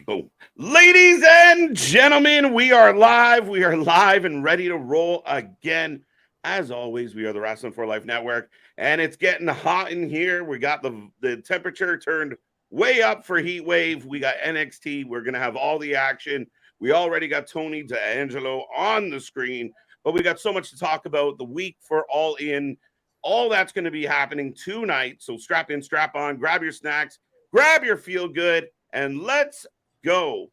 Boom. Ladies and gentlemen, we are live. We are live and ready to roll again. As always, we are the Wrasslin for Life Network, and it's getting hot in here. We got the temperature turned way up for Heat Wave. We got NXT. We're going to have all the action. We already got Tony D'Angelo on the screen, but we got so much to talk about. The week for All In, all that's going to be happening tonight. So strap in, strap on, grab your snacks, grab your feel good, and let's go.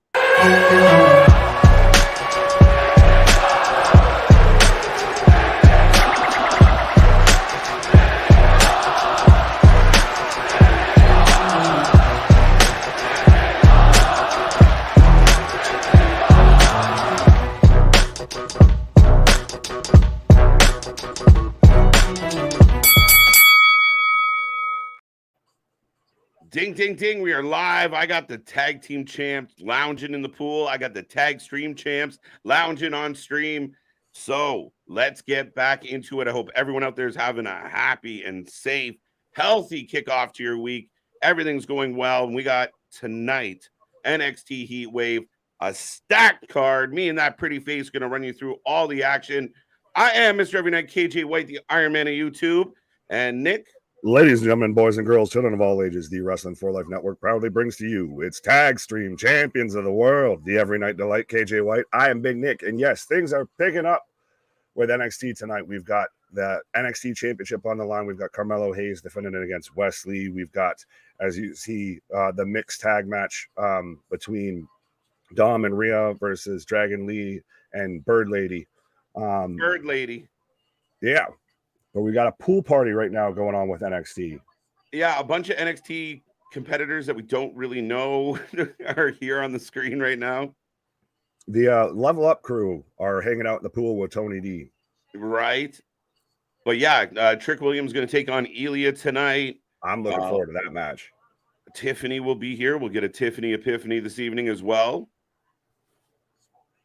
Ding, ding, ding. We are live. I got the tag team champs lounging in the pool. I got the tag stream champs lounging on stream. So let's get back into it. I hope everyone out there is having a happy and safe, healthy kickoff to your week. Everything's going well. And we got tonight NXT Heat Wave, a stacked card. Me and that pretty face going to run you through all the action. I am Mr. Every Night KJ White, the Iron Man of YouTube. And Nick. Ladies and gentlemen, boys and girls, children of all ages, the Wrasslin for Life Network proudly brings to you its tag stream champions of the world, the Every Night Delight, KJ White. I am Big Nick, and yes, things are picking up with NXT tonight. We've got the NXT Championship on the line. We've got Carmelo Hayes defending it against Wrasslin. We've got, as you see, the mixed tag match between Dom and Rhea versus Dragon Lee and Bird Lady. Bird Lady. Yeah. But we got a pool party right now going on with NXT. Yeah, a bunch of NXT competitors that we don't really know are here on the screen right now. The Level Up crew are hanging out in the pool with Tony D. Right. But yeah, Trick Williams going to take on Ilya tonight. I'm looking forward to that match. Tiffany will be here. We'll get a Tiffany Epiphany this evening as well.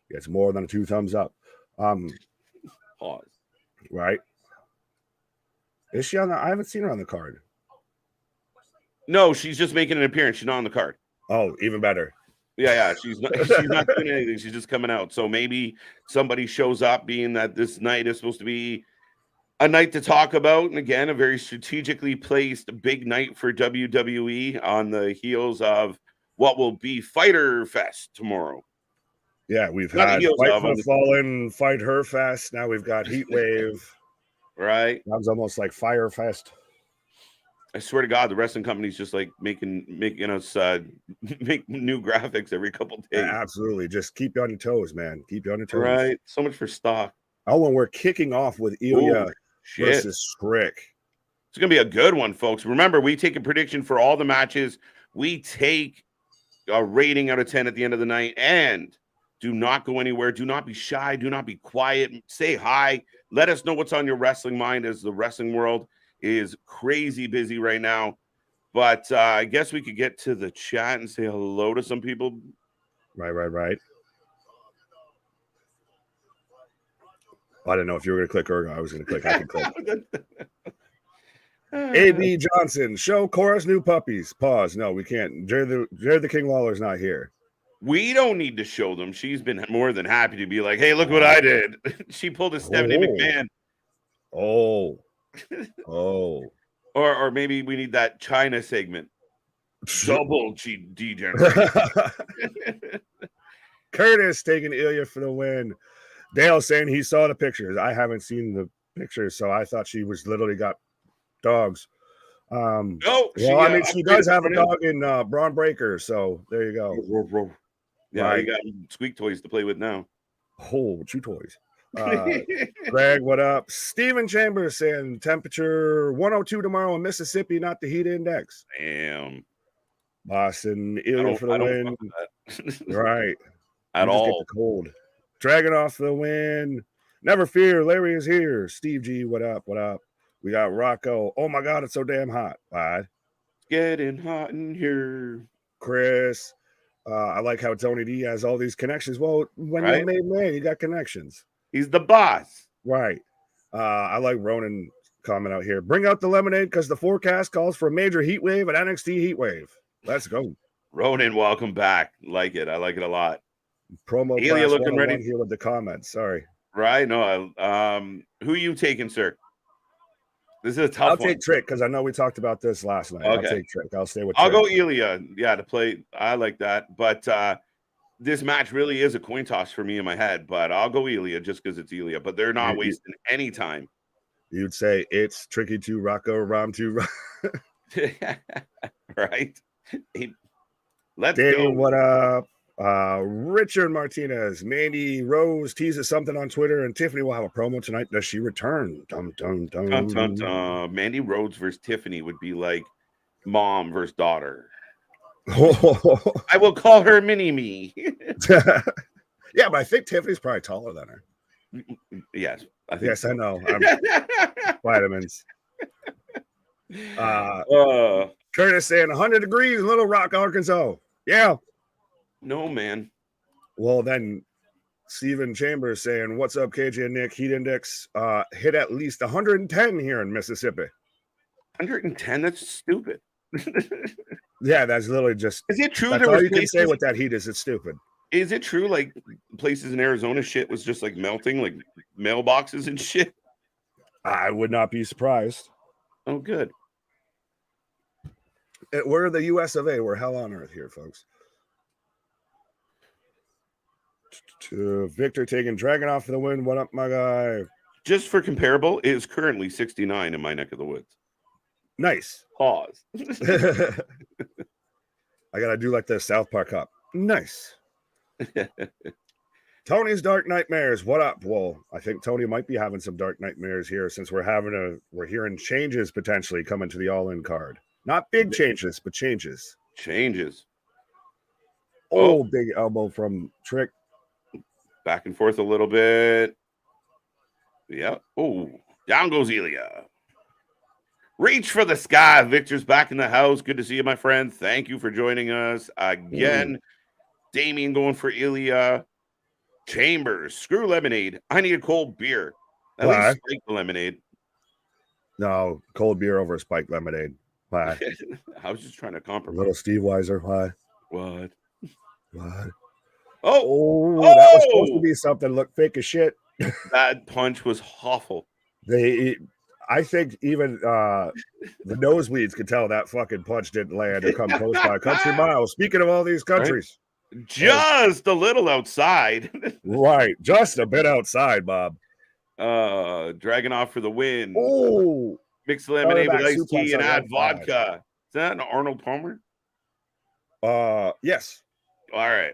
It's more than a 2 thumbs up. Pause. Right. Is she on the? I haven't seen her on the card. No, she's just making an appearance. She's not on the card. Oh, even better. Yeah. She's not doing anything. She's just coming out. So maybe somebody shows up, being that this night is supposed to be a night to talk about. And again, a very strategically placed big night for WWE on the heels of what will be Fighter Fest tomorrow. Yeah, we've had Fight for Fallen, Fight Her Fest. Now we've got Heat Wave. Right. Sounds almost like Fire Fest. I swear to God, the wrestling company's just like making us make new graphics every couple days. Yeah, absolutely. Just keep you on your toes, man. Keep you on your toes. Right. So much for stock. Oh, and we're kicking off with Ilya versus Strick. It's going to be a good one, folks. Remember, we take a prediction for all the matches. We take a rating out of 10 at the end of the night. And do not go anywhere. Do not be shy. Do not be quiet. Say hi. Let us know what's on your wrestling mind, as the wrestling world is crazy busy right now. But I guess we could get to the chat and say hello to some people. Right. I didn't know if you were going to click or I was going to click. I can click. A.B. Johnson, show chorus new puppies. Pause. No, we can't. Jerry the King Lawler's not here. We don't need to show them. She's been more than happy to be like, hey, look what I did. She pulled a Stephanie McMahon. Oh. Or maybe we need that China segment. Double degenerate. Curtis taking Ilya for the win. Dale saying he saw the pictures. I haven't seen the pictures, so I thought she was literally got dogs. She does have a dog in Braun Breaker, so there you go. Yeah, right. You got squeak toys to play with now. Oh, chew toys. Greg, what up? Steven Chambers saying temperature 102 tomorrow in Mississippi, not the heat index. Damn. Boston, Ilya for the win. Right. At all. Get the cold. Dragon off the win. Never fear, Larry is here. Steve G, what up? We got Rocco. Oh my God, it's so damn hot. Bye. It's getting hot in here. Chris. I like how Tony D has all these connections. Well, when you're a made man, you got connections. He's the boss. Right. I like Ronan comment out here. Bring out the lemonade because the forecast calls for a major heat wave at NXT Heat Wave. Let's go. Ronan, welcome back. Like it. I like it a lot. Promo Ilya class looking 101 ready. here with the comments. Sorry. Right? No, who you taking, sir? This is a tough I'll one. take Trick because I know we talked about this last night. I'll Okay. take Trick. I'll stay with I'll Trick. go Ilya. Yeah, to play. I like that. But this match really is a coin toss for me in my head. But I'll go Ilya just because it's Ilya. But they're not wasting any time. You'd say it's tricky to Rocco Ram to Right? Let's Daniel, go. what up? Richard Martinez, Mandy Rose teases something on Twitter, and Tiffany will have a promo tonight. Does she return? Dum, dum, dum. Dun, dun, dun. Mandy Rhodes versus Tiffany would be like mom versus daughter. I will call her Mini Me. Yeah, but I think Tiffany's probably taller than her. Yes, Yes, I know. Vitamins. Curtis saying 100 degrees in Little Rock, Arkansas. Yeah. No, man. Well, then Steven Chambers saying, what's up, KJ and Nick? Heat index hit at least 110 here in Mississippi. 110? That's stupid. Yeah, that's literally just. Is it true? That's There all was you places, can say with that heat is it's stupid. Is it true? Like places in Arizona, shit was just like melting, like mailboxes and shit. I would not be surprised. Oh, good. We're the U.S. of A. We're hell on earth here, folks. Victor taking Dragunov for the win. What up, my guy? Just for comparable, it is currently 69 in my neck of the woods. Nice. Pause. I gotta do like the South Park Cup. Nice. Tony's Dark Nightmares. What up? Well, I think Tony might be having some dark nightmares here since we're hearing changes potentially coming to the All-In card. Not big changes, but changes. Oh, big elbow from Trick. Back and forth a little bit. Yeah. Oh, down goes Ilya. Reach for the sky. Victor's back in the house. Good to see you, my friend. Thank you for joining us again. Damien going for Ilya. Chambers. Screw lemonade. I need a cold beer. At least spike the lemonade. No, cold beer over spiked lemonade. Why? I was just trying to compromise. Little Steve Weiser. Why? What? Oh, that was supposed to be something. Look fake as shit. That punch was awful. I think even the nosebleeds could tell that fucking punch didn't land or come close by a country mile. Speaking of all these countries. Right? Just a little outside. Right. Just a bit outside, Bob. Dragunov for the win. Oh. Mix lemonade with iced tea and add vodka. Is that an Arnold Palmer? Yes. All right.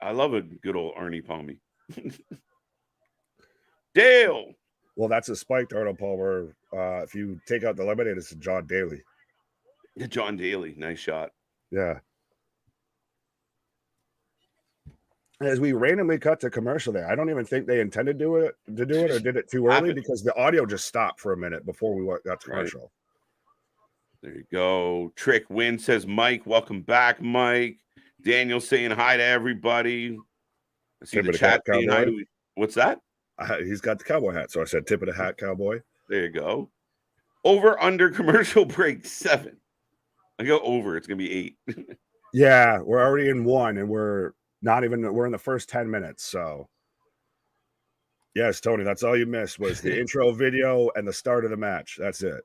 I love a good old Arnie Palmy. Dale. Well, that's a spiked Arnold Palmer. If you take out the lemonade, it's a John Daly. John Daly. Nice shot. Yeah. As we randomly cut to commercial there, I don't even think they intended to do it or did it too early because the audio just stopped for a minute before we got to commercial. Right. There you go. Trick win, says Mike. Welcome back, Mike. Daniel saying hi to everybody. I see the chat saying hi to. What's that? He's got the cowboy hat, so I said tip of the hat, cowboy. There you go. Over under commercial break 7. I go over. It's gonna be 8. Yeah, we're already in 1, and we're in the first 10 minutes. So yes, Tony, that's all you missed was the intro video and the start of the match. That's it.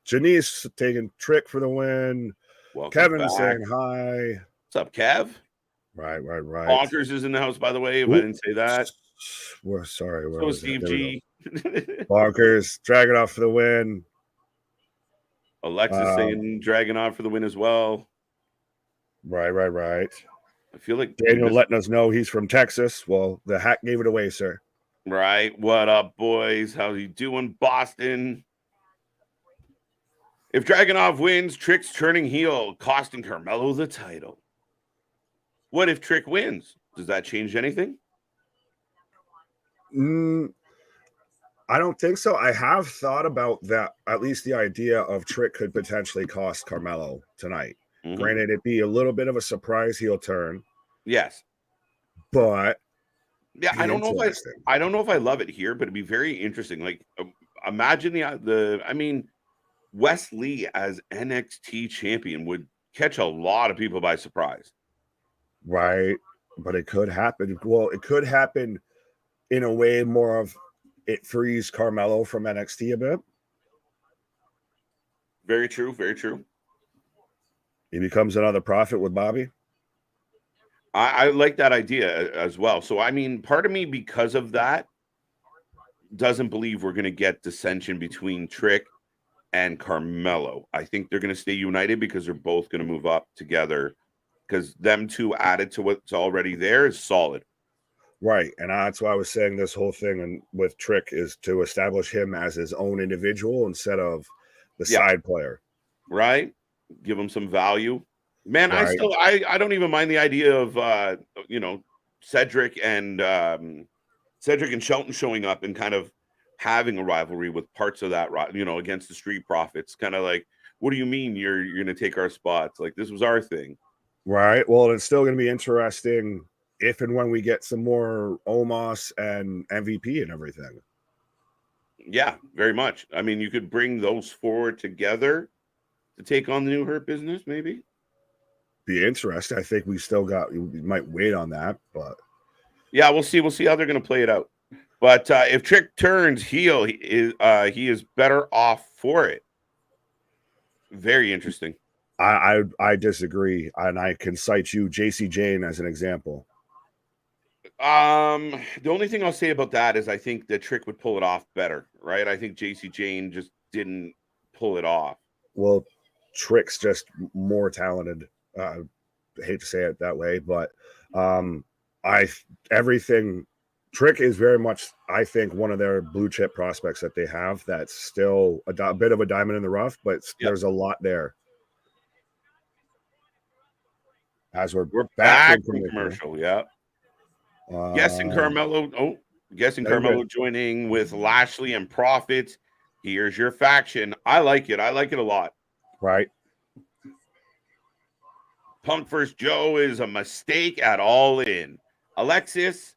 Janice taking Trick for the win. Welcome Kevin back. saying hi. What's up, Kev? Right. Bonkers is in the house, by the way, if I didn't say that. We're sorry. So Steve G. Bonkers, Dragunov for the win. Alexis saying Dragunov for the win as well. Right. I feel like Daniel letting us know he's from Texas. Well, the hat gave it away, sir. Right. What up, boys? How you doing, Boston? If Dragunov wins, Trick's turning heel, costing Carmelo the title. What if Trick wins? Does that change anything? I don't think so. I have thought about that. At least the idea of Trick could potentially cost Carmelo tonight. Mm-hmm. Granted, it'd be a little bit of a surprise heel turn. Yes. But yeah, I don't know if I love it here, but it'd be very interesting. Like imagine Wes Lee as NXT champion would catch a lot of people by surprise. Right. But it could happen. Well, it could happen in a way more of it frees Carmelo from NXT a bit. Very true. Very true. He becomes another prophet with Bobby. I like that idea as well. So, I mean, part of me, because of that, doesn't believe we're going to get dissension between Trick and Carmelo. I think they're going to stay united because they're both going to move up together, because them two added to what's already there is solid. Right. And that's why I was saying this whole thing and with Trick is to establish him as his own individual instead of the side player. Right. Give him some value. Man, right. I don't even mind the idea of Cedric and Shelton showing up and kind of having a rivalry with parts of that, against the Street Profits. Kind of like, what do you mean you're going to take our spots? Like, this was our thing. Right. Well, it's still going to be interesting if and when we get some more Omos and MVP and everything. Yeah, very much. I mean, you could bring those four together to take on the new Hurt Business, maybe. Be interesting. I think we might wait on that, but yeah, we'll see. We'll see how they're going to play it out. But if Trick turns heel, he is better off for it. Very interesting. I disagree, and I can cite you, JC Jane, as an example. The only thing I'll say about that is I think that Trick would pull it off better, right? I think JC Jane just didn't pull it off. Well, Trick's just more talented. I hate to say it that way, but Trick is very much, I think, one of their blue chip prospects that they have. That's still a bit of a diamond in the rough, but there's a lot there. As we're back from commercial, yeah. Guessing Carmelo. Carmelo joining with Lashley and Profits. Here's your faction. I like it. I like it a lot. Right. Punk vs. Joe is a mistake at All In. Alexis,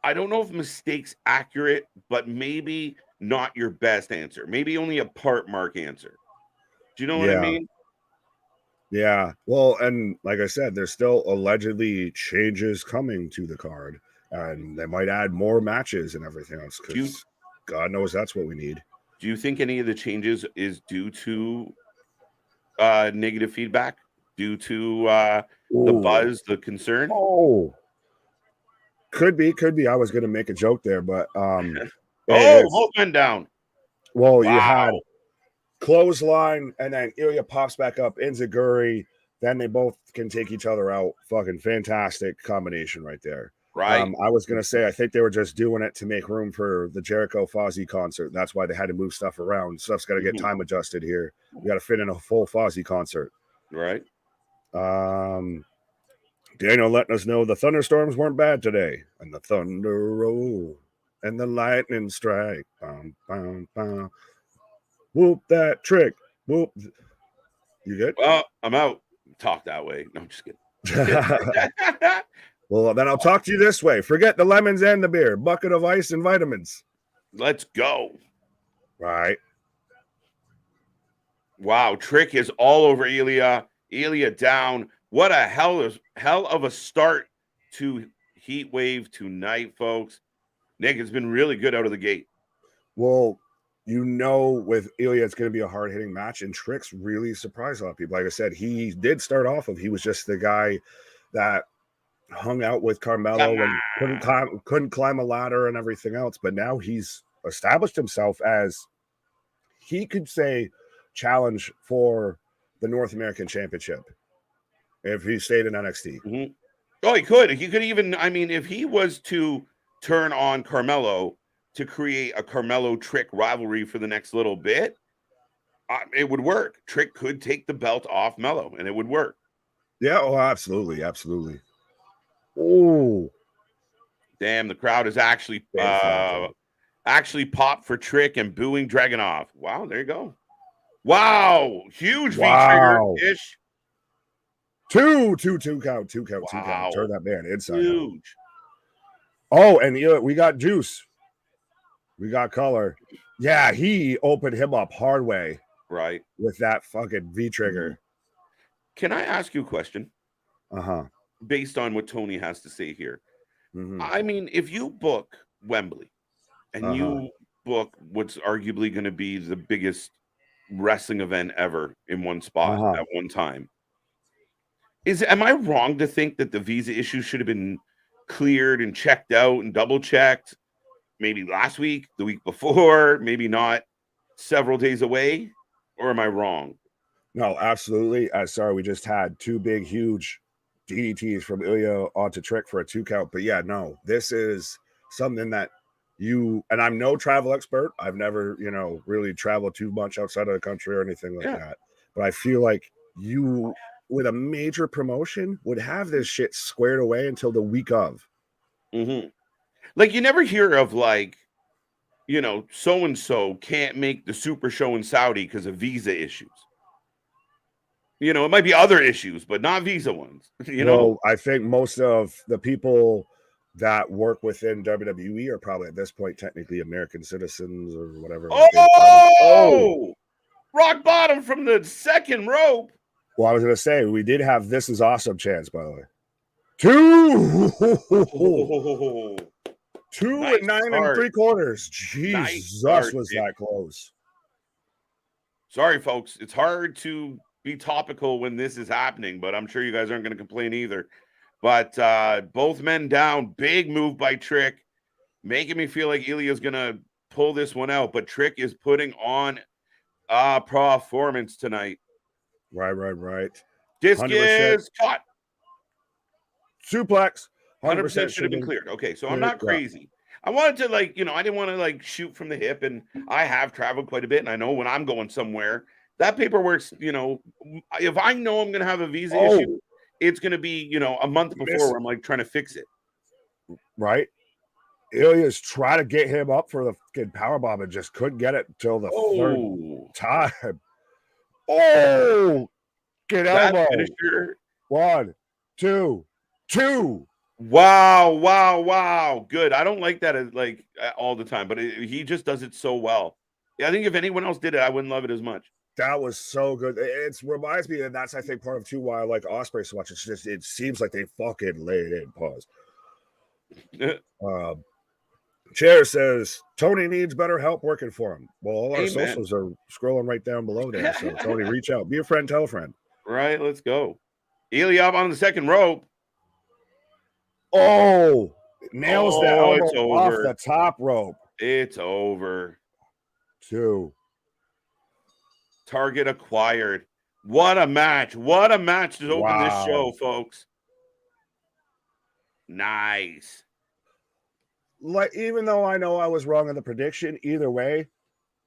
I don't know if mistake's accurate, but maybe not your best answer. Maybe only a part mark answer. Do you know what I mean? Yeah. Well, and like I said, there's still allegedly changes coming to the card, and they might add more matches and everything else, because God knows that's what we need. Do you think any of the changes is due to negative feedback? Due to the buzz, the concern? Could be. I was going to make a joke there, but both men down. Well, you had clothesline, and then Ilya pops back up, Enziguri, then they both can take each other out. Fucking fantastic combination right there. Right. I was going to say, I think they were just doing it to make room for the Jericho Fozzy concert. That's why they had to move stuff around. Stuff's got to get time adjusted here. We got to fit in a full Fozzy concert. Right. Daniel letting us know the thunderstorms weren't bad today, and the thunder roll and the lightning strike. Bum, bum, bum. Whoop that Trick. Whoop. You good? Well, I'm out. Talk that way. No, I'm just kidding. Well, then I'll talk to you this way. Forget the lemons and the beer. Bucket of ice and vitamins. Let's go. Right. Wow. Trick is all over Ilya. Ilya down. What a hell of a start to Heat Wave tonight, folks. Nick has been really good out of the gate. Well, with Ilya, it's going to be a hard-hitting match, and Trick's really surprised a lot of people. Like I said, he did start off he was just the guy that hung out with Carmelo and couldn't climb a ladder and everything else, but now he's established himself as, he could say, challenge for the North American Championship if he stayed in NXT. Mm-hmm. Oh, he could even, I mean, if he was to turn on Carmelo to create a Carmelo Trick rivalry for the next little bit, it would work. Trick could take the belt off Melo, and it would work. Yeah, absolutely. Oh, damn! The crowd is actually popped for Trick and booing Dragunov. Wow, there you go. Wow, huge V-trigger-ish. Two count. Wow. Turn that man inside. Huge. Oh, and we got Juice. We got Color. Yeah, he opened him up hard way. Right. With that fucking V-trigger. Can I ask you a question Uh-huh. based on what Tony has to say here? Mm-hmm. I mean, if you book Wembley and Uh-huh. you book what's arguably going to be the biggest wrestling event ever in one spot Uh-huh. at one time, am I wrong to think that the visa issue should have been cleared and checked out and double checked maybe last week, the week before, maybe not several days away? Or am I wrong? No, absolutely. Sorry, we just had two big, huge DDTs from Ilya onto Trick for a 2 count. But yeah, no, this is something that and I'm no travel expert. I've never, really traveled too much outside of the country or anything like Yeah. that. But I feel like you, with a major promotion, would have this shit squared away until the week of. Mm-hmm. Like you never hear of like, so and so can't make the super show in Saudi because of visa issues. It might be other issues, but not visa ones. Well, I think most of the people that work within WWE are probably at this point technically American citizens or whatever. Oh, rock bottom from the second rope. Well, I was gonna say we did have This Is Awesome chance, by the way. 2 Oh, 2 nice and 9 start. 3/4. Jesus, Nice was that close? Sorry, folks. It's hard to be topical when this is happening, but I'm sure you guys aren't going to complain either. But both men down. Big move by Trick, making me feel like Ilya's going to pull this one out. But Trick is putting on a performance tonight. Right. Disc is caught. Suplex. 100% should have been cleared. Okay, so I'm not crazy. I wanted to I didn't want to shoot from the hip, and I have traveled quite a bit, and I know when I'm going somewhere, that paperwork's, if I know I'm gonna have a visa issue, it's gonna be, a month before where I'm like trying to fix it. Right. Ilya's trying to get him up for the fucking powerbomb and just couldn't get it till the third time. Oh, get elbow. Finisher. 1, 2, 2. Wow. Good. I don't like that as all the time, but he just does it so well. Yeah, I think if anyone else did it, I wouldn't love it as much. That was so good. It reminds me, and that's I think part of too why I like Ospreay so much. It's just it seems like they fucking laid it in. Pause. Chair says Tony needs better help working for him. Well, all our socials are scrolling right down below there. So Tony, reach out. Be a friend, tell a friend. Right, let's go. Ilya up on the second rope. Oh, nails the elbow off the top rope. It's over. 2. Target acquired. What a match. What a match to open this show, folks. Nice. Like, even though I know I was wrong on the prediction, either way,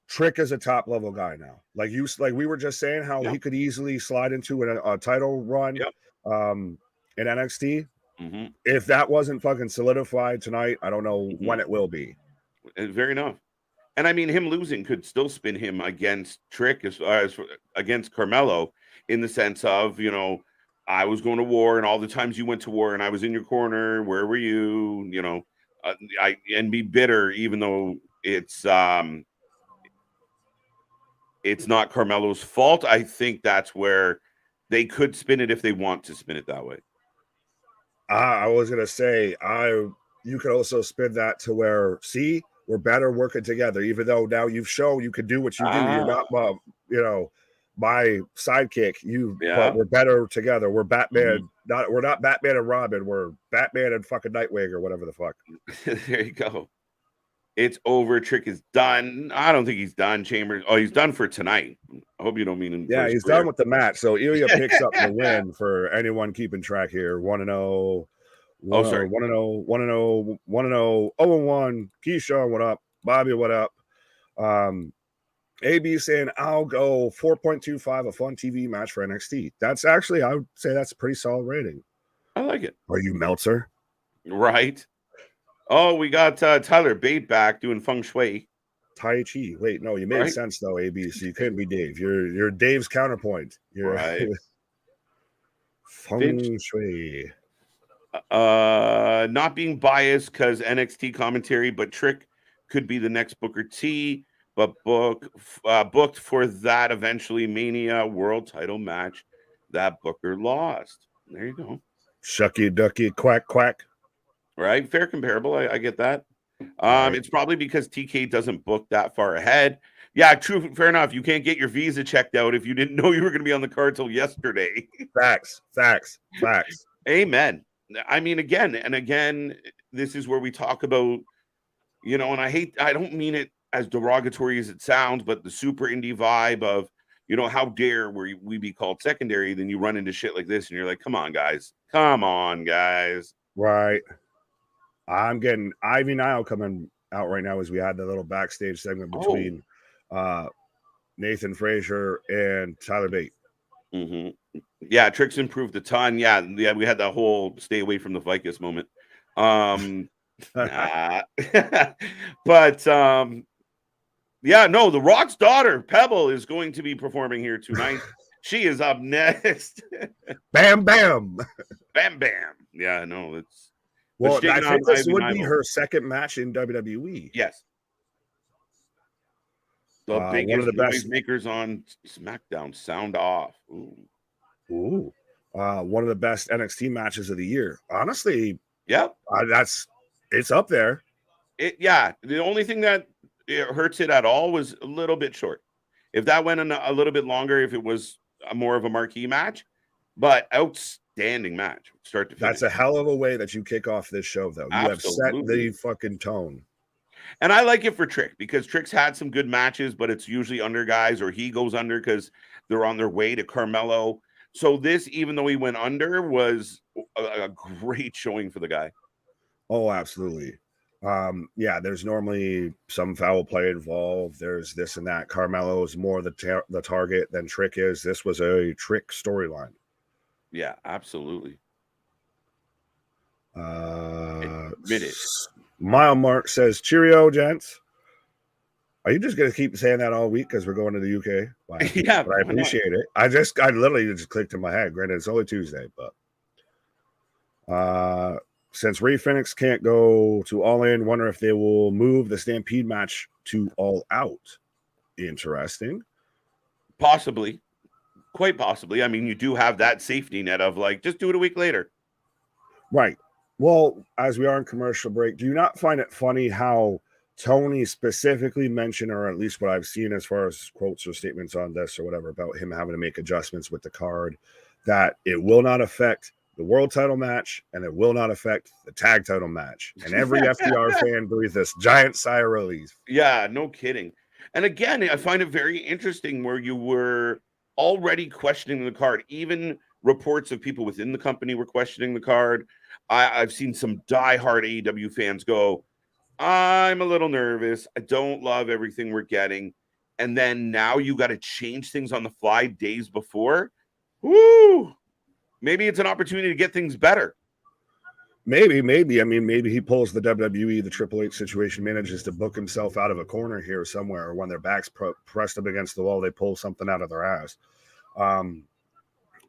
Trick is a top level guy now. Like we were just saying how he could easily slide into a title run in NXT. Mm-hmm. If that wasn't fucking solidified tonight, I don't know when it will be. Fair enough. And I mean, him losing could still spin him against Trick as against Carmelo in the sense of, I was going to war and all the times you went to war and I was in your corner. Where were you? And be bitter, even though it's not Carmelo's fault. I think that's where they could spin it if they want to spin it that way. I was gonna say, you could also spin that to where we're better working together, even though now you've shown you can do what you do. You're not, my sidekick. But we're better together. We're Batman. We're not Batman and Robin. We're Batman and fucking Nightwing or whatever the fuck. There you go. It's over. Trick is done. I don't think he's done. Chambers. Oh, he's done for tonight. I hope you don't mean he's done with the match. So Ilya picks up the win for anyone keeping track here. 1-0. 1-0, 1-0, 1-0, 1-0, 0-1. Keyshawn, what up? Bobby, what up? AB saying I'll go 4.25, a fun TV match for NXT. That's actually, I would say that's a pretty solid rating. I like it. Are you Meltzer? Right. Oh, we got Tyler Bate back doing feng shui. Tai Chi. Wait, no, you made sense though, AB. So you couldn't be Dave. You're Dave's counterpoint. You're right. Feng shui. Not being biased because NXT commentary, but Trick could be the next Booker T, but booked for that eventually Mania world title match. that Booker lost. There you go. Shucky ducky quack quack. Right? Fair comparable. I get that. Right. It's probably because TK doesn't book that far ahead. Yeah, true. Fair enough. You can't get your visa checked out if you didn't know you were going to be on the card till yesterday. Facts. Amen. I mean, again and again, this is where we talk about, and I don't mean it as derogatory as it sounds, but the super indie vibe of, how dare we be called secondary? Then you run into shit like this and you're like, come on, guys. Right. I'm getting Ivy Nile coming out right now as we had the little backstage segment between Nathan Frazier and Tyler Bate. Mm-hmm. Yeah, Trick's improved a ton. Yeah, we had that whole stay away from the Vicus moment. But yeah, no, The Rock's daughter, Pebble, is going to be performing here tonight. She is up next. Bam, bam. Bam, bam. Yeah, no, it's... Well, I think this would be her second match in WWE. Yes. The biggest one of the best makers on SmackDown. Sound off. Ooh. One of the best NXT matches of the year. Honestly, yep. It's up there. The only thing that hurts it at all was a little bit short. If that went a little bit longer, if it was more of a marquee match, but outstanding match, start to finish. That's a hell of a way that you kick off this show, though. You have set the fucking tone. And I like it for Trick because Trick's had some good matches, but it's usually under guys or he goes under because they're on their way to Carmelo. So this, even though he went under, was a great showing for the guy. Oh, absolutely. There's normally some foul play involved. There's this and that. Carmelo is more the target than Trick is. This was a Trick storyline. Yeah, absolutely. Admit it. Mile Mark says, "Cheerio, gents." Are you just gonna keep saying that all week because we're going to the UK? Wow. Yeah, but I appreciate it. I literally just clicked in my head. Granted, it's only Tuesday, but since Ray Phoenix can't go to All In, wonder if they will move the Stampede match to All Out. Interesting. Possibly. Quite possibly. I mean, you do have that safety net of like, just do it a week later. Right. Well, as we are in commercial break, do you not find it funny how Tony specifically mentioned, or at least what I've seen as far as quotes or statements on this or whatever, about him having to make adjustments with the card, that it will not affect the world title match and it will not affect the tag title match. And every FTR fan breathed this giant sigh of relief. Yeah, no kidding. And again, I find it very interesting where you were already questioning the card. Even reports of people within the company were questioning the card. I've seen some diehard AEW fans go, I'm a little nervous. I don't love everything we're getting. And then now you got to change things on the fly days before. Woo! Maybe it's an opportunity to get things better. Maybe. I mean, maybe he pulls the WWE, the Triple H situation, manages to book himself out of a corner here somewhere, or when their back's pressed up against the wall, they pull something out of their ass.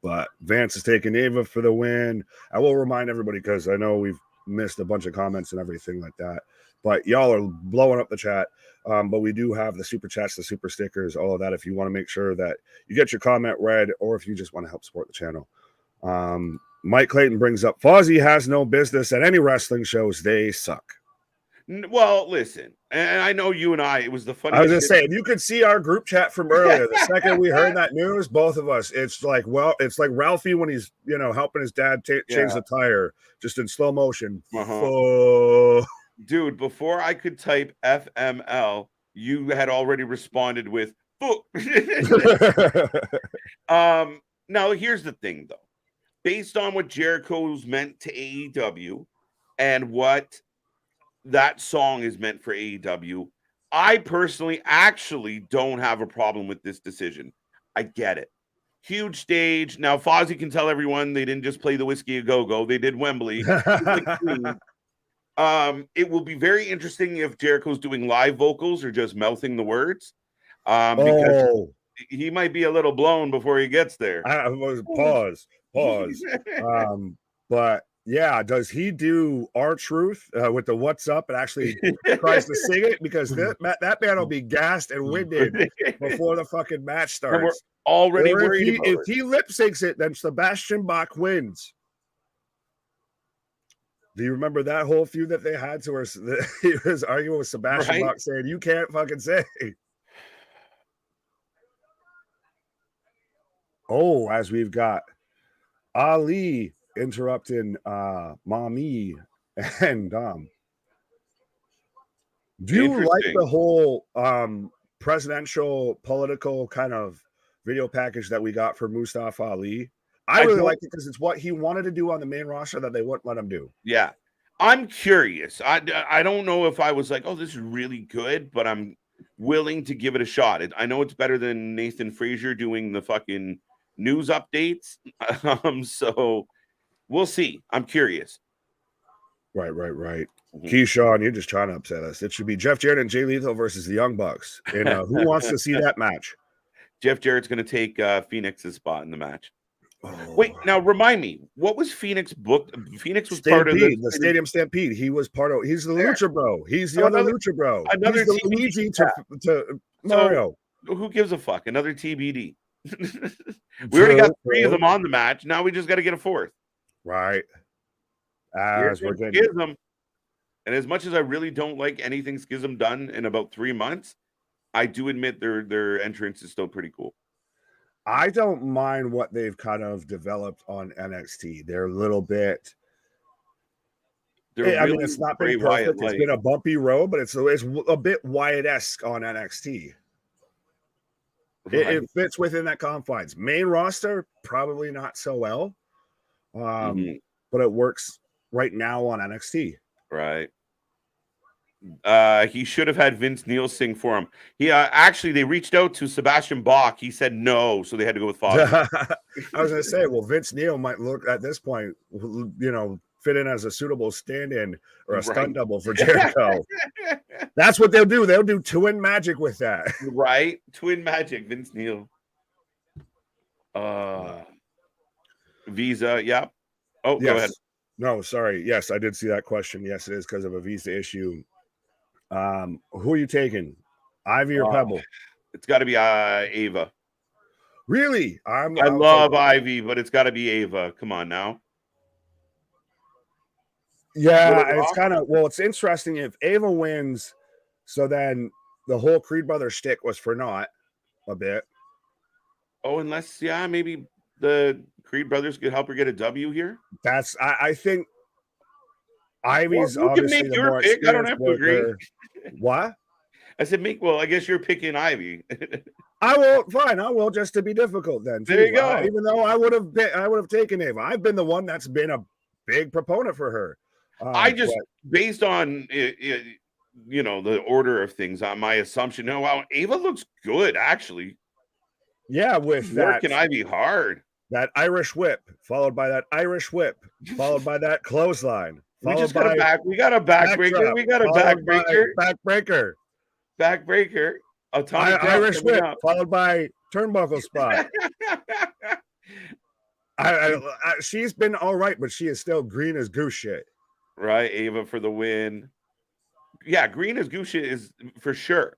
But Vance is taking Ava for the win. I will remind everybody, because I know we've missed a bunch of comments and everything like that, but y'all are blowing up the chat. But we do have the super chats, the super stickers, all of that. If you want to make sure that you get your comment read, or if you just want to help support the channel. Mike Clayton brings up, Fozzy has no business at any wrestling shows. They suck. Well, listen, and I know you and it was the funniest. I was just saying, you could see our group chat from earlier. The second we heard that news, both of us, it's like Ralphie when he's, helping his dad change the tire, just in slow motion. Dude, before I could type FML, you had already responded with, now, here's the thing, though. Based on what Jericho's meant to AEW and what that song is meant for AEW, I personally actually don't have a problem with this decision. I get it. Huge stage. Now, Fozzy can tell everyone they didn't just play the Whiskey a Go-Go. They did Wembley. It will be very interesting if Jericho's doing live vocals or just mouthing the words. Because he might be a little blown before he gets there. Pause. But Yeah, does he do R-Truth with the "What's Up" and actually tries to sing it? Because that man will be gassed and winded before the fucking match And we're starts. already Or worried about if it. he lip syncs it, then Sebastian Bach wins. Do you remember that whole feud that they had to where he was arguing with Sebastian Right? Bach saying, "You can't fucking say." Oh, as we've got Ali interrupting Mommy and do you like Interesting. the whole presidential political kind of video package that we got for Mustafa Ali? I I really don't liked it because it's what he wanted to do on the main roster that they wouldn't let him do. Yeah. I'm curious. I don't know if I was like, "Oh, this is really good," but I'm willing to give it a shot. I know it's better than Nathan Frazier doing the fucking news updates. So we'll see. I'm curious. Right. Mhm. Keyshawn, you're just trying to upset us. It should be Jeff Jarrett and Jay Lethal versus the Young Bucks. And who wants to see that match? Jeff Jarrett's going to take Phoenix's spot in the match. Wait, Oh, now remind me, what was Phoenix booked? Phoenix was part of the Stadium Stampede. He's the there. Lucha Bro. He's the So other Lucha Bro. He's another the TBD. Luigi Yeah. to So Mario. who gives a fuck? Another TBD. We already got True. three of them on the match. Now we just got to get a fourth. Right. Here As we're comes getting Schism. And as much as I really don't like anything Schism done in about 3 months, I do admit their entrance is still pretty cool. I don't mind what they've kind of developed on NXT. They're a little bit. They're I mean, really it's not Bray been Wyatt perfect. It's like. been a bumpy road, but it's a bit Wyatt-esque on NXT. Right. It fits within that confines. Main roster, probably not so well, but it works right now on NXT. Right. He should have had Vince Neil sing for him. He actually they reached out to Sebastian Bach. He said no, so they had to go with Fozzy. I was going to say, well, Vince Neil might look at this point, fit in as a suitable stand-in or a stunt double for Jericho. That's what they'll do. They'll do twin magic with that. Right? Twin magic, Vince Neil. Visa, yeah. Oh, yes. Go ahead. No, sorry. Yes, I did see that question. Yes, it is because of a visa issue. Who are you taking? Ivy or Pebble? It's got to be Ava. Really? I love Ivy, but it's got to be Ava. Come on now. Yeah, it's kind of it's interesting if Ava wins, so then the whole Creed Brothers shtick was for naught a bit. Oh, unless maybe the Creed Brothers could help her get a W here. That's I think Ivy's you can obviously make the your more pick. I don't have to agree. What? I said I guess you're picking Ivy. I will. Fine, I will. Just to be difficult, then. There you go. Even though I would have taken Ava. I've been the one that's been a big proponent for her. I just based on the order of things on my assumption. No, wow, Ava looks good actually. Yeah, with working Ivy hard. That Irish whip, followed by that Irish whip, folled by that clothesline. We got a backbreaker. We got a backbreaker. Backbreaker. Irish whip, followed by turnbuckle spot. She's been all right, but she is still green as goose shit. Right, Ava for the win. Yeah, green as goose shit is for sure.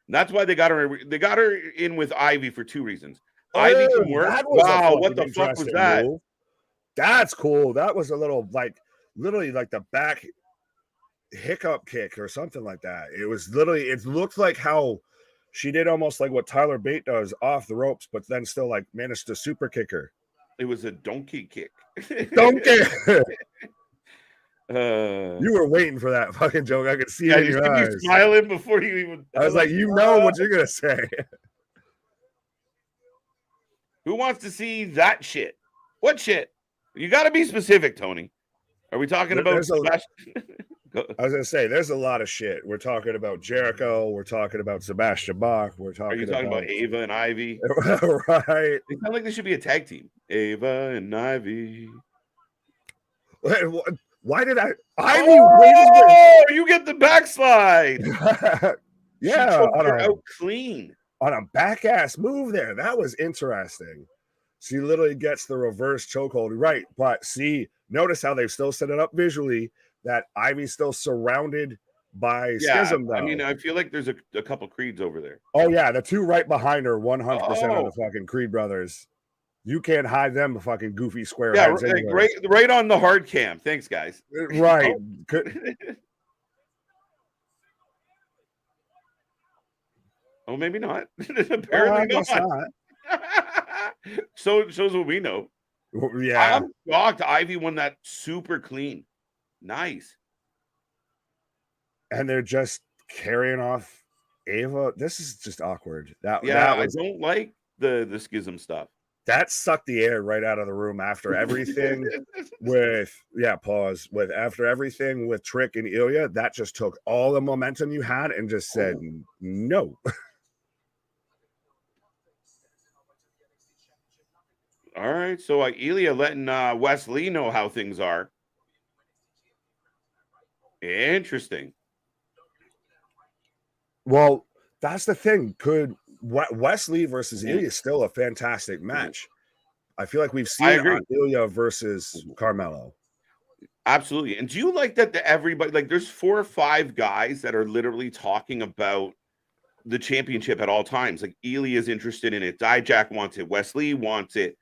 And that's why they got her. They got her in with Ivy for 2 reasons. Ivy can work. Wow, what the fuck was that? Move. That's cool. That was a little literally like the back hiccup kick or something like that. It was literally. It looked like how she did almost like what Tyler Bate does off the ropes, but then still managed to super kick her. It was a donkey kick. Donkey. You were waiting for that fucking joke. I could see it in your eyes. You smiling before you even. I was like, what you're gonna say. Who wants to see that shit? What shit? You got to be specific, Tony. Are we talking about? I was gonna say, there's a lot of shit. We're talking about Jericho. We're talking about Sebastian Bach. Are you talking about Ava and Ivy? Right. They sound like they should be a tag team. Ava and Ivy. Why did Ivy? Oh, you get the backslide. Yeah, out clean on a back ass move there. That was interesting. She literally gets the reverse chokehold. Right. But see, notice how they've still set it up visually that Ivy's still surrounded by Schism, though. I mean, I feel like there's a couple Creeds over there. Oh, yeah. The two right behind her, 100% of the Oh, fucking Creed brothers. You can't hide them fucking goofy square yeah, heads. like right on the hard cam. Thanks, guys. Right. Oh, maybe not. Apparently not. So it shows what we know. Yeah. I'm shocked Ivy won that super clean. Nice. And they're just carrying off Ava. This is just awkward. I don't like the schism stuff. That sucked the air right out of the room after everything after everything with Trick and Ilya. That just took all the momentum you had and just said no. All right, so Ilya letting Wrasslin know how things are. Interesting. Well, that's the thing. Could Wesley versus Ilya is still a fantastic match? I feel like we've seen Ilya versus Carmelo. Absolutely. And do you like that everybody, like there's 4 or 5 guys that are literally talking about the championship at all times? Like Ilya is interested in it. Dijak wants it. Wesley wants it.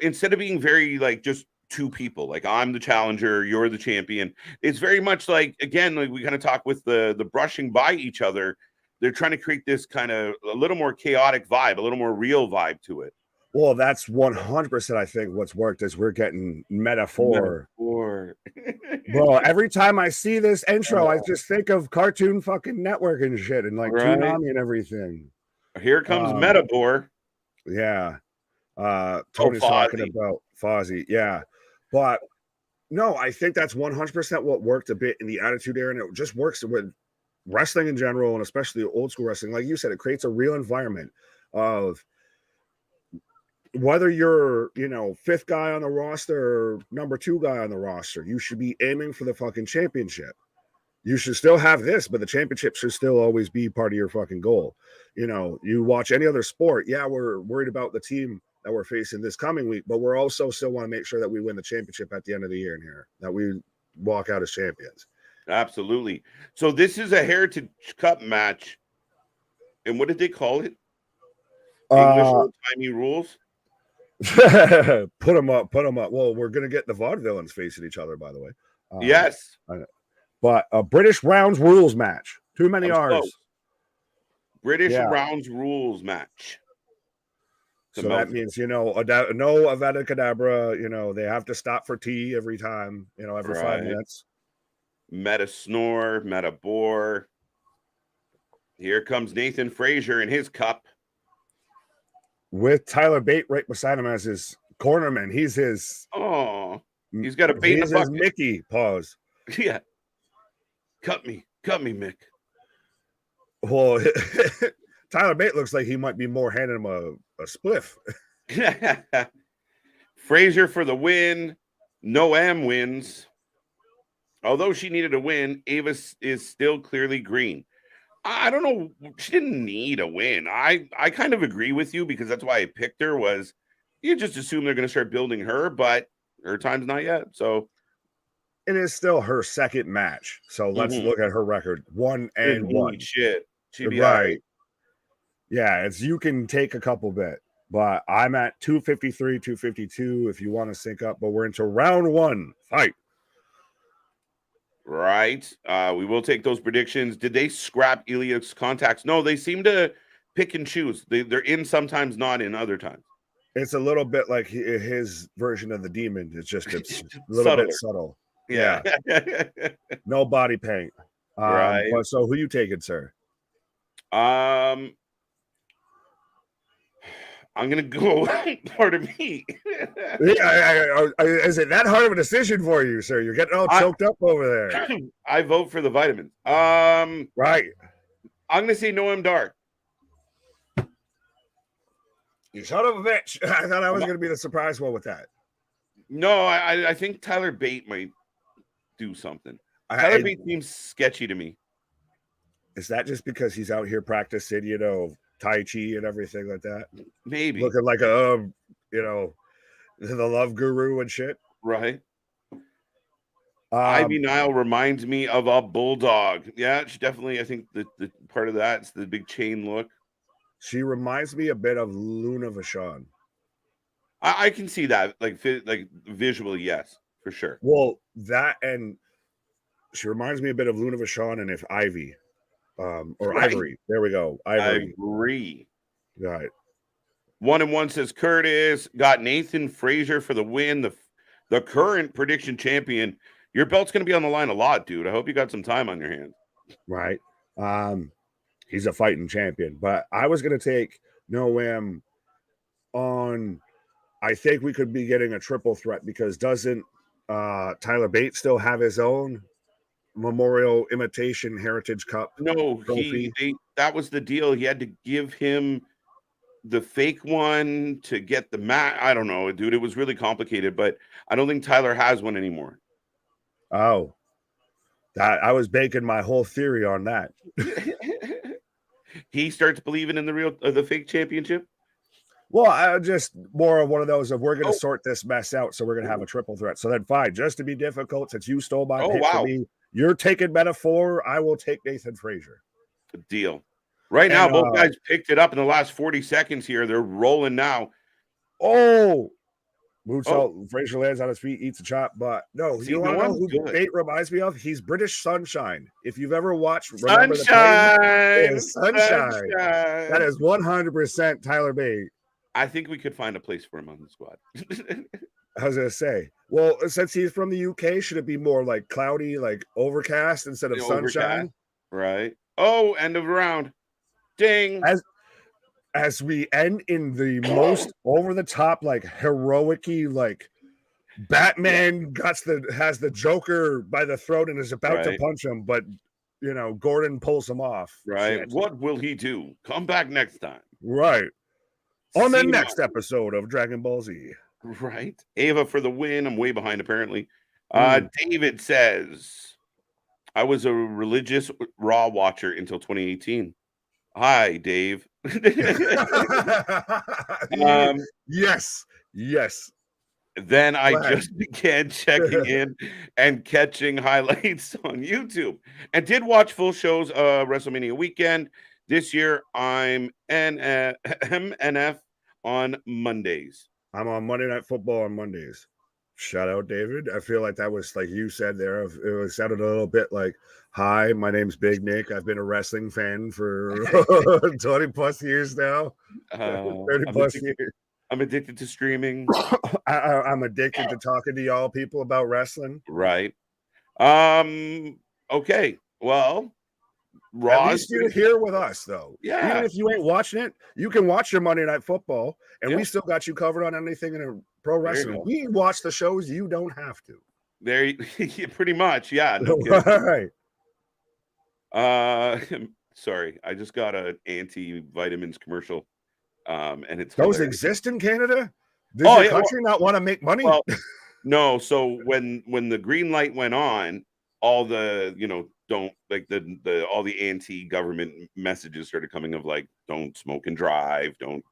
Instead of being very like just 2 people, like I'm the challenger, you're the champion. It's very much like, again, like we kind of talk with the brushing by each other. They're trying to create this kind of a little more chaotic vibe, a little more real vibe to it. Well, that's 100%. I think what's worked is we're getting metaphor. Bro, every time I see this intro, I just think of Cartoon fucking Network and shit and like Toonami and everything. Here comes metaphor. Yeah. Tony's talking about Fozzie. Yeah. But no, I think that's 100% what worked a bit in the Attitude Era, and it just works with wrestling in general, and especially old school wrestling. Like you said, it creates a real environment of whether you're, 5th guy on the roster or number 2 guy on the roster, you should be aiming for the fucking championship. You should still have this, but the championship should still always be part of your fucking goal. You watch any other sport, we're worried about the team that we're facing this coming week, but we're also still want to make sure that we win the championship at the end of the year in here, that we walk out as champions. Absolutely. So this is a Heritage Cup match. And what did they call it? English old-timey rules? Put them up. Well, we're going to get the vaudevillains facing each other, by the way. Yes. But a British Rounds rules match. Too many R's. British Rounds rules match. So that means, no Avada Kedavra, they have to stop for tea every time, every 5 minutes. Meta snore, meta bore. Here comes Nathan Frazier in his cup. With Tyler Bate right beside him as his cornerman. He's his. Oh, he's got a bait in the bucket. Mickey, pause. Yeah. Cut me, Mick. Well, Tyler Bate looks like he might be more handing him a spliff. Frazier for the win. Noam wins. Although she needed a win, Ava is still clearly green. I don't know. She didn't need a win. I kind of agree with you because that's why I picked her. Was you just assume they're going to start building her, but her time's not yet. So it is still her second match. So let's look at her record: 1-1. Shit, she'd be right. Yeah, you can take a couple bit, but I'm at 253, 252 if you want to sync up. But we're into round 1. Fight. Right. We will take those predictions. Did they scrap Ilya's contacts? No, they seem to pick and choose. They're in sometimes, not in other times. It's a little bit like his version of the demon. It's just a little bit subtle. Yeah. No body paint. Right. So who you taking, sir? I'm gonna go. Pardon me. Is it that hard of a decision for you, sir? You're getting all choked up over there. I vote for the vitamins. Right. I'm gonna say Noam Dar. You son of a bitch! I thought I was gonna be the surprise one with that. No, I think Tyler Bate might do something. Tyler Bate seems sketchy to me. Is that just because he's out here practicing, Tai Chi and everything like that? Maybe looking like the love guru and shit. Right. Ivy Nile reminds me of a bulldog. Yeah, she definitely. I think the part of that's the big chain look. She reminds me a bit of Luna Vachon. I can see that, like visually, yes, for sure. Well, that and she reminds me a bit of Luna Vachon and if Ivy, or Right. Ivory. There we go. I Ivory. agree. Right. 1-1 says Curtis got Nathan Frazier for the win. The current prediction champion. Your belt's going to be on the line a lot, dude. I hope you got some time on your hands. Right. He's a fighting champion, but I was going to take Noam on. I think we could be getting a triple threat because doesn't Tyler Bate still have his own Memorial Imitation Heritage Cup? No, that was the deal. He had to give him the fake one to get the match. I don't know, dude. It was really complicated, but I don't think Tyler has one anymore. Oh, that I was baking my whole theory on that. He starts believing in the fake championship. Well, I just more of one of those of we're going to sort this mess out, so we're going to have a triple threat. So then, fine, just to be difficult, since you stole my pick for me, you're taking metaphor. I will take Nathan Frazier. Deal. Right now, both guys picked it up in the last 40 seconds here. They're rolling now. Oh, moonsault. Frazier lands on his feet, eats a chop. But no, See, you want to know who Bate reminds me of? He's British Sunshine. If you've ever watched Remember Sunshine, Sunshine. That is 100% Tyler Bate. I think we could find a place for him on the squad. I was going to say, well, since he's from the UK, should it be more like cloudy, like overcast instead of sunshine? Right. Oh, end of round. Ding. As we end in the most over the top, like heroic-y, like Batman has the Joker by the throat and is about to punch him, but Gordon pulls him off. Right. Shit. What will he do? Come back next time. Right. On the next episode of Dragon Ball Z. Right. Ava for the win. I'm way behind, apparently. David says, I was a religious Raw watcher until 2018. Hi, Dave. Yes. Then I just began checking in and catching highlights on YouTube and did watch full shows WrestleMania weekend. This year, I'm MNF on Mondays. I'm on Monday Night Football on Mondays. Shout out, David. I feel like that was like you said there. It sounded a little bit like, hi, my name's Big Nick. I've been a wrestling fan for 20 plus years now. 30 plus years. I'm addicted to streaming. I'm addicted to talking to y'all people about wrestling. Right. Okay. Well, At least you're here with us, though. Yeah. Even if you ain't watching it, you can watch your Monday Night Football, and we still got you covered on anything in a pro wrestling. We watch the shows. You don't have to. There, pretty much. Yeah. No sorry, I just got an anti-vitamins commercial, and it's those hilarious. Exist in Canada. Does the country not want to make money? Well, no. So when the green light went on, all the don't like the all the anti-government messages started coming of like, don't smoke and drive, don't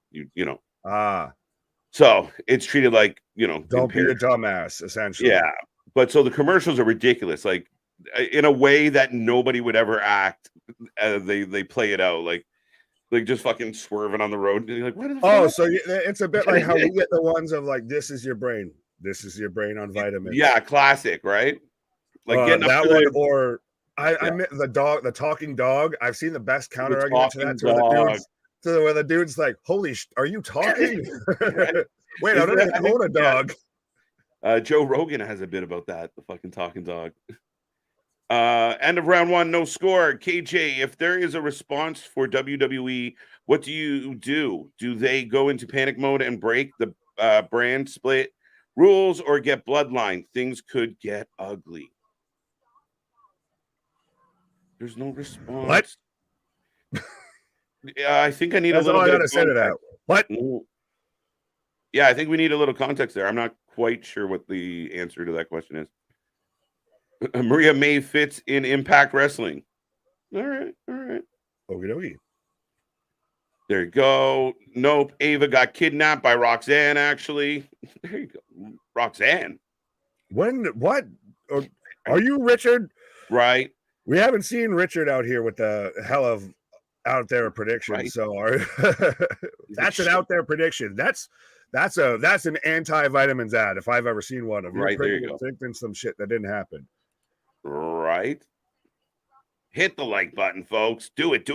so it's treated like don't be a dumbass, essentially. Yeah, but so the commercials are ridiculous, like in a way that nobody would ever act. They play it out like just fucking swerving on the road. You're like, what the fuck? So it's a bit like how we get the ones of like, this is your brain on vitamins. Yeah, classic, right? Like getting that one, or I meant the talking dog. I've seen the best counter argument to that, where the dude's like, holy are you talking? Wait, I don't even own a dog. Joe Rogan has a bit about that, the fucking talking dog. End of round 1, no score. KJ, if there is a response for WWE, what do you do? Do they go into panic mode and break the brand split rules or get bloodline? Things could get ugly. There's no response. What? I think I need That's a little all bit I gotta say to that. What? Yeah, I think we need a little context there. I'm not quite sure what the answer to that question is. Maria May fits in Impact Wrestling. All right. Okie dokie. There you go. Nope. Ava got kidnapped by Roxanne, actually. There you go. Roxanne. What? Are you Richard? Right. We haven't seen Richard out here with the hell of out there prediction. Right. So that's an out there prediction. That's an anti-vitamins ad if I've ever seen one of you Right, there you go. predicting some shit that didn't happen. Right. Hit the like button, folks. Do it.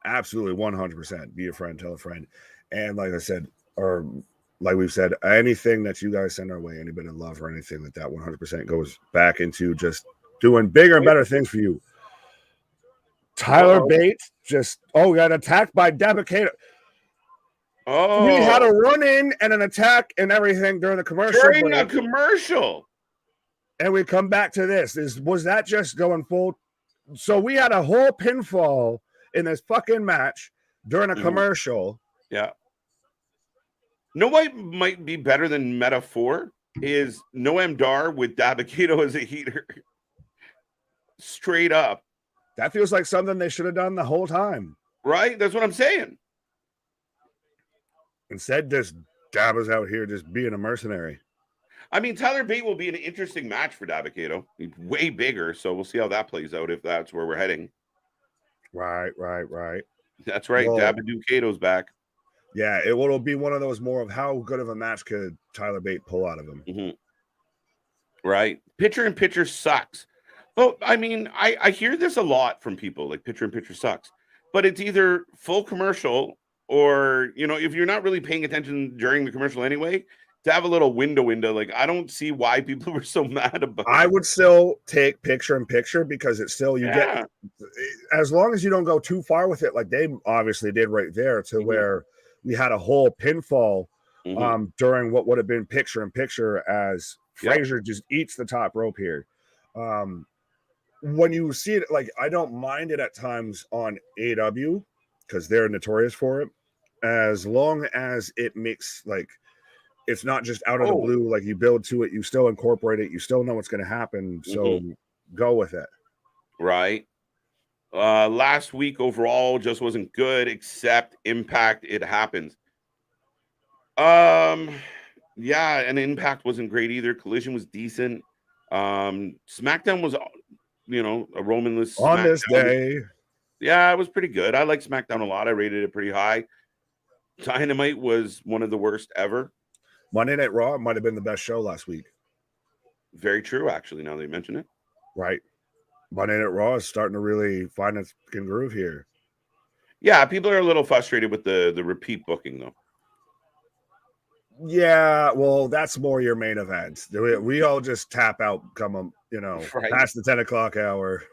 Absolutely, 100%. Be a friend, tell a friend. And like I said, or like we've said, anything that you guys send our way, any bit of love or anything like that, 100% goes back into just doing bigger and better things for you. Tyler Bates got attacked by Dabba-Kato. Oh, we had a run-in and an attack and everything during the commercial. During a commercial. And we come back to this. Was that just going full? So we had a whole pinfall in this fucking match during a commercial. Yeah. No, what might be better than Metaphor is Noam Dar with Dabba-Kato as a heater. Straight up. That feels like something they should have done the whole time. Right? That's what I'm saying. Instead, just Dabba's out here just being a mercenary. I mean, Tyler Bate will be an interesting match for Dabba-Kato. He's way bigger, so we'll see how that plays out if that's where we're heading. Right. That's right. Well, Dabba-Kato's back. Yeah, it will be one of those more of how good of a match could Tyler Bate pull out of him. Mm-hmm. Right. Picture sucks. Well, I mean, I hear this a lot from people, like picture sucks. But it's either full commercial or, if you're not really paying attention during the commercial anyway, to have a little window, like, I don't see why people were so mad about it. I would still take picture-in-picture because it's still, get, as long as you don't go too far with it, like they obviously did right there to where we had a whole pinfall during what would have been picture-in-picture as Frazier just eats the top rope here. When you see it, like, I don't mind it at times on AEW because they're notorious for it, as long as it makes, like, it's not just out of the blue, like you build to it, you still incorporate it, you still know what's going to happen, so go with it. Right. Last week overall just wasn't good, except Impact, it happens. Yeah, and Impact wasn't great either. Collision was decent. SmackDown was, a Roman-less on SmackDown. This day. Yeah, it was pretty good. I like SmackDown a lot. I rated it pretty high. Dynamite was one of the worst ever. Monday Night Raw might have been the best show last week. Very true, actually, now that you mention it. Right. Monday Night Raw is starting to really find its groove here. Yeah, people are a little frustrated with the repeat booking, though. Yeah, well, that's more your main event. We all just tap out, past the 10 o'clock hour.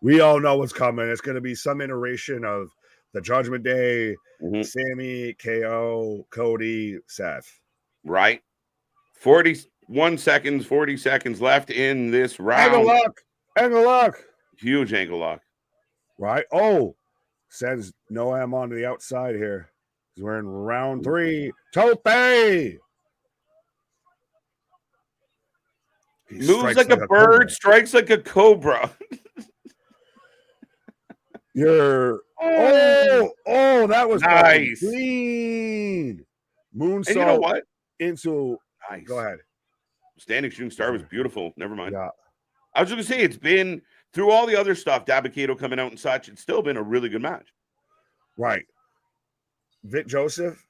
We all know what's coming. It's going to be some iteration of the Judgment Day, Sammy, KO, Cody, Seth. Right. 40 seconds left in this round. Angle lock. Huge ankle lock. Right. Oh, sends Noam onto the outside here. We're in round 3. Tope! Moves like a bird, strikes like a cobra. That was nice. Clean. Moonsault. And you know what? Into nice. Go ahead. Standing shooting star was beautiful. Never mind. Yeah. I was just gonna say it's been through all the other stuff, Dabba-Kato coming out and such, it's still been a really good match. Right. Vic Joseph,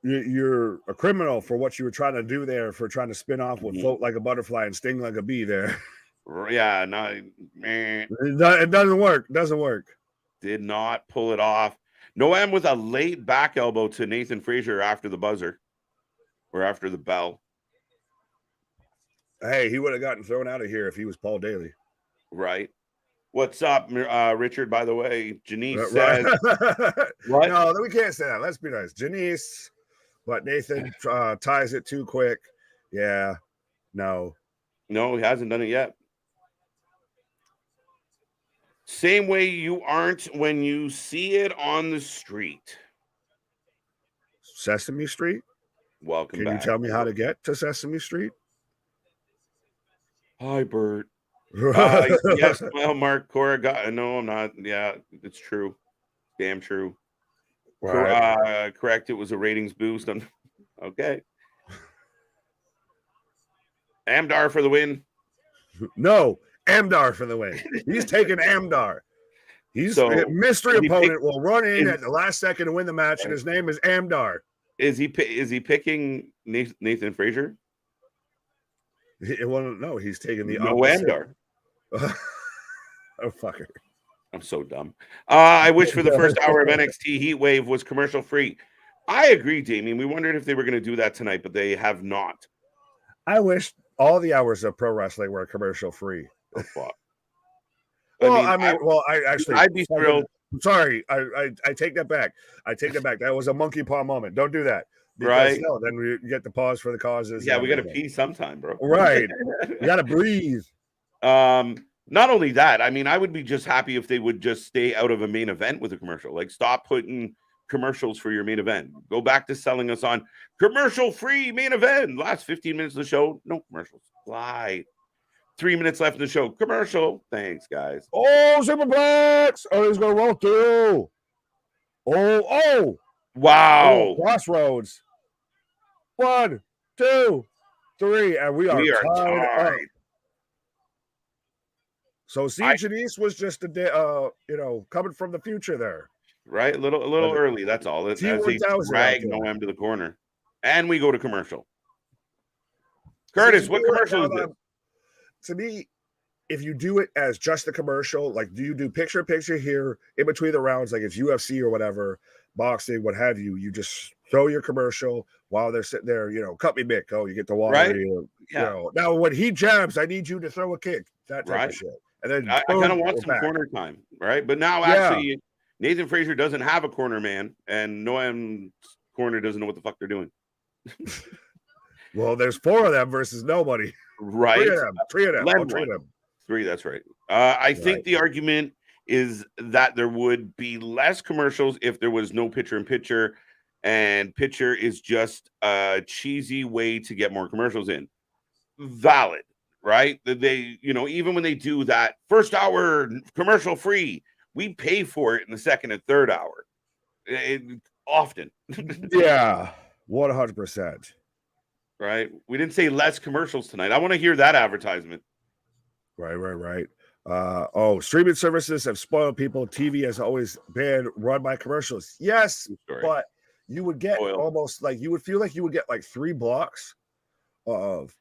you're a criminal for what you were trying to do there, for trying to spin off with float like a butterfly and sting like a bee there. Yeah, no, man. It doesn't work. Did not pull it off. Noam with a late back elbow to Nathan Frazier after the buzzer or after the bell. Hey, he would have gotten thrown out of here if he was Paul Daly. Right. What's up, Richard, by the way? Janice says... What? No, we can't say that. Let's be nice. Janice, but Nathan ties it too quick. Yeah. No, he hasn't done it yet. Same way you aren't when you see it on the street. Sesame Street? Welcome back. Can you tell me how to get to Sesame Street? Hi, Bert. Yes, well, Mark Cora got. No, I'm not. Yeah, it's true. Damn true. Right. Correct. It was a ratings boost. Okay. Amdar for the win. No, Amdar for the win. He's taking Amdar. He's So mystery opponent will run in is, at the last second to win the match, and his name is Amdar. Is he picking Nathan Frazier? Well, no, he's taking the No opposite. Amdar. Oh, fucker. I'm so dumb. I wish for the first hour of NXT Heat Wave was commercial free. I agree, Damien. We wondered if they were going to do that tonight, but they have not. I wish all the hours of pro wrestling were commercial free. Oh, fuck. Well, I'd be thrilled. Sorry, I take that back. That was a monkey paw moment. Don't do that. Because right? No, then we get the pause for the causes. Yeah, we got to pee sometime, bro. Right. You got to breathe. Not only that, I mean, I would be just happy if they would just stay out of a main event with a commercial. Like, stop putting commercials for your main event. Go back to selling us on commercial-free main event. Last 15 minutes of the show, no commercials. Slide. 3 minutes left in the show. Commercial. Thanks, guys. Oh, superplex. Oh, he's going to roll through. Oh. Wow. Oh, crossroads. 1, 2, 3. And we are tied up. So Janice was just coming from the future there. Right? A little early, that's all. As they drag Noam to the corner. And we go to commercial. Curtis, what commercial is this? To me, if you do it as just a commercial, like do you do picture here in between the rounds, like it's UFC or whatever, boxing, what have you, you just throw your commercial while they're sitting there, cut me Mick. Oh, you get the water. Right? Now when he jabs, I need you to throw a kick. That type of shit. And then I kind of want some corner time, right? But now actually Nathan Frazier doesn't have a corner man, and Noam's corner doesn't know what the fuck they're doing. Well, there's 4 of them versus nobody. Right. 3 of them. 3, that's right. I think the argument is that there would be less commercials if there was no picture-in-picture, and picture is just a cheesy way to get more commercials in. Valid. Right? They, even when they do that first hour commercial free, we pay for it in the second and third hour. Often. Yeah, 100%. Right? We didn't say less commercials tonight. I want to hear that advertisement. Right. Streaming services have spoiled people. TV has always been run by commercials. Yes, but you would get almost like you would feel like you would get like 3 blocks of.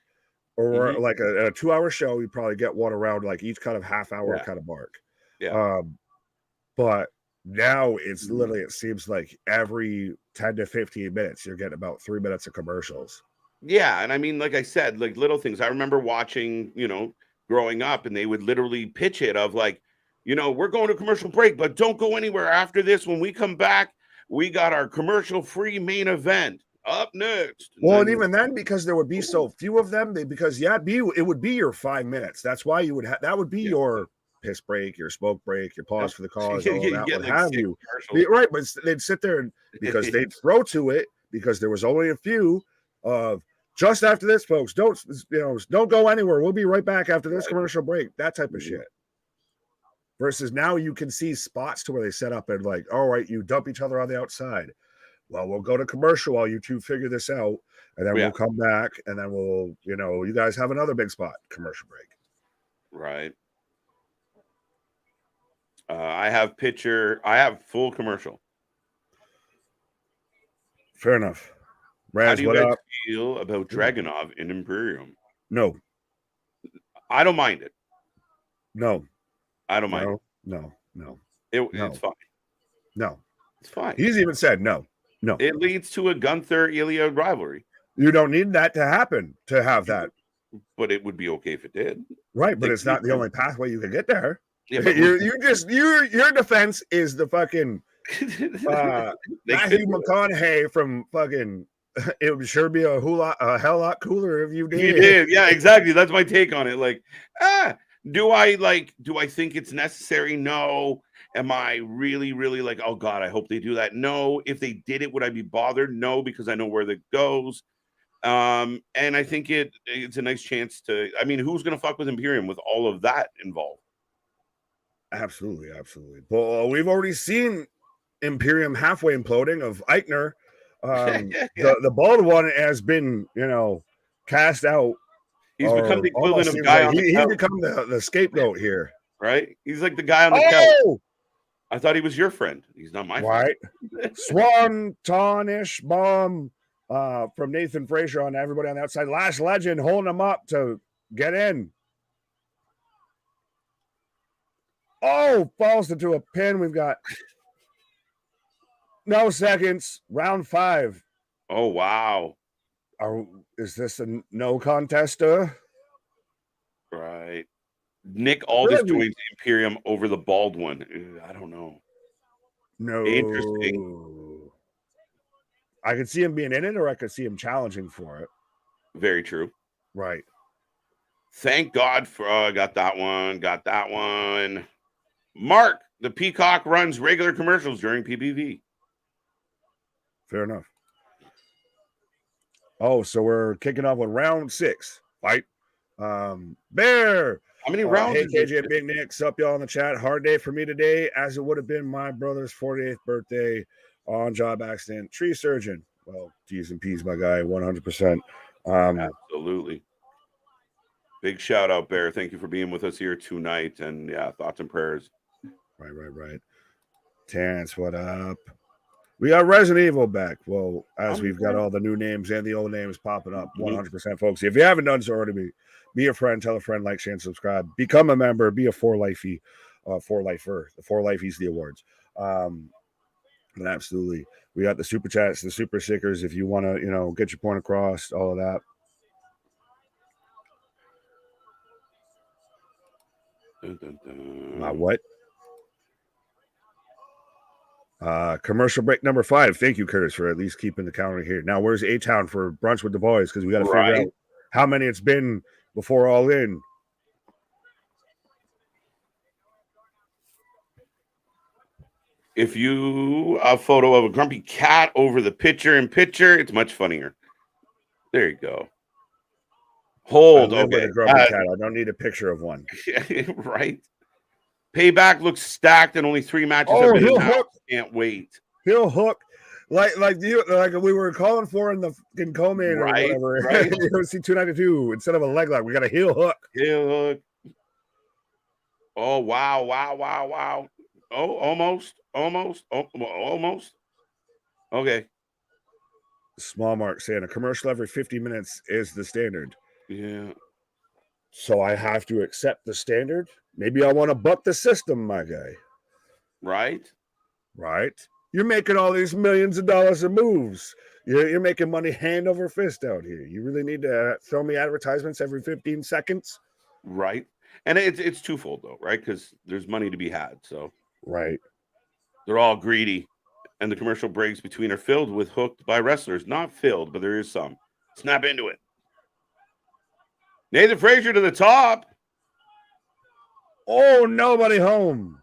Or like a 2-hour show, you probably get one around like each kind of half-hour kind of mark. Yeah. But now it's literally, it seems like every 10 to 15 minutes, you're getting about 3 minutes of commercials. Yeah. And I mean, like I said, like little things. I remember watching, growing up, and they would literally pitch it of like, we're going to commercial break, but don't go anywhere after this. When we come back, we got our commercial-free main event. Up next. And even then, because there would be so few of them, it would be your 5 minutes. That's why you would that would be your piss break, your smoke break, your pause for the cause, all that would have you. Right, but they'd sit there because they'd throw to it because there was only a few of just after this, folks. Don't go anywhere. We'll be right back after this commercial break. That type of shit. Versus now you can see spots to where they set up and like, all right, you dump each other on the outside. Well, we'll go to commercial while you two figure this out, and then we'll come back, and then we'll, you guys have another big spot, commercial break. Right. I have full commercial. Fair enough. Raz, how do you guys feel about Dragunov in Imperium? No. I don't mind it. No. I don't mind it. No. It's fine. No. It's fine. He's even said no. No. It leads to a Gunther-Ilya rivalry. You don't need that to happen to have that. But it would be okay if it did. Right, but it's not the only pathway you can get there. Yeah, your defense is the fucking Matthew McConaughey from fucking. It would sure be a hell lot cooler if you did. You did, yeah, exactly. That's my take on it. Like, do I think it's necessary? No. Am I really, really like, oh God, I hope they do that? No. If they did it, would I be bothered? No, because I know where that goes. And I think it's a nice chance to. I mean, who's gonna fuck with Imperium with all of that involved? Absolutely. Well, we've already seen Imperium halfway imploding of Eichner. Yeah. The bald one has been, cast out. He's become Or the equivalent almost of seems guy like on the he's couch, become the scapegoat here. right? He's like the guy on the couch. Oh, I thought he was your friend. He's not my right. friend. Swan-tonish bomb from Nathan Frazier on everybody on the outside. Last Legend holding him up to get in. Oh, falls into a pin. We've got no seconds. Round 5. Oh, wow. Is this a no contester? Right. Nick Aldis joins Imperium over the bald one. I don't know. No. Interesting. I could see him being in it, or I could see him challenging for it. Very true. Right. Thank God for got that one. Got that one. Mark, the Peacock runs regular commercials during PPV. Fair enough. Oh, so we're kicking off with round 6. Fight. Bear. How many rounds? Hey, KJ and Big Nick. Up, y'all in the chat. Hard day for me today, as it would have been my brother's 48th birthday. On job accident. Tree surgeon. Well, T's and P's, my guy. 100%. Absolutely. Big shout out, Bear. Thank you for being with us here tonight. And yeah, thoughts and prayers. Right. Terrence, what up? We got Resident Evil back. Well, as we've got all the new names and the old names popping up, 100%, folks. If you haven't done so already, be a friend, tell a friend, like, share, and subscribe. Become a member. Be a 4-lifey, 4-lifer. The 4-lifies, the awards. And absolutely, we got the super chats, the super stickers. If you want to, get your point across, all of that. Dun, dun, dun. What? Commercial break number 5. Thank you, Curtis, for at least keeping the calendar here. Now, where's A-Town for brunch with the boys? Because we got to figure out how many it's been before All In. If you a photo of a grumpy cat over the picture in picture, it's much funnier. There you go. Hold. Okay. Grumpy cat. I don't need a picture of one. Right. Payback looks stacked and only 3 matches have been announced. Can't wait. He'll hook. Like we were calling for in the fucking co-main or whatever. Right. UFC 292 instead of a leg lock. We got a heel hook. Heel hook. Oh, wow. Oh, almost. Okay. Small Mark saying a commercial every 50 minutes is the standard. Yeah. So I have to accept the standard. Maybe I want to buck the system, my guy. Right. You're making all these millions of dollars of moves. You're making money hand over fist out here. You really need to throw me advertisements every 15 seconds. Right. And it's twofold though, right? Because there's money to be had. So right. They're all greedy. And the commercial breaks between are filled with hooked by wrestlers. Not filled, but there is some. Snap into it. Nathan Frazier to the top. Oh, nobody home.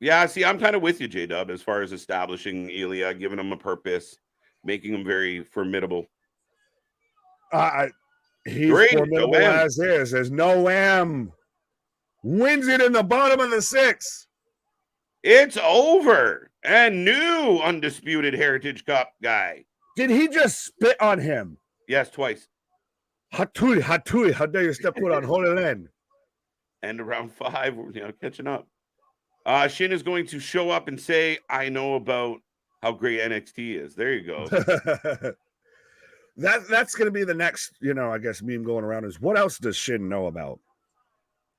Yeah, see, I'm kind of with you, J-Dub, as far as establishing Ilya, giving him a purpose, making him very formidable. He's formidable as is. There's no M. Wins it in the bottom of the 6th. It's over. And new Undisputed Heritage Cup guy. Did he just spit on him? Yes, twice. Hatui, how dare you step foot on Holy Land? And around 5, catching up. Shin is going to show up and say, I know about how great NXT is. There you go. That's going to be the next, I guess, meme going around is what else does Shin know about?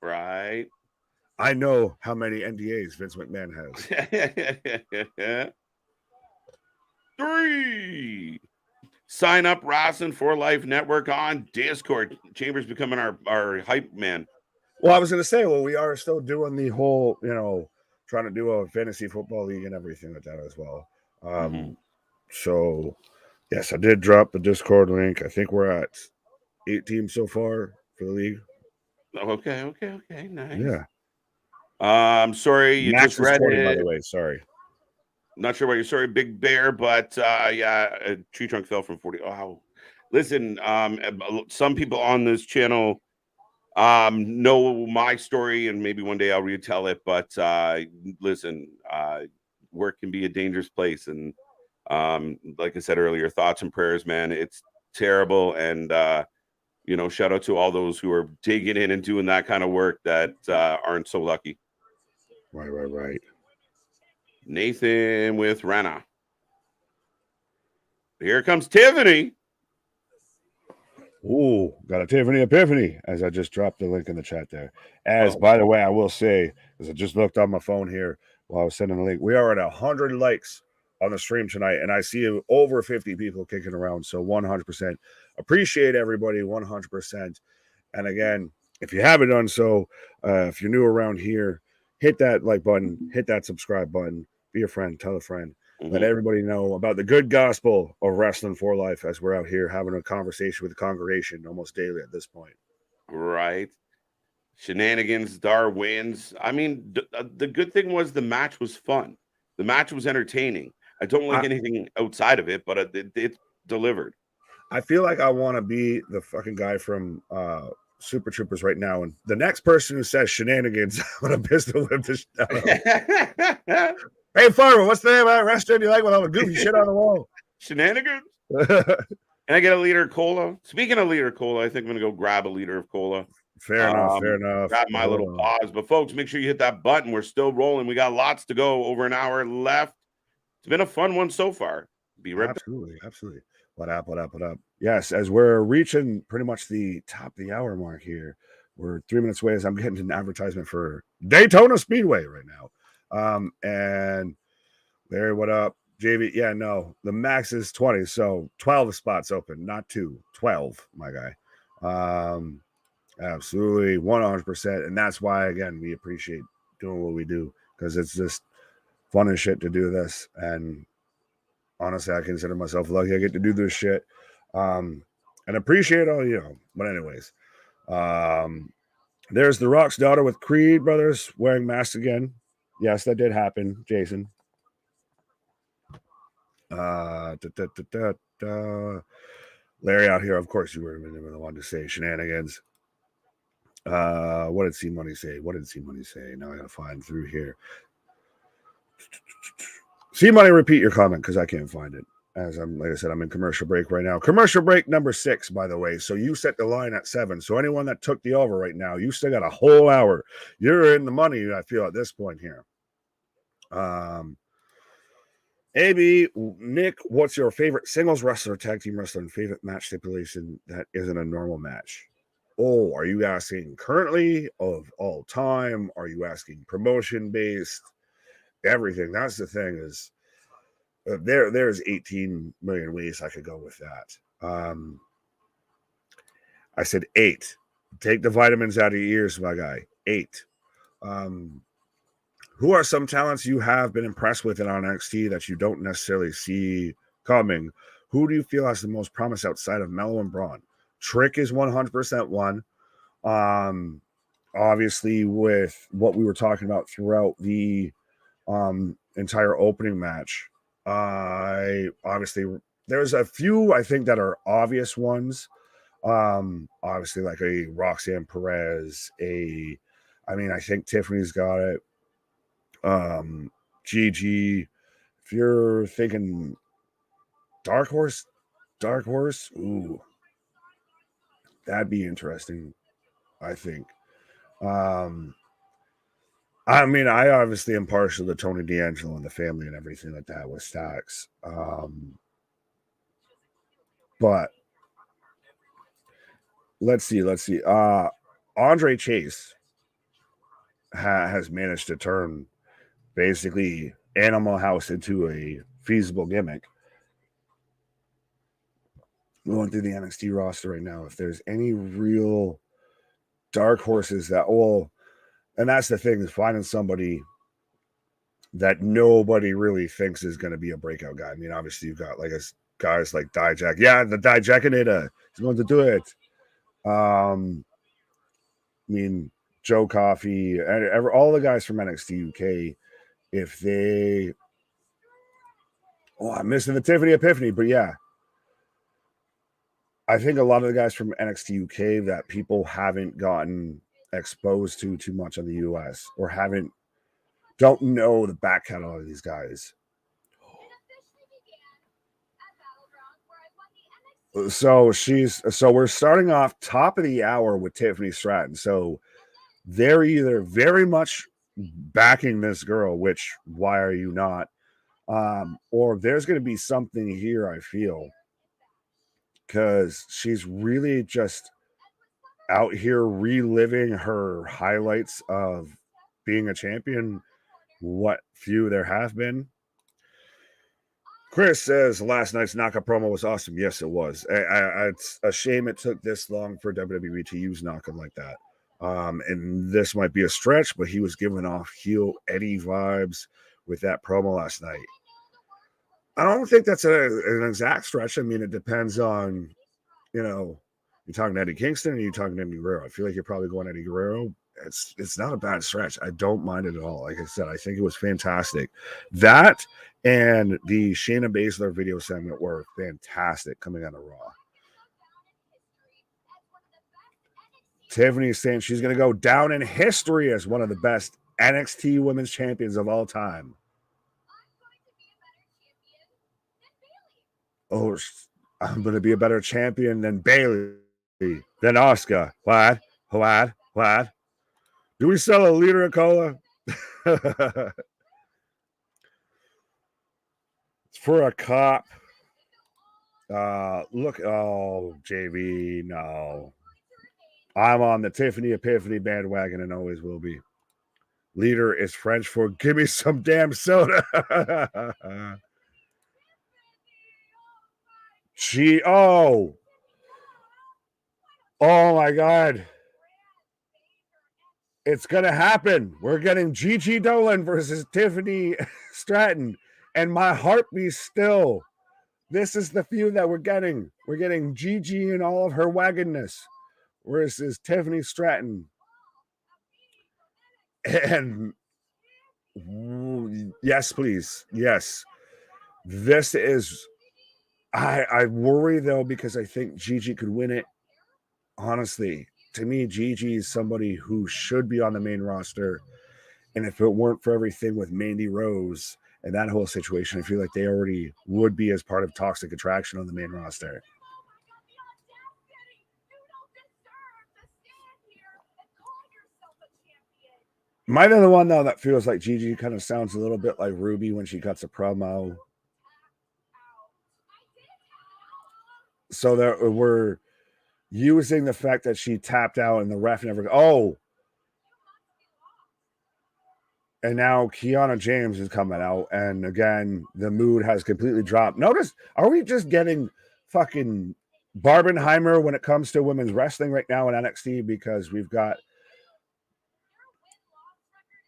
Right. I know how many NDAs Vince McMahon has. 3. Sign up Wrasslin for Life Network on Discord. Chambers becoming our hype man. Well, I was going to say, we are still doing the whole, trying to do a fantasy football league and everything like that as well. So, yes, I did drop the Discord link. I think we're at 8 teams so far for the league. Okay. Nice. Yeah. I'm sorry you Max just read 40, it. By the way, sorry. Not sure why you're sorry, Big Bear, but a tree trunk fell from 40. Oh, listen, some people on this channel know my story, and maybe one day I'll retell it. But listen, work can be a dangerous place. And like I said earlier, thoughts and prayers, man. It's terrible. And shout out to all those who are digging in and doing that kind of work that aren't so lucky. Right. Nathan with Rana. Here comes Tiffany. Ooh, got a Tiffany epiphany, as I just dropped the link in the chat there. By the way, I will say, as I just looked on my phone here while I was sending the link, we are at 100 likes on the stream tonight, and I see over 50 people kicking around. So 100% appreciate everybody, 100%. And again, if you haven't done so, if you're new around here, hit that like button, hit that subscribe button, be a friend, tell a friend. Let everybody know about the good gospel of Wrestling for Life as we're out here having a conversation with the congregation almost daily at this point. Right. Shenanigans, Dar wins. I mean, the good thing was the match was fun. The match was entertaining. I don't like anything outside of it, but it delivered. I feel like I want to be the fucking guy from Super Troopers right now. And the next person who says shenanigans, I'm going to pistol whip the shit out of him. Hey, Farmer, what's the name of that restaurant you like with all the goofy shit on the wall? Shenanigans? Can I get a liter of cola? Speaking of liter of cola, I think I'm going to go grab a liter of cola. Fair enough. Grab my little pause. But, folks, make sure you hit that button. We're still rolling. We got lots to go. Over an hour left. It's been a fun one so far. Be right back. Absolutely. What up? Yes, as we're reaching pretty much the top of the hour mark here, we're 3 minutes away as I'm getting an advertisement for Daytona Speedway right now. And Larry, what up? JV, yeah, no, the max is 20, so 12 spots open, not 2, 12, my guy. Absolutely, 100%, and that's why, again, we appreciate doing what we do, because it's just fun and shit to do this, and honestly, I consider myself lucky I get to do this shit, and appreciate all, but anyways, there's The Rock's daughter with Creed brothers wearing masks again. Yes, that did happen, Jason. Larry out here, of course, you were the one to say shenanigans. What did C Money say? Now I gotta find through here. C Money, repeat your comment because I can't find it. As like I said, I'm in commercial break right now. Commercial break number 6, by the way. So you set the line at 7. So anyone that took the over right now, you still got a whole hour. You're in the money, I feel, at this point here. AB, Nick, what's your favorite singles wrestler, tag team wrestler, and favorite match stipulation that isn't a normal match? Oh, are you asking currently, of all time? Are you asking promotion based? Everything. That's the thing is, there's 18 million ways I could go with that. I said 8. Take the vitamins out of your ears, my guy. 8. Who are some talents you have been impressed with on NXT that you don't necessarily see coming? Who do you feel has the most promise outside of Mello and Braun? Trick is 100% one. Obviously, with what we were talking about throughout the entire opening match, obviously there's a few I think that are obvious ones. Obviously, like a Roxanne Perez, I think Tiffany's got it. Gigi, if you're thinking Dark Horse, ooh, that'd be interesting, I think. I obviously am partial to Tony D'Angelo and the family and everything like that with Stacks. But let's see. Andre Chase has managed to turn basically Animal House into a feasible gimmick. Going through the NXT roster right now, if there's any real dark horses and that's the thing, is finding somebody that nobody really thinks is going to be a breakout guy. I mean, obviously you've got guys like Dijak. Yeah, the Dijakinator is going to do it. Joe Coffey, and all the guys from NXT UK, if they... I'm missing the Tiffany Epiphany, but yeah. I think a lot of the guys from NXT UK that people haven't gotten exposed to too much on the US or haven't don't know the back catalog of these guys. So we're starting off top of the hour with Tiffany Stratton. So they're either very much backing this girl, which why are you not? Or there's going to be something here, I feel, because she's really just out here reliving her highlights of being a champion, what few there have been. Chris says last night's Naka promo was awesome. Yes, it was. It's a shame it took this long for WWE to use Naka like that. And this might be a stretch, but he was giving off heel Eddie vibes with that promo last night. I don't think that's an exact stretch. I mean, it depends on, you're talking to Eddie Kingston or you're talking to Eddie Guerrero. I feel like you're probably going Eddie Guerrero. It's not a bad stretch. I don't mind it at all. Like I said, I think it was fantastic. That and the Shayna Baszler video segment were fantastic coming out of Raw. Tiffany is saying she's going to go down in history as one of the best NXT women's champions of all time. Oh, I'm going to be a better champion than Bayley, than Asuka. What? Do we sell a liter of cola? It's for a cop. Look, oh, JV, no. I'm on the Tiffany Epiphany bandwagon and always will be. Liter is French for give me some damn soda. Oh my God. It's going to happen. We're getting Gigi Dolan versus Tiffany Stratton. And my heart beats still. This is the feud that we're getting. We're getting Gigi in all of her wagonness versus Tiffany Stratton. And yes, please. Yes. This is... I worry, though, because I think Gigi could win it. Honestly, to me, Gigi is somebody who should be on the main roster. And if it weren't for everything with Mandy Rose and that whole situation, I feel like they already would be as part of Toxic Attraction on the main roster. Am I the one, though, that feels like Gigi kind of sounds a little bit like Ruby when she cuts a promo? So that we're using the fact that she tapped out and the ref never... Oh! And now Kiana James is coming out. And again, the mood has completely dropped. Notice, are we just getting fucking Barbenheimer when it comes to women's wrestling right now in NXT? Because we've got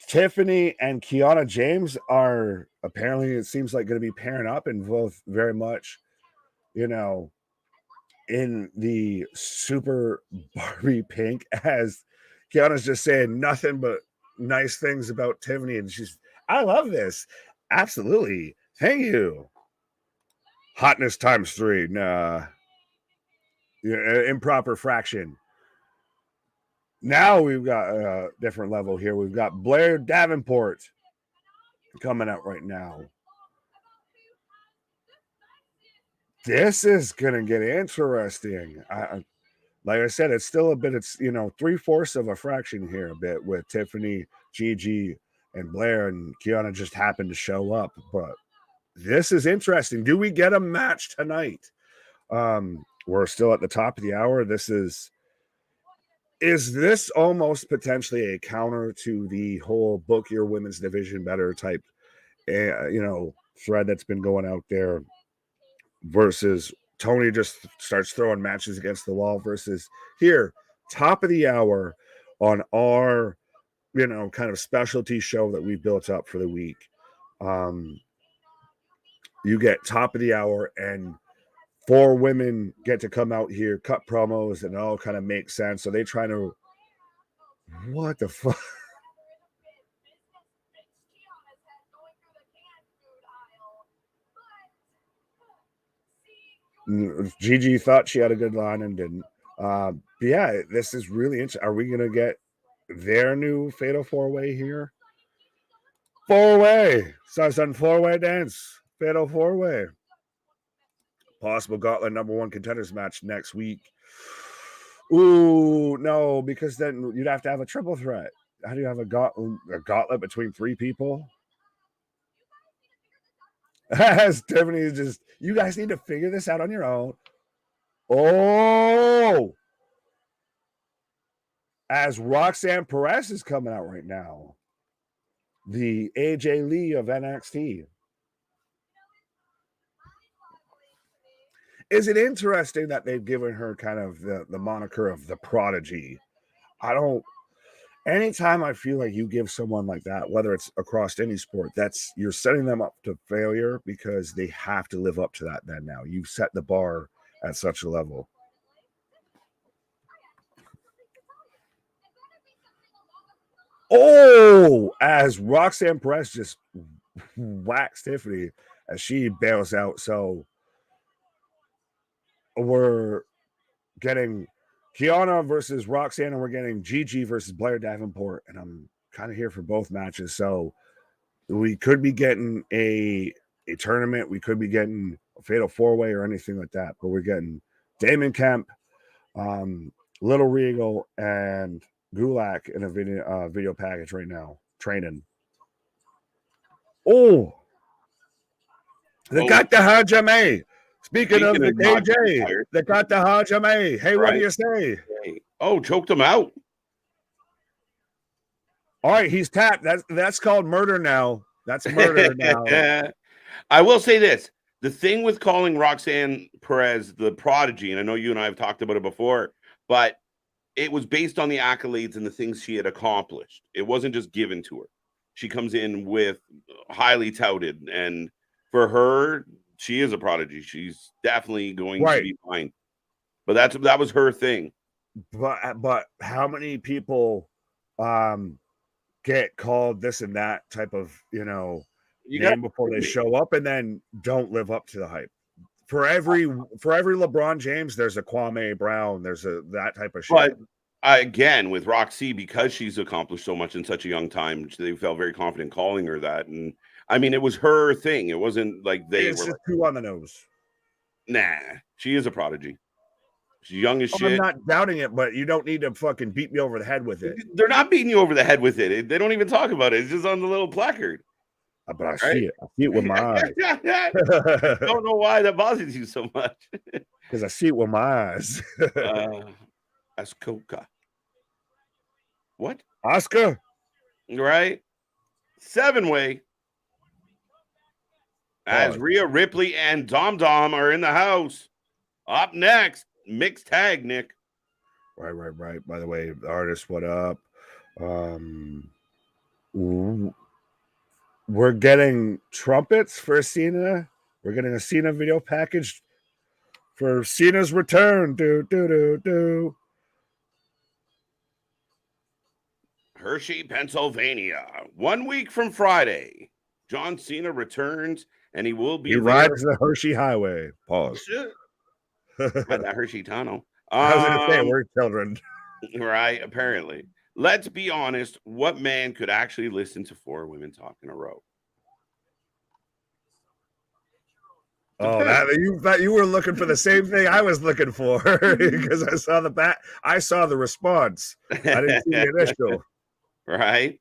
Tiffany and Kiana James are apparently, it seems like, going to be pairing up and both very much, in the super Barbie pink, as Kiana's just saying nothing but nice things about Tiffany, and I love this. Absolutely. Thank you. Hotness times 3. Nah. Improper fraction. Now we've got a different level here. We've got Blair Davenport coming out right now. This is going to get interesting. Like I said, it's still a bit, it's, 3/4 of a fraction here a bit with Tiffany, Gigi, and Blair, and Kiana just happened to show up. But this is interesting. Do we get a match tonight? We're still at the top of the hour. Is this almost potentially a counter to the whole book your women's division better type, thread that's been going out there, versus Tony just starts throwing matches against the wall, versus here, top of the hour on our, kind of specialty show that we built up for the week. You get top of the hour and 4 women get to come out here, cut promos, and it all kind of makes sense. So they try to, what the fuck? Gigi thought she had a good line and didn't. But yeah, this is really interesting. Are we going to get their new Fatal 4-Way here? Four-way. Starts on four-way dance. Fatal four-way. Possible Gauntlet #1 contenders match next week. Ooh, no, because then you'd have to have a triple threat. How do you have a gauntlet between three people? As Tiffany is just, you guys need to figure this out on your own. Oh, as Roxanne Perez is coming out right now, the AJ Lee of NXT. Is it interesting that they've given her kind of the moniker of the prodigy? Anytime I feel like you give someone like that, whether it's across any sport, you're setting them up to failure because they have to live up to that. Then now you set the bar at such a level. Oh, as Roxanne Perez just whacks Tiffany as she bails out. So we're getting Kiana versus Roxanne, and we're getting Gigi versus Blair Davenport. And I'm kind of here for both matches. So we could be getting a tournament. We could be getting a fatal four-way or anything like that. But we're getting Damon Kemp, Little Regal, and Gulak in a video package right now. Training. Oh, they got the Hajime. Speaking of the KJ, they got the Hajime. Hey, what do you say? Oh, choked him out. All right, he's tapped. That's called murder now. That's murder now. I will say this. The thing with calling Roxanne Perez the prodigy, and I know you and I have talked about it before, but it was based on the accolades and the things she had accomplished. It wasn't just given to her. She comes in with highly touted, and for her, she is a prodigy. She's definitely going to be fine. But that was her thing. But how many people get called this and that type of name before they show up and then don't live up to the hype? For every LeBron James, there's a Kwame Brown. There's that type of shit. But again, with Roxy, because she's accomplished so much in such a young time, they felt very confident calling her that. And I mean, it was her thing. It wasn't like it's were just too on the nose. Nah, she is a prodigy. She's young as shit. I'm not doubting it, but you don't need to fucking beat me over the head with it. They're not beating you over the head with it. They don't even talk about it. It's just on the little placard. But I see it. I see it with my eyes. I don't know why that bothers you so much. Because I see it with my eyes. Askoka. What? Oscar? Right? 7-way. As Rhea Ripley and Dom Dom are in the house. Up next, mixed tag, Nick. Right. By the way, the artist, what up? We're getting trumpets for Cena. We're getting a Cena video package for Cena's return. Do. Hershey, Pennsylvania. 1 week from Friday, John Cena returns, and he will be. He rides the Hershey Highway. Pause. That Hershey tunnel. I was going to say, we're children. Right, apparently. Let's be honest. What man could actually listen to 4 women talk in a row? Oh, you were looking for the same thing I was looking for because I saw the response. I didn't see the initial. Right.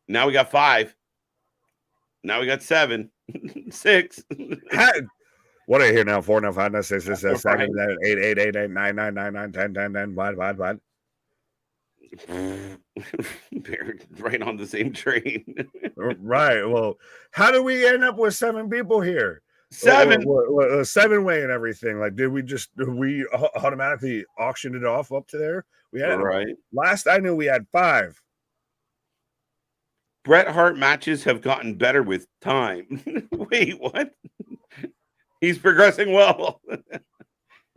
Now we got 5. Now we got 7, 6. What are you here now? 4, now 5, now 6, 7, 8, 8, 8, 8, 9, 9, 9, 9, 10, 10, 10, what? They're right on the same train. Right. Well, how do we end up with 7 people here? 7. 7-way and everything. Like, did we automatically auction it off up to there? We had last I knew we had 5. Bret Hart matches have gotten better with time. Wait, what? He's progressing well.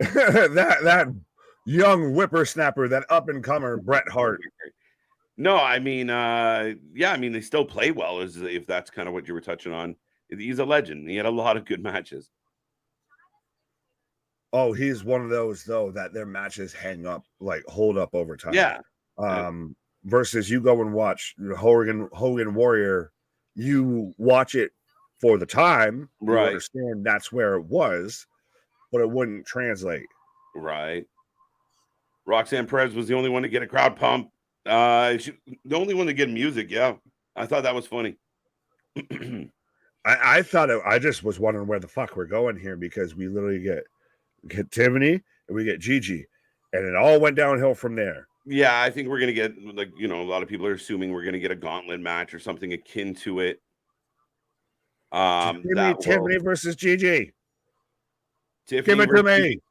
that young whippersnapper, that up-and-comer Bret Hart. No, I mean, they still play well, if that's kind of what you were touching on. He's a legend. He had a lot of good matches. Oh, he's one of those, though, that their matches hold up over time. Yeah. versus you go and watch Hogan Warrior. You watch it for the time. You Right. understand that's where it was, but it wouldn't translate. Right. Roxanne Perez was the only one to get a crowd pump. The only one to get music. Yeah, I thought that was funny. I thought I just was wondering where the fuck we're going here, because we literally get Tiffany and we get Gigi, and it all went downhill from there. Yeah, I think we're gonna get, like, a lot of people are assuming we're gonna get a gauntlet match or something akin to it. Tiffany versus Gigi. Tiffany Give it to me. Gigi.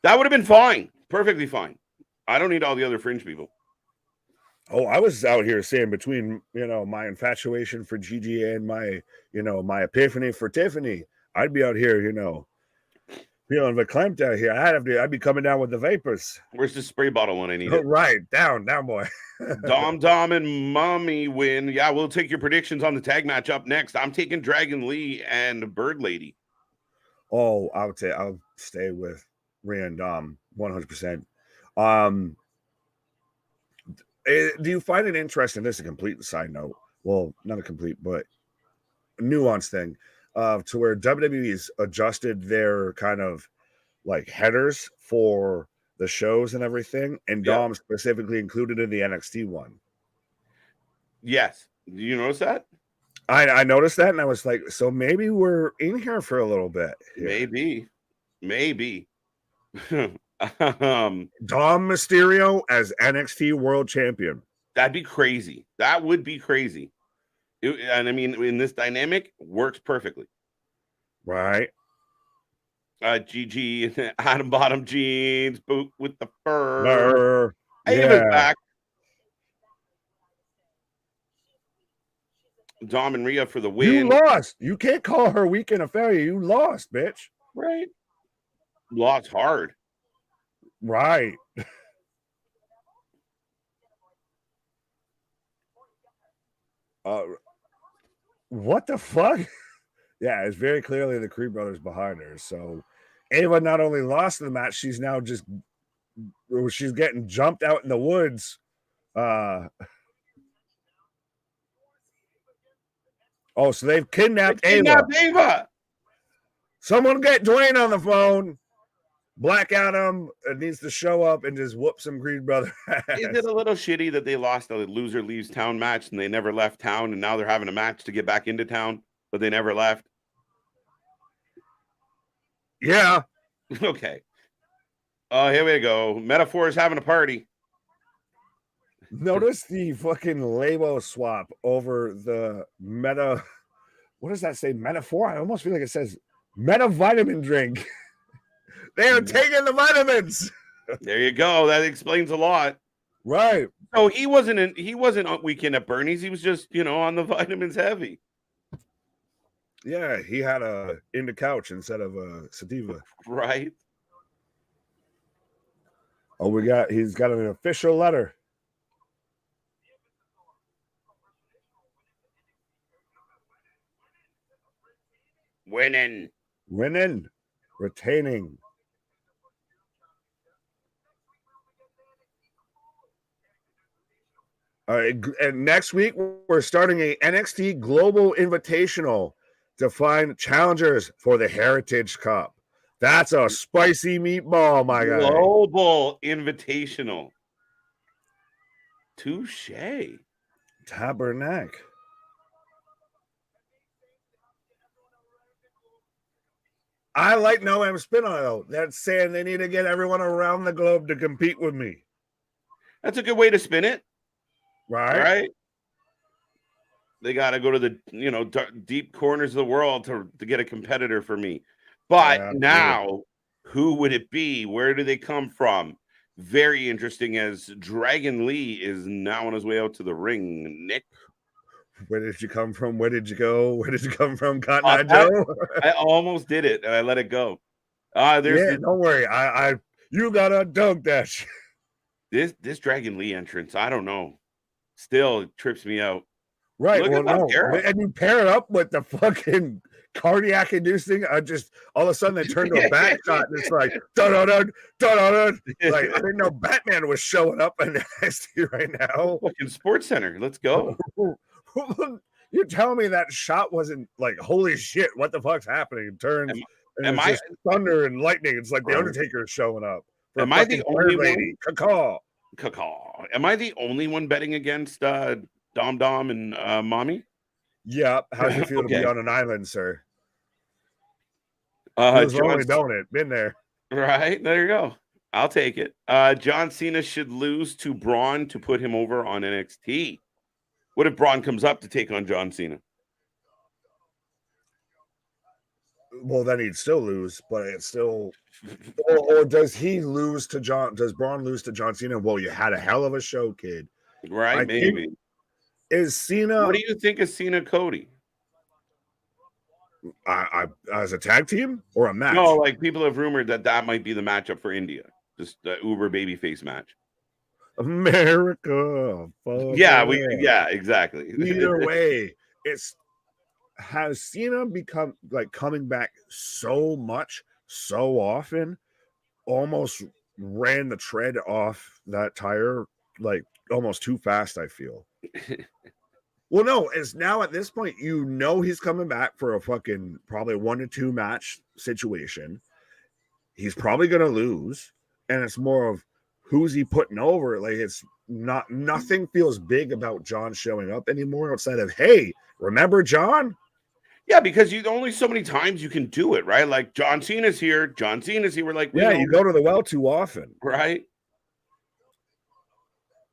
That would have been fine, perfectly fine. I don't need all the other fringe people. Oh, I was out here saying between my infatuation for Gigi and my my epiphany for Tiffany, I'd be out here feeling verklempt out here. I'd be coming down with the vapors. Where's the spray bottle when I need it? Right, down, boy. Dom and Mommy win. Yeah, we'll take your predictions on the tag match up next. I'm taking Dragon Lee and Bird Lady. Oh, I'll stay with Rhea and Dom 100%. Do you find it interesting? This is a complete side note. Well, not a complete, but a nuanced thing. To where WWE's adjusted their kind of like headers for the shows and everything, and Dom specifically included in the NXT one. Yes. Do you notice that? I noticed that, and I was like, so maybe we're in here for a little bit. Maybe. Dom Mysterio as NXT World Champion. That'd be crazy. That would be crazy. And I mean, in this dynamic, works perfectly. Right. Gigi, Adam Bottom jeans, boot with the fur. Ava's back. Dom and Rhea for the win. You lost. You can't call her weekend affair. You lost, bitch. Right. Lost hard. Right. What the fuck? Yeah, it's very clearly the Creed brothers behind her. So Ava not only lost the match, she's now she's getting jumped out in the woods. Oh, so they've kidnapped Ava. Someone get Dwayne on the phone. Black Adam needs to show up and just whoop some Creed brother ass. Is it a little shitty that they lost a loser leaves town match and they never left town, and now they're having a match to get back into town, but they never left? Yeah. Okay. Here we go. Metaphor is having a party. Notice the fucking label swap over the meta. What does that say? Metaphor? I almost feel like it says meta vitamin drink. They are taking the vitamins. There you go. That explains a lot. Right. So he wasn't on Weekend at Bernie's. He was just, on the vitamins heavy. Yeah, he had a in the couch instead of a sativa. Right. Oh, he's got an official letter. Winning. Retaining. And next week, we're starting a NXT Global Invitational to find challengers for the Heritage Cup. That's a spicy meatball, my guy. Global Invitational. Touche. Tabernacle. I like No M spin on it, though. That's saying they need to get everyone around the globe to compete with me. That's a good way to spin it. Right. They got to go to the deep corners of the world to get a competitor for me. But now, who would it be? Where do they come from? Very interesting, as Dragon Lee is now on his way out to the ring. Nick, where did you come from? Where did you go? Where did you come from, Cotton Eye Joe? I almost did it, and I let it go. Don't worry. You got a dunk dash. This Dragon Lee entrance, I don't know. Still, it trips me out. Right. And you pair it up with the fucking cardiac inducing. I just all of a sudden they turned to a back shot and it's like dun dun dun dun dun. Like I didn't know Batman was showing up in NXT right now. Fucking Sports Center. Let's go. You're telling me that shot wasn't like holy shit? What the fuck's happening? It turns and it's just thunder and lightning. It's like the Undertaker is showing up. Am I the only lady? Caw. Am I the only one betting against Dom and Mommy? Yeah. How's it feel to be on an island, sir? John's only known it. Been there. Right. There you go. I'll take it. John Cena should lose to Braun to put him over on NXT. What if Braun comes up to take on John Cena? Well, then he'd still lose, but it's still. Or does he lose to John? Does Braun lose to John Cena? Well, you had a hell of a show, kid. Right? Maybe. Is Cena? What do you think of Cena Cody? I as a tag team or a match? No, like people have rumored that might be the matchup for India, just the Uber babyface match. America. Yeah, exactly. Either way, has Cena become like coming back so much, so often, almost ran the tread off that tire like almost too fast, I feel. Well, no, it's now at this point, he's coming back for a fucking probably 1 to 2 match situation. He's probably going to lose. And it's more of who's he putting over? Like, it's nothing feels big about John showing up anymore outside of, hey, remember John? Yeah, because only so many times you can do it, right? Like John Cena's here. We're like, you go to the well too often. Right.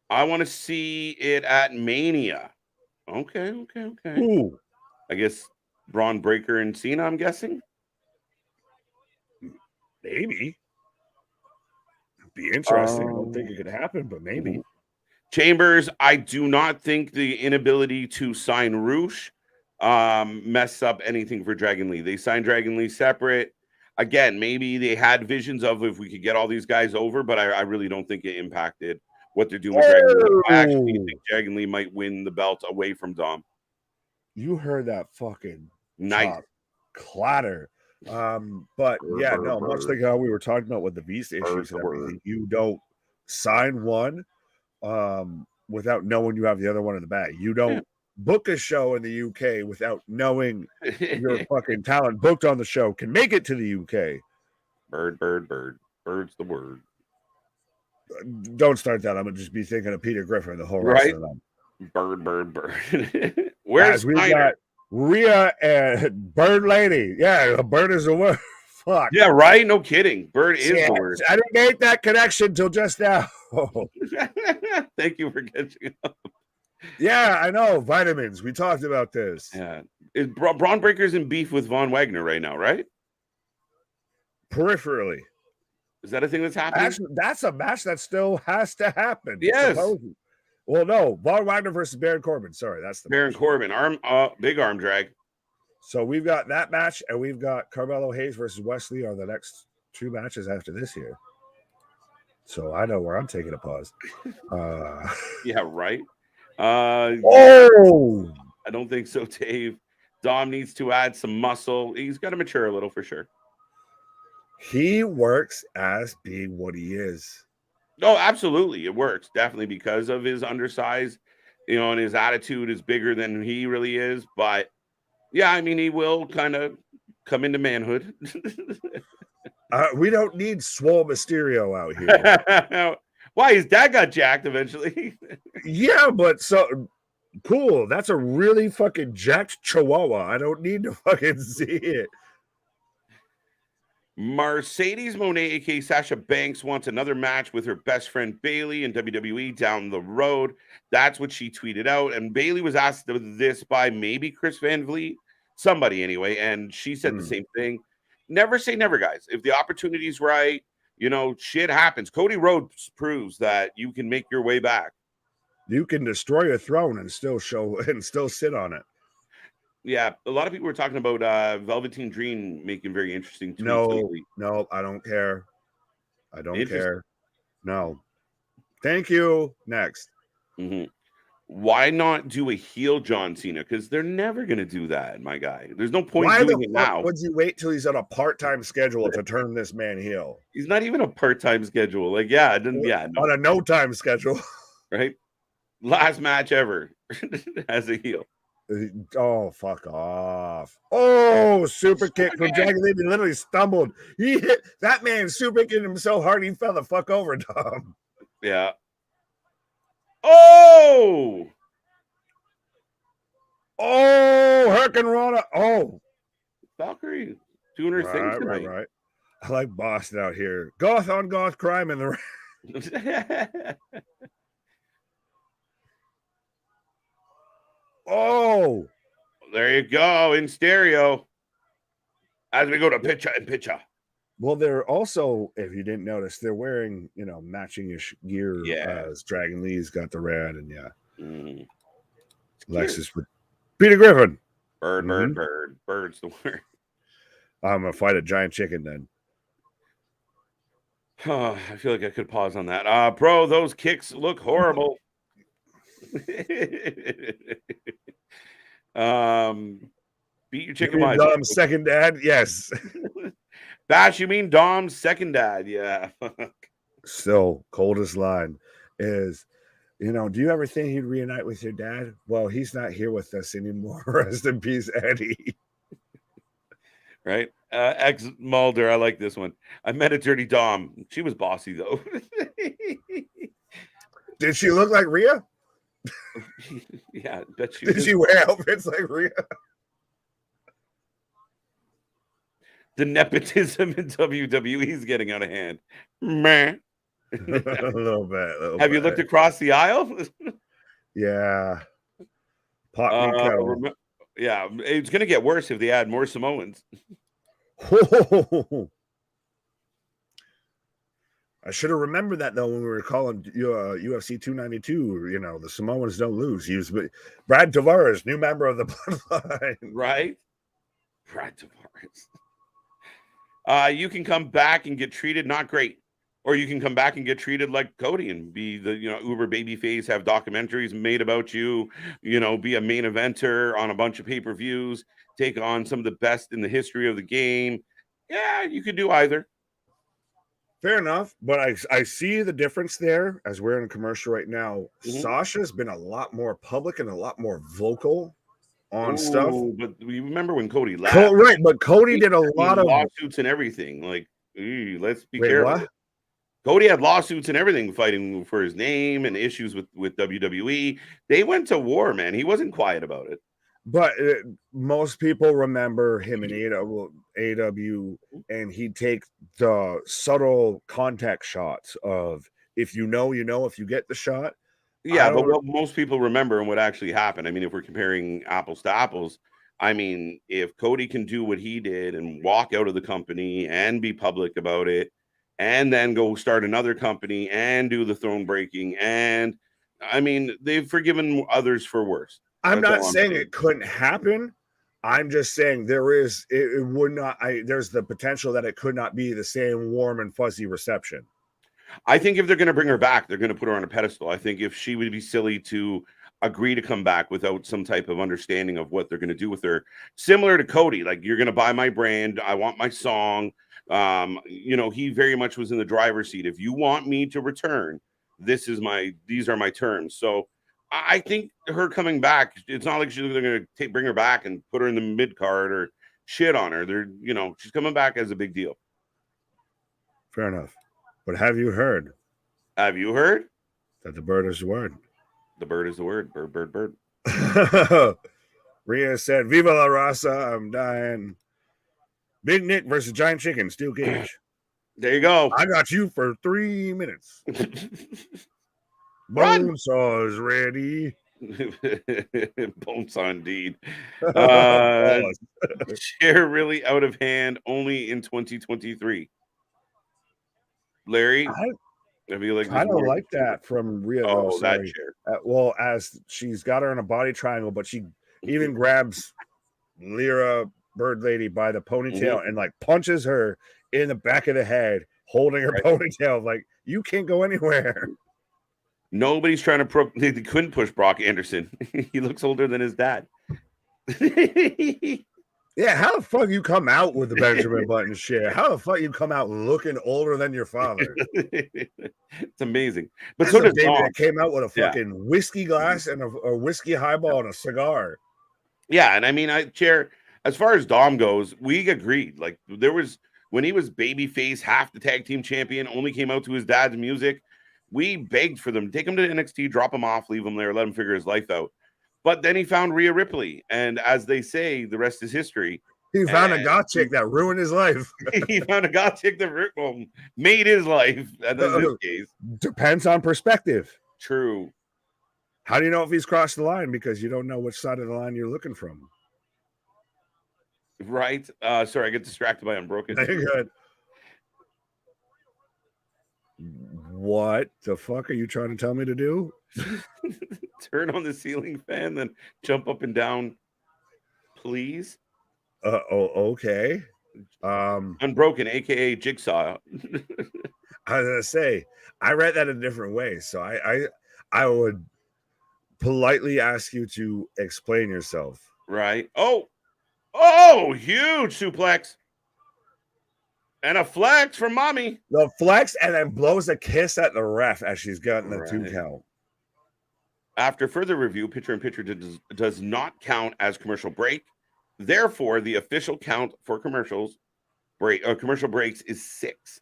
I want to see it at Mania. Okay. Ooh. I guess Braun Breaker and Cena, I'm guessing. Maybe. Be interesting. I don't think it could happen, but maybe. Chambers, I do not think the inability to sign Roosh mess up anything for Dragon Lee. They signed Dragon Lee separate. Again, maybe they had visions of if we could get all these guys over, but I really don't think it impacted what they're doing with Dragon Lee. I actually think Dragon Lee might win the belt away from Dom. You heard that fucking nice clatter. But yeah, no, much like how we were talking about with the visa issues and everything, you don't sign one without knowing you have the other one in the bag. You don't book a show in the UK without knowing your fucking talent booked on the show can make it to the UK. Bird. Bird's the word. Don't start that. I'm gonna just be thinking of Peter Griffin the whole rest of them. Bird. Where's we got Rhea and Bird Lady? Yeah, bird is the word. Fuck. Yeah, right. No kidding. Bird is the word. I didn't make that connection till just now. Thank you for catching up. Yeah, I know. Vitamins. We talked about this. Yeah, Braun Breaker's in beef with Von Wagner right now, right? Peripherally. Is that a thing that's happening? Actually, that's a match that still has to happen. Yes. Supposedly. Well, no. Von Wagner versus Baron Corbin. Sorry, that's the Baron Corbin. Big arm drag. So we've got that match, and we've got Carmelo Hayes versus Wesley are the next 2 matches after this here. So I know where I'm taking a pause. Yeah, right. I don't think so, Dave. Dom needs to add some muscle. He's got to mature a little for sure. He works as being what he is. Oh, absolutely. It works. Definitely because of his undersize, and his attitude is bigger than he really is. But yeah, I mean, he will kind of come into manhood. We don't need Swole Mysterio out here. Why? His dad got jacked eventually. Yeah, but so cool. That's a really fucking jacked chihuahua. I don't need to fucking see it. Mercedes Moné, aka Sasha Banks, wants another match with her best friend Bayley in WWE down the road. That's what she tweeted out. And Bayley was asked this by maybe Chris Van Vliet, somebody anyway, and she said the same thing. Never say never, guys. If the opportunity's right, shit happens. Cody Rhodes proves that you can make your way back. You can destroy a throne and still sit on it. Yeah, a lot of people were talking about Velveteen Dream making very interesting tweets. No, I don't care. I don't care. No. Thank you. Next. Why not do a heel John Cena? Because they're never going to do that, my guy. There's no point Why doing the it fuck now. would you wait till he's on a part-time schedule to turn this man heel? He's not even a part-time schedule. Like, yeah, no. On a no-time schedule. Right? Last match ever as a heel. Oh, fuck off. Oh, super kick from Dragon Lee. He literally stumbled. He hit that man super kicked him so hard he fell the fuck over, Dom. Yeah. Oh! Oh, Hurricane. Oh. Valkyrie doing her thing tonight. Right. I like Boston out here. Goth on goth crime in the Oh, there you go in stereo. As we go to picture and picture. Well, they're also, if you didn't notice, they're wearing, matching-ish gear. As Dragon Lee's got the red, and Lexus with Peter Griffin. Bird's the word. I'm gonna fight a giant chicken then. Oh, I feel like I could pause on that. Bro, those kicks look horrible. Beat your chicken. Dom's second dad, yes. Bash, you mean Dom's second dad? Yeah. Still, coldest line is, do you ever think he'd reunite with your dad? Well, he's not here with us anymore. Rest in peace, Eddie. Right? Ex Mulder, I like this one. I met a dirty Dom. She was bossy though. Did she look like Rhea? Yeah, I bet she did. She wear outfits like Rhea? The nepotism in WWE is getting out of hand. Meh. a little bit. Have you looked across the aisle? Yeah. Pop me kettle. Yeah, it's going to get worse if they add more Samoans. I should have remembered that, though, when we were calling UFC 292. The Samoans don't lose. He was Brad Tavares, new member of the Bloodline. Right? Brad Tavares. You can come back and get treated not great. Or you can come back and get treated like Cody and be the, uber babyface, have documentaries made about you, be a main eventer on a bunch of pay-per-views, take on some of the best in the history of the game. Yeah, you could do either. Fair enough. But I see the difference there as we're in a commercial right now. Mm-hmm. Sasha's been a lot more public and a lot more vocal on stuff. But you remember when Cody left? Right, but Cody did a lot of lawsuits and everything. Like, let's be careful. What? Cody had lawsuits and everything fighting for his name and issues with WWE. They went to war, man. He wasn't quiet about it. But most people remember him in AW, and he'd take the subtle contact shots of if you know, if you get the shot. Yeah, but what most people remember and what actually happened, I mean, if we're comparing apples to apples, I mean, if Cody can do what he did and walk out of the company and be public about it, and then go start another company and do the throne breaking. And I mean, they've forgiven others for worse. I'm not saying it couldn't happen. I'm just saying there's the potential that it could not be the same warm and fuzzy reception. I think if they're going to bring her back, they're going to put her on a pedestal. I think if she would be silly to agree to come back without some type of understanding of what they're going to do with her, similar to Cody, like, you're going to buy my brand. I want my song. He very much was in the driver's seat. If you want me to return, these are my terms. So I think her coming back, it's not like they're going to bring her back and put her in the mid card or shit on her. She's coming back as a big deal. Fair enough. But have you heard that the bird is the word? The bird is the word. Bird. Rhea said, "Viva la raza, I'm dying." Big Nick versus Giant Chicken, steel cage. There you go. I got you for 3 minutes. Bonesaw is ready. Bonesaw indeed. Share really out of hand only in 2023. Larry, I feel like I don't like that from Rhea. Oh, that chair. As she's got her in a body triangle, but she even grabs Lyra Bird Lady by the ponytail and like punches her in the back of the head, holding her ponytail. Like, you can't go anywhere. Nobody's trying to they couldn't push Brock Anderson. He looks older than his dad. Yeah, how the fuck you come out with the Benjamin Button shit? How the fuck you come out looking older than your father? It's amazing. But That's so a does baby Dom. that came out with a fucking whiskey glass and a whiskey highball and a cigar. Yeah, and I mean, as far as Dom goes, we agreed. Like there was when he was babyface, half the tag team champion, only came out to his dad's music. We begged for them, take him to NXT, drop him off, leave him there, let him figure his life out. But then he found Rhea Ripley, and as they say, the rest is history. He found a goth chick that ruined his life. He found a goth chick that made his life. And in this case, depends on perspective. True. How do you know if he's crossed the line? Because you don't know which side of the line you're looking from. Right. Sorry, I get distracted by Unbroken. Good. What the fuck are you trying to tell me to do? Turn on the ceiling fan, then jump up and down, please. Okay. Unbroken, aka Jigsaw. I was gonna say I read that a different way, so I would politely ask you to explain yourself. Right. Oh, huge suplex. And a flex from mommy. The flex and then blows a kiss at the ref as she's gotten the 2 count. After further review, picture-in-picture does not count as commercial break. Therefore, the official count for commercial breaks is 6.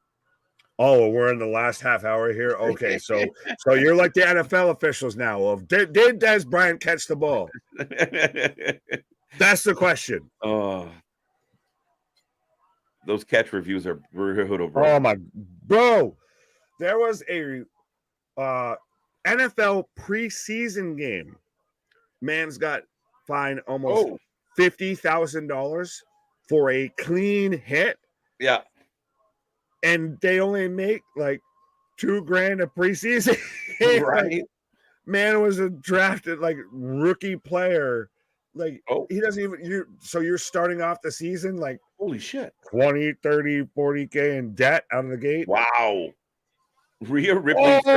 Oh, we're in the last half hour here. Okay, so you're like the NFL officials now. Of did Des Bryant catch the ball? That's the question. Those catch reviews are brutal, bro. Oh my, bro! There was a NFL preseason game. Man's got fined almost $50,000 for a clean hit. Yeah, and they only make like $2,000 a preseason. Right? Man was a drafted like rookie player. Like he doesn't even you're starting off the season like holy shit, 20, 30, 40K in debt out of the gate. Wow. Rhea Ripley 3.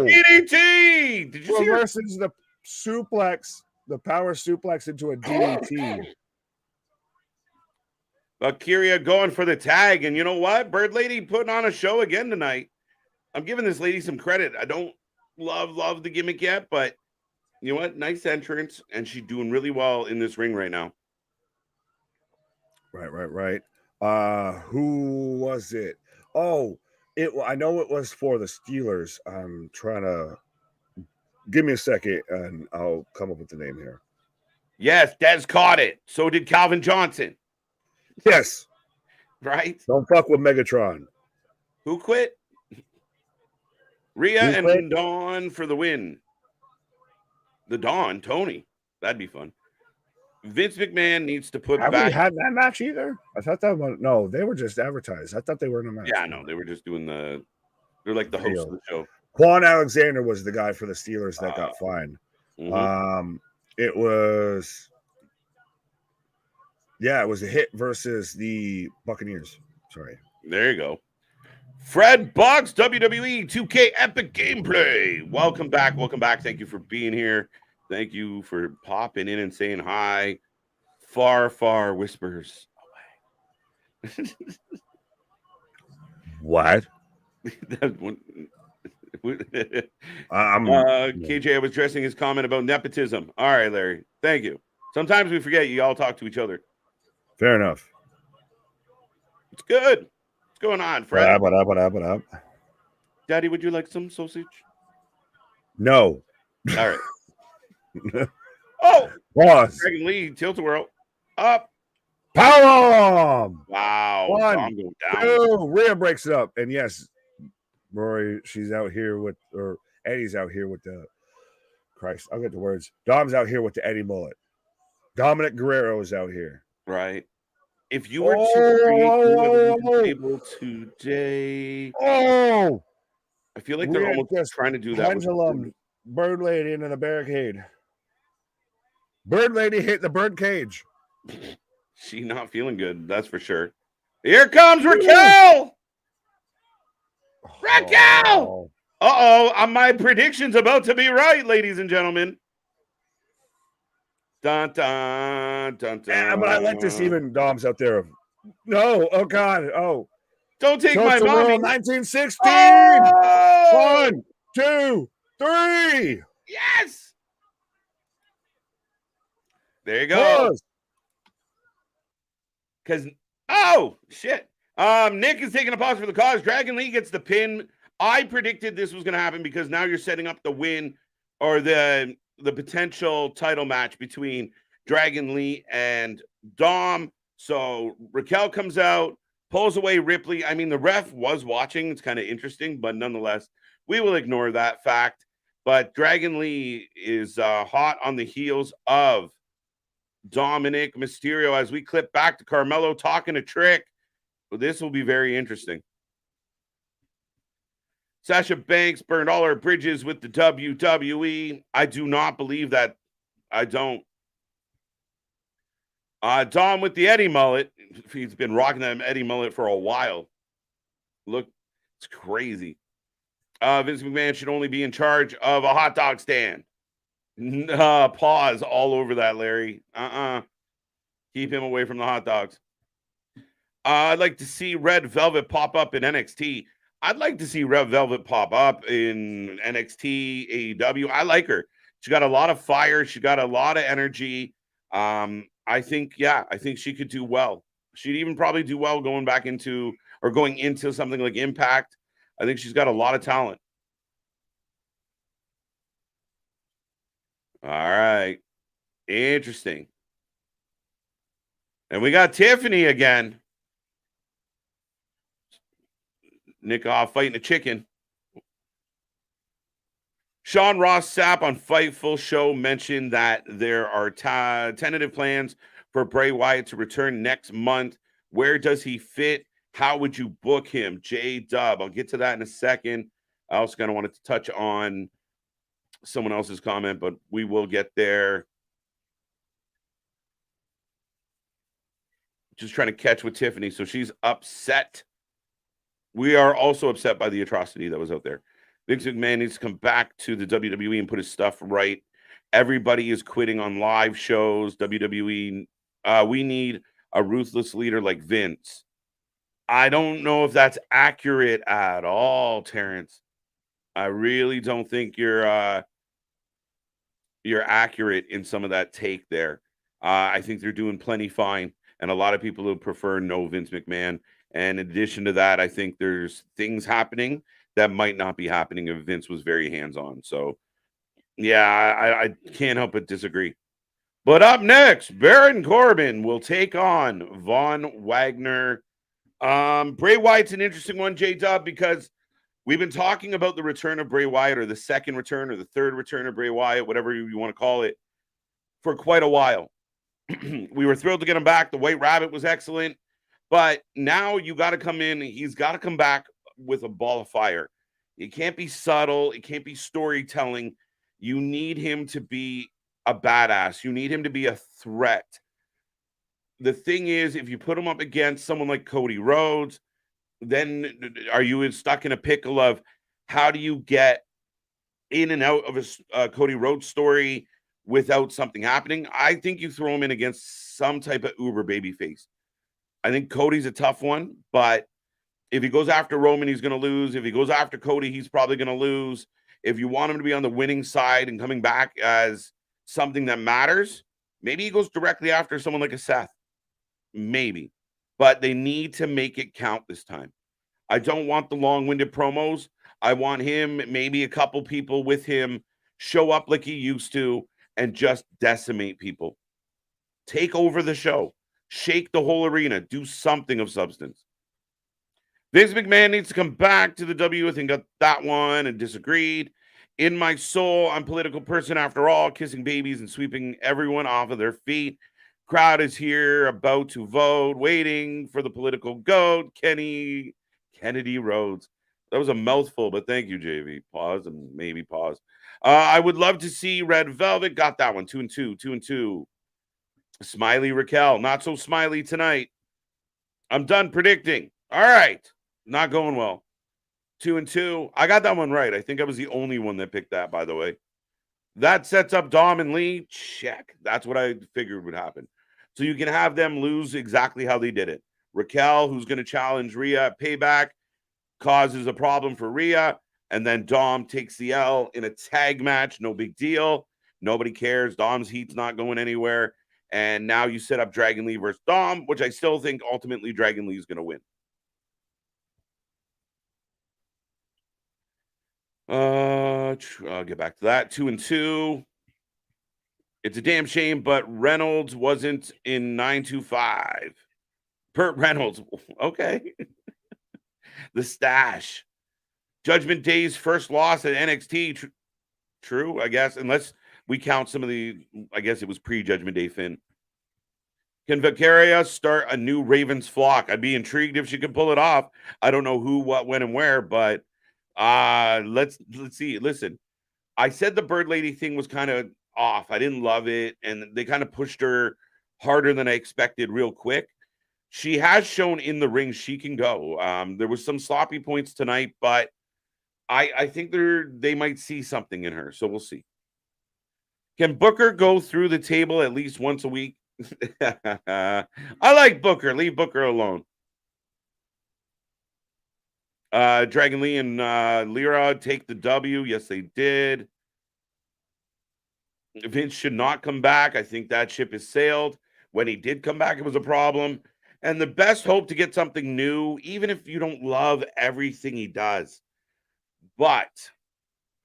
DDT! Did you see versus the suplex, the power suplex into a DDT? Kyria going for the tag, and you know what? Bird Lady putting on a show again tonight. I'm giving this lady some credit. I don't love the gimmick yet, but you know what? Nice entrance, and she's doing really well in this ring right now. Right. Who was it? Oh, I know it was for the Steelers. I'm trying to give me a second, and I'll come up with the name here. Yes, Des caught it. So did Calvin Johnson. Yes. Right? Don't fuck with Megatron. Who quit? Rhea and Dawn for the win. The Dawn, Tony. That'd be fun. Vince McMahon needs to put Have back. we had that match either? I thought that was no, they were just advertised. I thought they were in a match. Yeah, no, they were just doing they're like the host of the show. Quan Alexander was the guy for the Steelers that got fined. Mm-hmm. It was it was a hit versus the Buccaneers. Sorry. There you go. Fred Bucks, WWE 2K Epic Gameplay. Welcome back. Thank you for being here. Thank you for popping in and saying hi. Far, far whispers away. What? KJ, I was addressing his comment about nepotism. All right, Larry. Thank you. Sometimes we forget you all talk to each other. Fair enough. It's good. What's going on, Fred? What? Daddy, would you like some sausage? No. All right. Boss. Dragon Lee, tilt-a-whirl. Up. Powerbomb. Wow. 1, 2. Rhea breaks it up. And yes, Rory, she's out here or Eddie's out here with the Christ. I'll get the words. Dom's out here with the Eddie mullet. Dominic Guerrero's out here. Right. If you were to create the table today, I feel like they're almost just trying to do that. Pendulum, Bird Lady into the barricade. Bird Lady hit the bird cage. She not feeling good, that's for sure. Here comes Raquel. Raquel. My prediction's about to be right, ladies and gentlemen. Dun, dun, dun, dun. But I like to see even Dom's out there. No, oh God, oh. Don't take my Toast the mommy. World 1916. Oh! 1, 2, 3. Yes! There you go. Pause. Because, shit. Nick is taking a pause for the cause. Dragon Lee gets the pin. I predicted this was going to happen because now you're setting up the win or the potential title match between Dragon Lee and Dom. So Raquel comes out, pulls away Ripley. I mean, the ref was watching. It's kind of interesting, but nonetheless, we will ignore that fact. But Dragon Lee is hot on the heels of Dominic Mysterio as we clip back to Carmelo talking a trick. Well, this will be very interesting. Sasha Banks burned all her bridges with the WWE. I do not believe that. I don't. Dom with the Eddie mullet. He's been rocking that Eddie mullet for a while. Look, it's crazy. Vince McMahon should only be in charge of a hot dog stand. Pause all over that, Larry. Keep him away from the hot dogs. I'd like to see Red Velvet pop up in NXT. I'd like to see Red Velvet pop up in NXT, AEW. I like her. She got a lot of fire. She got a lot of energy. I think she could do well. She'd even probably do well going into something like Impact. I think she's got a lot of talent. All right. Interesting. And we got Tiffany again. Nick off fighting a chicken. Sean Ross Sapp on Fightful Show mentioned that there are tentative plans for Bray Wyatt to return next month. Where does he fit? How would you book him? J-Dub. I'll get to that in a second. I also kind of wanted to touch on someone else's comment, but we will get there. Just trying to catch with Tiffany. So she's upset. We are also upset by the atrocity that was out there. Vince McMahon needs to come back to the WWE and put his stuff right. Everybody is quitting on live shows. WWE, we need a ruthless leader like Vince. I don't know if that's accurate at all, Terrence. I really don't think you're accurate in some of that take there. I think they're doing plenty fine, and a lot of people who prefer no Vince McMahon. And in addition to that, I think there's things happening that might not be happening if Vince was very hands-on. So, yeah, I can't help but disagree. But up next, Baron Corbin will take on Von Wagner. Bray Wyatt's an interesting one, J-Dub, because we've been talking about the return of Bray Wyatt, or the second return, or the third return of Bray Wyatt, whatever you want to call it, for quite a while. We were thrilled to get him back. The White Rabbit was excellent. But now you got to come in. He's got to come back with a ball of fire. It can't be subtle. It can't be storytelling. You need him to be a badass. You need him to be a threat. The thing is, if you put him up against someone like Cody Rhodes, then are you stuck in a pickle of how do you get in and out of a Cody Rhodes story without something happening? I think you throw him in against some type of uber babyface. I think Cody's a tough one, but if he goes after Roman, he's going to lose. If he goes after Cody, he's probably going to lose. If you want him to be on the winning side and coming back as something that matters, maybe he goes directly after someone like a Seth. Maybe. But they need to make it count this time. I don't want the long-winded promos. I want him, maybe a couple people with him, show up like he used to and just decimate people. Take over the show. Shake the whole arena. Do something of substance. Vince McMahon needs to come back to the W. I think got that one and disagreed. In my soul, I'm a political person after all, kissing babies and sweeping everyone off of their feet. Crowd is here, about to vote, waiting for the political goat, Kennedy Rhodes. That was a mouthful, but thank you, JV. Pause and maybe pause. I would love to see Red Velvet. Got that one. 2-2. Smiley Raquel. Not so smiley tonight. I'm done predicting. All right. Not going well. 2-2. I got that one right. I think I was the only one that picked that, by the way. That sets up Dom and Lee. Check. That's what I figured would happen. So you can have them lose exactly how they did it. Raquel, who's going to challenge Rhea at Payback, causes a problem for Rhea. And then Dom takes the L in a tag match. No big deal. Nobody cares. Dom's heat's not going anywhere. And now you set up Dragon Lee versus Dom, which I still think ultimately Dragon Lee is going to win. I'll get back to that. 2-2. It's a damn shame, but Reynolds wasn't in 925. Burt Reynolds. Okay. The stash. Judgment Day's first loss at NXT. True, I guess, unless we count some of the, I guess it was pre-Judgment Day Finn. Can Vicaria start a new Ravens flock? I'd be intrigued if she could pull it off. I don't know who, what, when, and where, but let's see. Listen, I said the Bird Lady thing was kind of off. I didn't love it, and they kind of pushed her harder than I expected real quick. She has shown in the ring she can go. There was some sloppy points tonight, but I think they might see something in her, so we'll see. Can Booker go through the table at least once a week? I like Booker. Leave Booker alone. Dragon Lee and Lyra take the W. Yes, they did. Vince should not come back. I think that ship has sailed. When he did come back, it was a problem. And the best hope to get something new, even if you don't love everything he does. But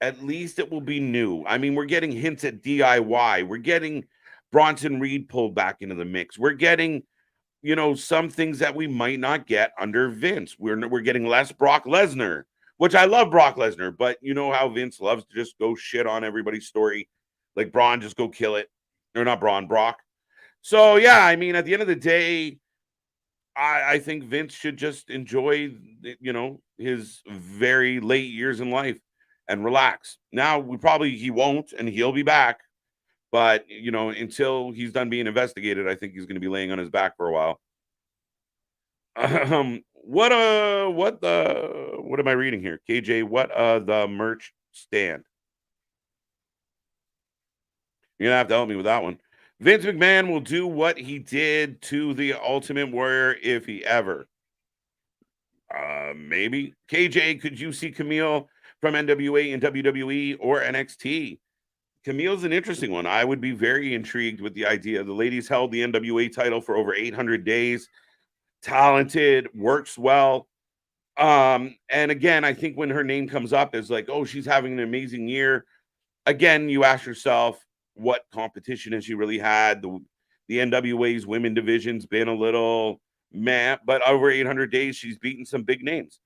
at least it will be new. I mean, we're getting hints at DIY. We're getting Bronson Reed pulled back into the mix. We're getting, some things that we might not get under Vince. We're getting less Brock Lesnar, which I love Brock Lesnar, but you know how Vince loves to just go shit on everybody's story. Like Braun, just go kill it. Or not Braun, Brock. So, yeah, I mean, at the end of the day, I think Vince should just enjoy, his very late years in life and relax. Now, he won't, and he'll be back. But, until he's done being investigated, I think he's going to be laying on his back for a while. What am I reading here? KJ, what the merch stand? You're going to have to help me with that one. Vince McMahon will do what he did to the Ultimate Warrior if he ever. Maybe. KJ, could you see Camille from NWA in WWE or NXT? Camille's an interesting one. I would be very intrigued with the idea. The ladies held the NWA title for over 800 days. Talented, works well. And again, I think when her name comes up as like, oh, she's having an amazing year. Again, you ask yourself, what competition has she really had? The NWA's women division's been a little meh, but over 800 days, she's beaten some big names.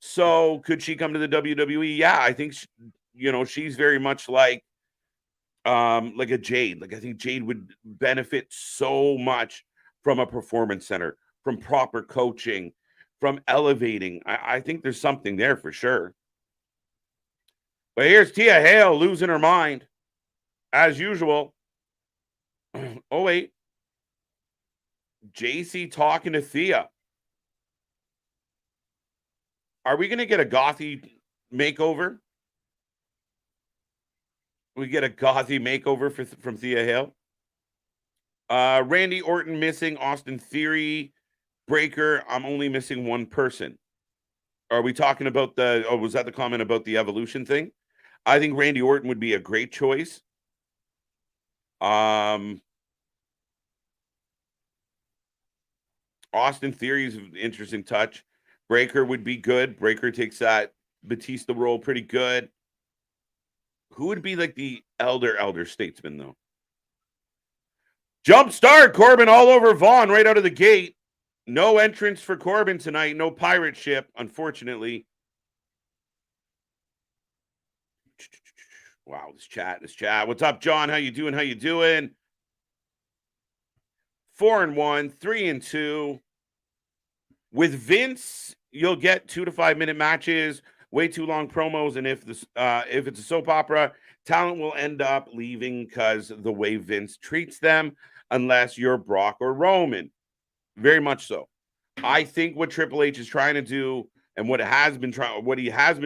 So could she come to the WWE? Yeah, I think, she's very much like a Jade. Like I think Jade would benefit so much from a performance center, from proper coaching, from elevating. I think there's something there for sure. But here's Tia Hale losing her mind. As usual. Oh, wait. JC talking to Thea. Are we going to get a gothy makeover? We get a gothy makeover from Thea Hale. Randy Orton missing, Austin Theory, Breaker. I'm only missing one person. Are we talking about was that the comment about the evolution thing? I think Randy Orton would be a great choice. Austin Theory is an interesting touch. Breaker would be good. Breaker takes that Batista role pretty good. Who would be like the elder statesman, though? Jump start, Corbin all over Vaughn right out of the gate. No entrance for Corbin tonight. No pirate ship, unfortunately. Wow, this chat. What's up, John? How you doing? 4-1, 3-2. With Vince, you'll get 2 to 5 minute matches, way too long promos, and if it's a soap opera, talent will end up leaving because the way Vince treats them, unless you're Brock or Roman. Very much so. I think what Triple H is trying to do And what he has been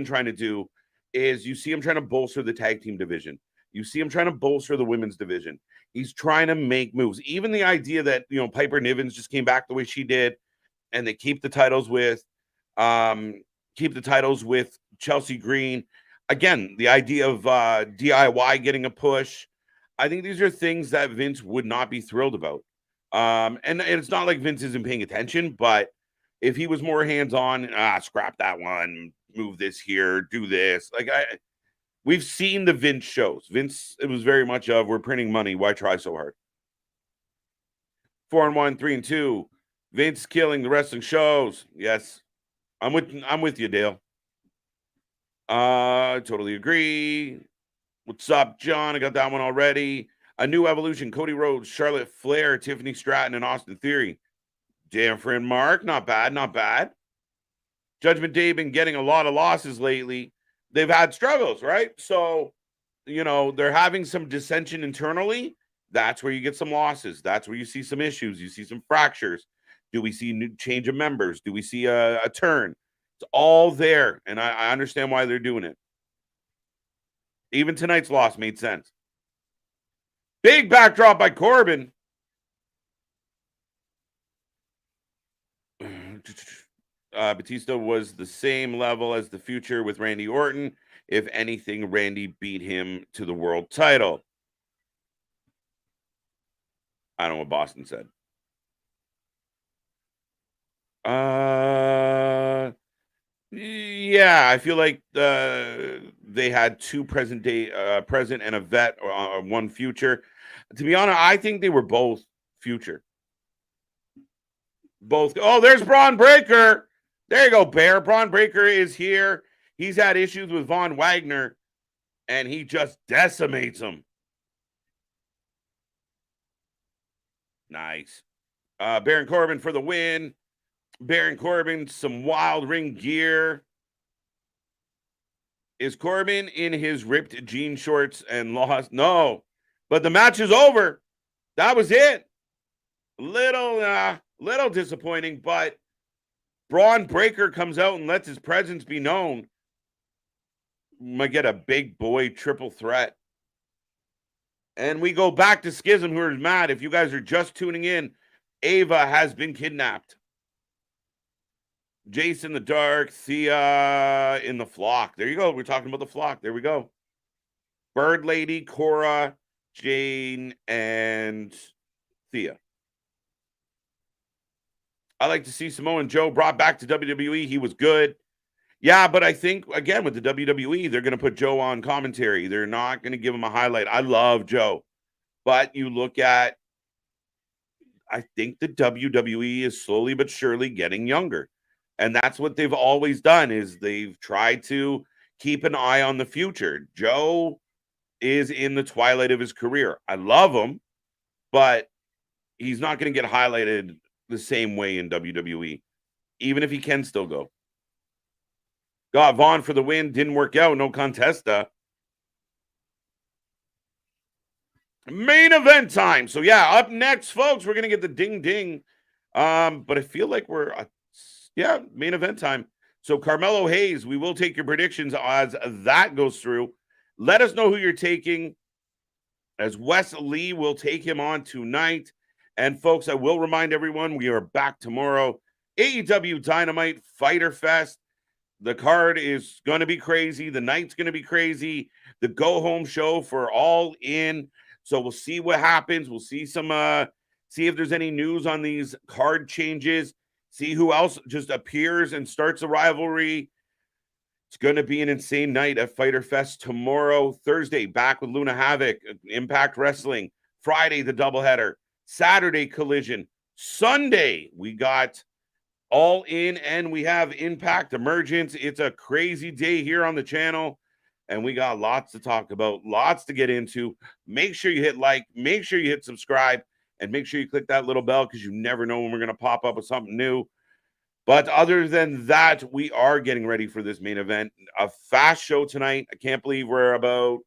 trying to do is you see him trying to bolster the tag team division. You see him trying to bolster the women's division. He's trying to make moves. Even the idea that, Piper Nivens just came back the way she did, and they keep the titles with Chelsea Green. Again, the idea of DIY getting a push. I think these are things that Vince would not be thrilled about. And it's not like Vince isn't paying attention, but if he was more hands-on, scrap that one, move this here, do this. We've seen the Vince shows. Vince, it was very much of, we're printing money, why try so hard? 4-1, 3-2. Vince killing the wrestling shows. Yes. I'm with you, Dale. Totally agree. What's up, John? I got that one already. A New Evolution, Cody Rhodes, Charlotte Flair, Tiffany Stratton, and Austin Theory. Different Mark. Not bad, not bad. Judgment Day been getting a lot of losses lately. They've had struggles, right? So, they're having some dissension internally. That's where you get some losses. That's where you see some issues. You see some fractures. Do we see new change of members? Do we see a turn? It's all there, and I understand why they're doing it. Even tonight's loss made sense. Big backdrop by Corbin. Batista was the same level as the Future with Randy Orton. If anything, Randy beat him to the world title. I don't know what Boston said. Yeah, I feel like they had two present and a vet, or one Future. To be honest, I think they were both Future. Both. Oh, there's Braun Breaker. There you go, Bear. Braun Breaker is here. He's had issues with Von Wagner, and he just decimates him. Nice. Baron Corbin for the win. Baron Corbin, some wild ring gear. Is Corbin in his ripped jean shorts and lost? No, but the match is over. That was it. Little disappointing, but Braun Breaker comes out and lets his presence be known. Might get a big boy triple threat. And we go back to Schism, who is mad. If you guys are just tuning in, Ava has been kidnapped. Jason the Dark, Thea in the flock. There you go. We're talking about the flock. There we go. Bird Lady, Cora, Jane, and Thea. I like to see Samoa Joe brought back to WWE. He was good. Yeah, but I think, again, with the WWE, they're going to put Joe on commentary. They're not going to give him a highlight. I love Joe. But you look at, I think the WWE is slowly but surely getting younger. And that's what they've always done, is they've tried to keep an eye on the future. Joe is in the twilight of his career. I love him, but he's not going to get highlighted the same way in WWE, even if he can still go. Got Vaughn for the win. Didn't work out. No contesta. Main event time. So, yeah, up next, folks, we're going to get the ding-ding. But I feel like we're... main event time. So Carmelo Hayes, we will take your predictions as that goes through. Let us know who you're taking, as Wes Lee will take him on tonight. And folks, I will remind everyone, we are back tomorrow. AEW Dynamite Fighter Fest. The card is going to be crazy. The night's going to be crazy. The go-home show for All In. So we'll see what happens. We'll see see if there's any news on these card changes. See who else just appears and starts a rivalry. It's going to be an insane night at Fighter Fest tomorrow. Thursday, back with Luna Havoc, Impact Wrestling. Friday, the doubleheader. Saturday, Collision. Sunday, we got All In, and we have Impact Emergence. It's a crazy day here on the channel, and we got lots to talk about, lots to get into. Make sure you hit like, make sure you hit subscribe, and make sure you click that little bell, because you never know when we're going to pop up with something new. But other than that, we are getting ready for this main event. A fast show tonight. I can't believe we're about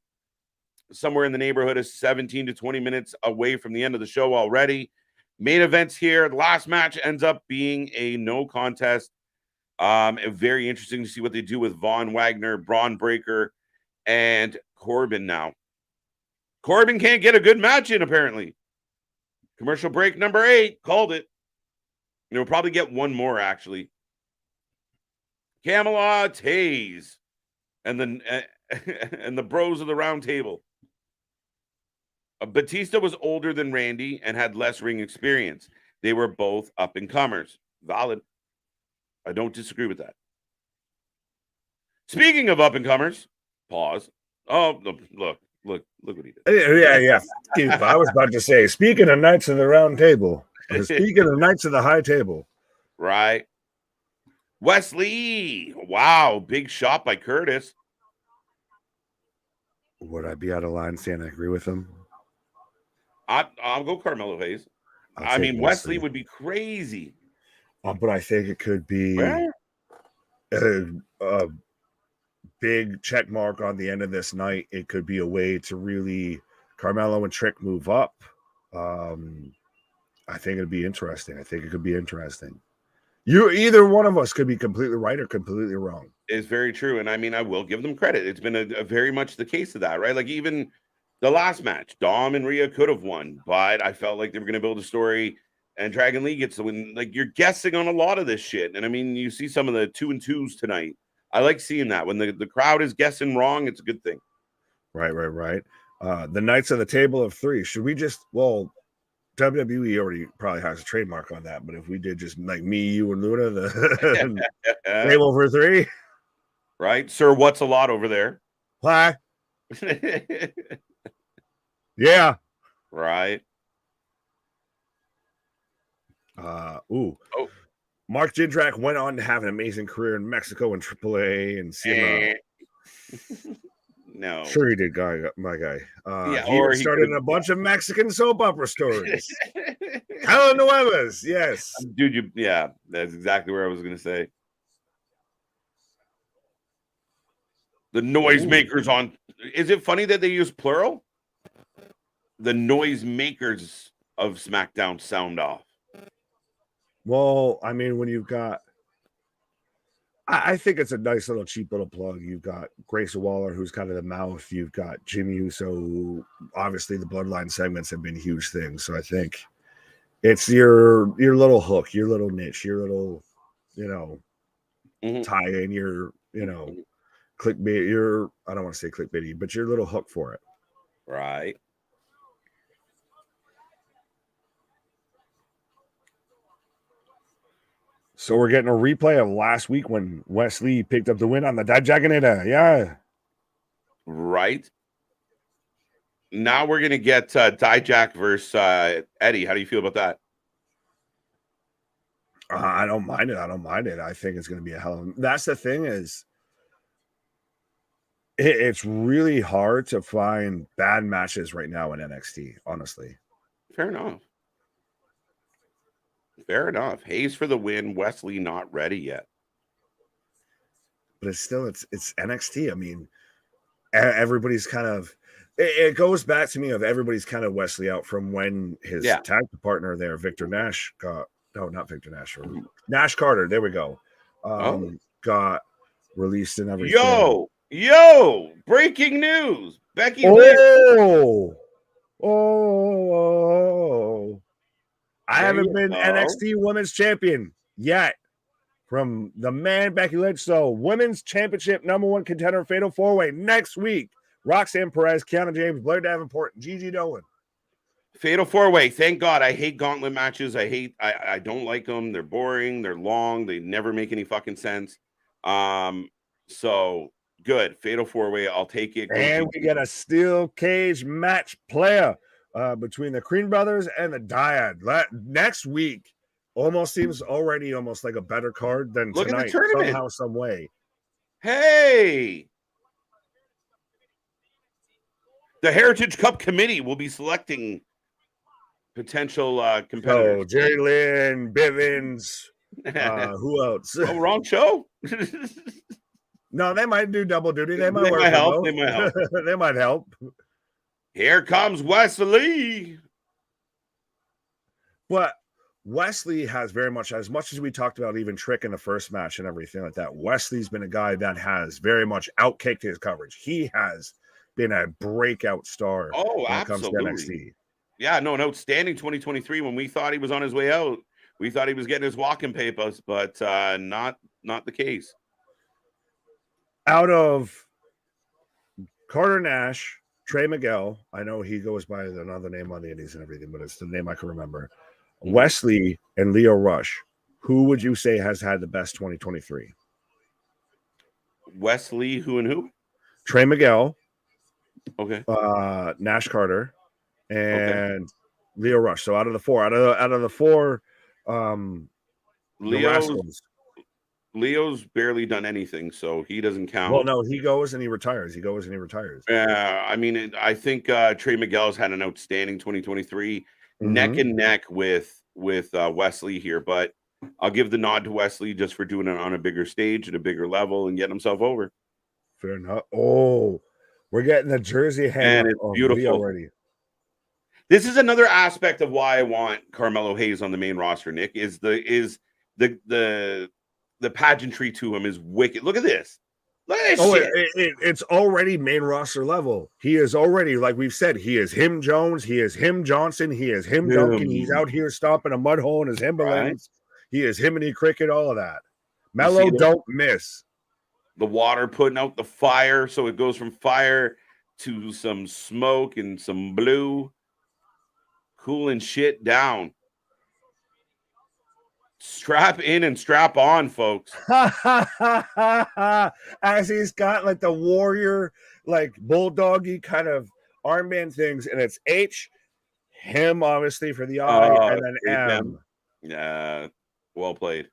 somewhere in the neighborhood of 17 to 20 minutes away from the end of the show already. Main events here. The last match ends up being a no contest. Very interesting to see what they do with Von Wagner, Braun Breaker, and Corbin now. Corbin can't get a good match in, apparently. Commercial break number 8. Called it. We'll probably get one more, actually. Camelot, Hayes, and the bros of the round table. Batista was older than Randy and had less ring experience. They were both up-and-comers. Valid. I don't disagree with that. Speaking of up-and-comers, pause. Oh, look what he did. Yeah. I was about to say, speaking of Knights of the Round Table, speaking of Knights of the High Table. Right. Wesley. Wow, big shot by Curtis. Would I be out of line saying I agree with him? I'll go Carmelo Hayes. I mean, Wesley would be crazy. But I think it could be a big check mark on the end of this night. It could be a way to really Carmelo and Trick move up. I think it'd be interesting. I think it could be interesting. Either one of us could be completely right or completely wrong. It's very true. And I mean, I will give them credit. It's been a very much the case of that, right? Like even the last match, Dom and Rhea could have won, but I felt like they were going to build a story and Dragon Lee gets the win. Like you're guessing on a lot of this shit. And I mean, you see some of the 2-2s tonight. I like seeing that when the crowd is guessing wrong. It's a good thing. Right. The Knights of the Table of 3. Should we just, WWE already probably has a trademark on that, but if we did just like me, you, and Luna, the table for 3. Right. Sir, what's a lot over there? Hi. Yeah. Right. Mark Jindrak went on to have an amazing career in Mexico and AAA and CMLL. No. Sure he did, my guy. he started a bunch of Mexican soap opera stories. Telenovelas, yes. Dude, that's exactly where I was going to say. The noisemakers on... Is it funny that they use plural? The noisemakers of SmackDown sound off. Well, I mean, when you've got... I think it's a nice little cheap little plug. You've got Grace Waller, who's kind of the mouth. You've got Jimmy Uso. Obviously, the Bloodline segments have been huge things. So I think it's your little hook, your little niche, your little, tie in, your, clickbait. I don't want to say clickbaity, but your little hook for it. Right. So we're getting a replay of last week when Wesley picked up the win on the Dajaganeta. Yeah. Right. Now we're going to get Dijak versus Eddie. How do you feel about that? I don't mind it. I think it's going to be a hell of a... That's the thing is, it's really hard to find bad matches right now in NXT, honestly. Fair enough. Hayes for the win. Wesley not ready yet. But it's NXT. I mean, everybody's kind of... It goes back to me of everybody's kind of Wesley out from when his tag partner there, Victor Nash, got... No, not Victor Nash. Nash Carter. There we go. Got released and everything. Yo! Breaking news. Becky Lynch. I haven't been NXT Women's Champion yet from the man Becky Lynch. So, Women's Championship #1 contender Fatal 4-Way next week. Roxanne Perez, Kiana James, Blair Davenport, and Gigi Dolan. Fatal 4-Way. Thank God. I hate gauntlet matches. I don't like them. They're boring. They're long. They never make any fucking sense. So good. Fatal 4-Way. I'll take it. And we get a steel cage match player between the Crean Brothers and the Dyad. Next week almost seems already almost like a better card than Look tonight. At the tournament. Somehow, some way. Hey. The Heritage Cup Committee will be selecting potential competitors. So, Jerry Lynn, Bivens, who else? Wrong show? No, they might do double duty. They might help. They might help. Here comes Wesley. But Wesley has very much as we talked about even Trick in the first match and everything like that. Wesley's been a guy that has very much outkicked his coverage. He has been a breakout star when it comes to NXT. Yeah, no, an outstanding 2023 when we thought he was on his way out. We thought he was getting his walking papers, but not the case. Out of Carter Nash, Trey Miguel, I know he goes by another name on the Indies and everything, but it's the name I can remember. Mm-hmm. Wesley and Lio Rush, who would you say has had the best 2023? Wesley, who and who? Trey Miguel. Okay. Nash Carter and Lio Rush. So out of the four, Leo's barely done anything, so he doesn't count. Well, no, he goes and he retires. Yeah, I mean, I think Trey Miguel's had an outstanding 2023, neck and neck with Wesley here. But I'll give the nod to Wesley just for doing it on a bigger stage at a bigger level and getting himself over. Fair enough. Oh, we're getting the jersey hand. And it's beautiful already. This is another aspect of why I want Carmelo Hayes on the main roster, Nick, is the pageantry to him is wicked. Look at this. Look at this shit. It's already main roster level. He is already, like we've said, he is him Jones, he is him Johnson, he is him Duncan. He's out here stomping a mud hole in his Timberlands. Right. He is Himiny Cricket, all of that. Mello don't miss. The water putting out the fire, so it goes from fire to some smoke and some blue. Cooling shit down. Strap in and strap on, folks. As he's got like the warrior, like bulldoggy kind of armband things, and it's H, him obviously for the I, and then M. Yeah, well played.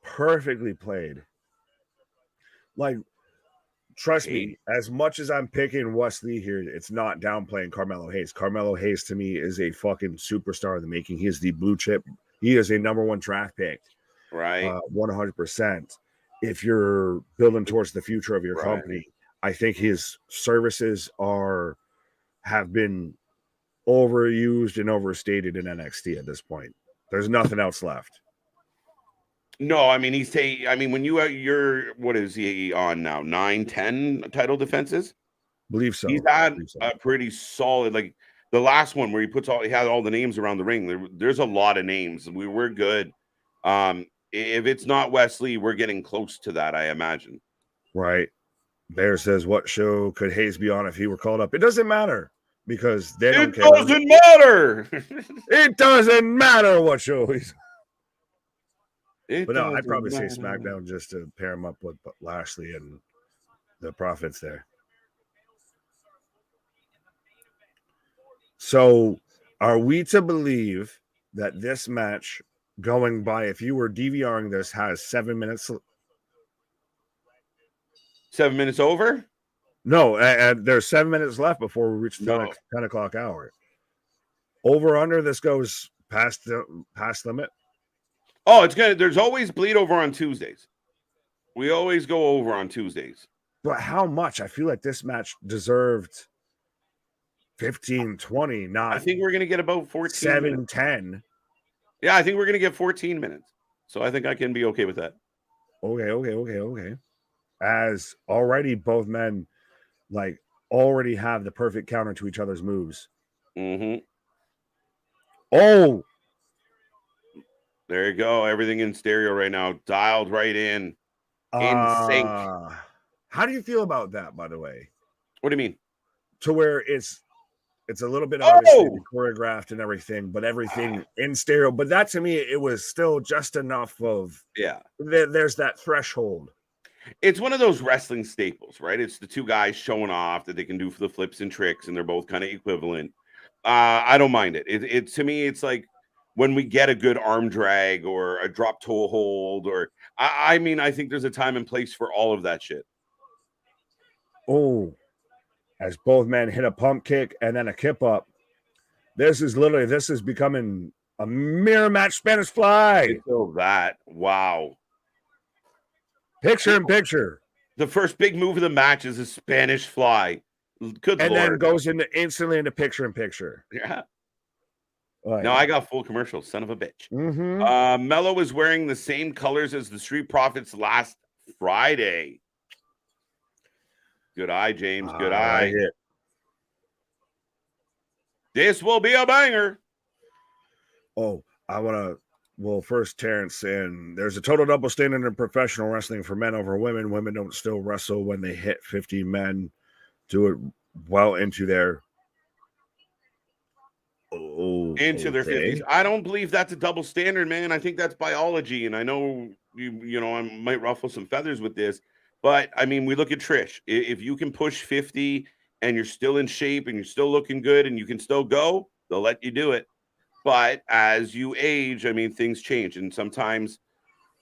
Perfectly played. Like, trust me, as much as I'm picking Wesley here, it's not downplaying Carmelo Hayes. Carmelo Hayes to me is a fucking superstar in the making. He is the blue chip. He is a #1 draft pick. Right. 100%. If you're building towards the future of your company, I think his services have been overused and overstated in NXT at this point. There's nothing else left. No, I mean, when you're what is he on now? 9-10 title defenses? Believe so. He's had a pretty solid, like the last one where he had all the names around the ring. There's a lot of names. We're good. If it's not Wesley, we're getting close to that, I imagine. Right. Bear says, what show could Hayes be on if he were called up? It doesn't matter because they don't care. It doesn't matter. It doesn't matter what show he's on. But no, I'd probably say SmackDown just to pair him up with Lashley and the Profits there. So are we to believe that this match going by, if you were DVRing this, has 7 minutes? 7 minutes over? No, there's 7 minutes left before we reach the 10 o'clock hour. Over under, this goes past limit. Oh, it's good. There's always bleed over on Tuesdays. We always go over on Tuesdays. But how much? I feel like this match deserved 15, 20, not. I think we're going to get about 14. 7, 10. Yeah, I think we're going to get 14 minutes. So I think I can be okay with that. Okay. As already both men like already have the perfect counter to each other's moves. Mm-hmm. Oh, there you go. Everything in stereo right now, dialed right in sync. How do you feel about that, by the way? What do you mean? To where it's a little bit obviously choreographed and everything, but everything in stereo. But that to me, it was still just enough of there's that threshold. It's one of those wrestling staples, right? It's the two guys showing off that they can do for the flips and tricks, and they're both kind of equivalent. I don't mind it. It to me, it's like when we get a good arm drag or a drop toe hold, or I mean, I think there's a time and place for all of that shit. Oh, as both men hit a pump kick and then a kip up. This is becoming a mirror match Spanish fly. That. Wow. Picture in picture. The first big move of the match is a Spanish fly. Good and Lord. Then goes instantly into picture in picture. Yeah. Oh, No, yeah. I got full commercial, son of a bitch. Mello is wearing the same colors as the Street Profits last Friday. Good eye, James. Good eye. Like it. This will be a banger. Oh, I want to. Well, first, Terrence, and there's a total double standard in professional wrestling for men over women. Women don't still wrestle when they hit 50. Men do it well into their their 50s. I don't believe that's a double standard, man. I think that's biology, and I know you know I might ruffle some feathers with this, but I mean, we look at Trish. If you can push 50 and you're still in shape and you're still looking good and you can still go, they'll let you do it. But as you age, I mean, things change, and sometimes,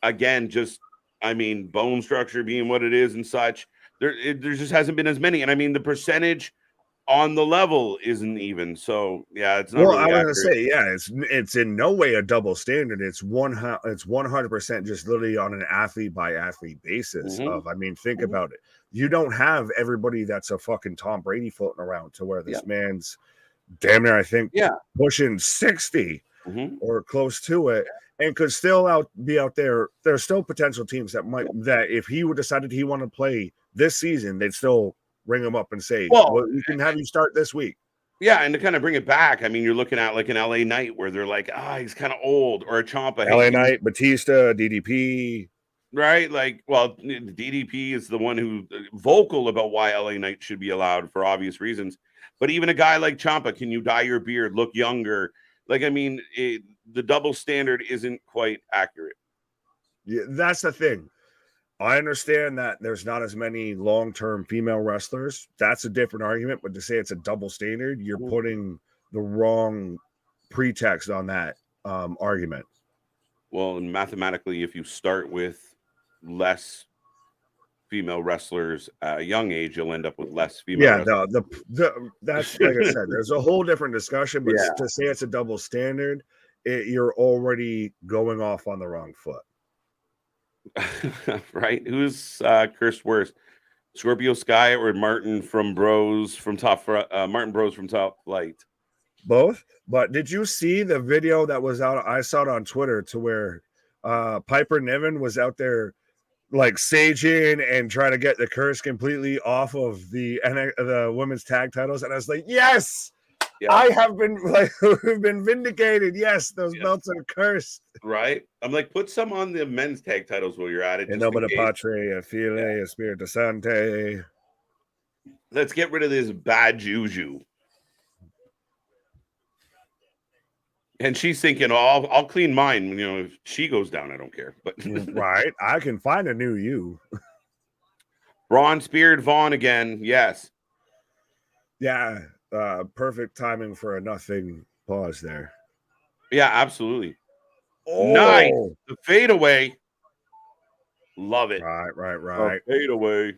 again, just I mean, bone structure being what it is and such, there just hasn't been as many, and I mean, the percentage on the level isn't even. So yeah, it's not well, really I was accurate. gonna say, yeah, it's in no way a double standard. It's 100% just literally on an athlete by athlete basis. Of, I mean, think about it. You don't have everybody that's a fucking Tom Brady floating around to where this man's damn near, I think, pushing 60 or close to it, and could still be out there. There's still potential teams that might that if he would decided he wanted to play this season, they'd still ring him up and say, well, we can have you start this week. Yeah, and to kind of bring it back, I mean, you're looking at like an LA Knight where they're like, he's kind of old, or a Ciampa. LA Knight, Batista, DDP. Right? Like, well, DDP is the one who vocal about why LA Knight should be allowed for obvious reasons. But even a guy like Ciampa, can you dye your beard, look younger? Like, I mean, the double standard isn't quite accurate. Yeah, that's the thing. I understand that there's not as many long-term female wrestlers. That's a different argument. But to say it's a double standard, you're putting the wrong pretext on that argument. Well, and mathematically, if you start with less female wrestlers at a young age, you'll end up with less female wrestlers. That's like I said, there's a whole different discussion. But to say it's a double standard, you're already going off on the wrong foot. Right? Who's cursed worse, Scorpio Sky or Martin Bros from Top Flight? Both. But did you see the video that was out? I saw it on Twitter to where Piper Niven was out there like saging and trying to get the curse completely off of the women's tag titles, and I was like, yes. I have been vindicated. Yes, those belts are cursed. Right? I'm like, put some on the men's tag titles while you're at it. In nomine Patri, Filii, Spiritus Sancti. Let's get rid of this bad juju. And she's thinking, I'll clean mine. You know, if she goes down, I don't care. But right, I can find a new you. Braun speared Vaughn again. Yes. Yeah. Perfect timing for a nothing pause there. Yeah, absolutely. Nice. The fadeaway. Love it. Right. Fadeaway.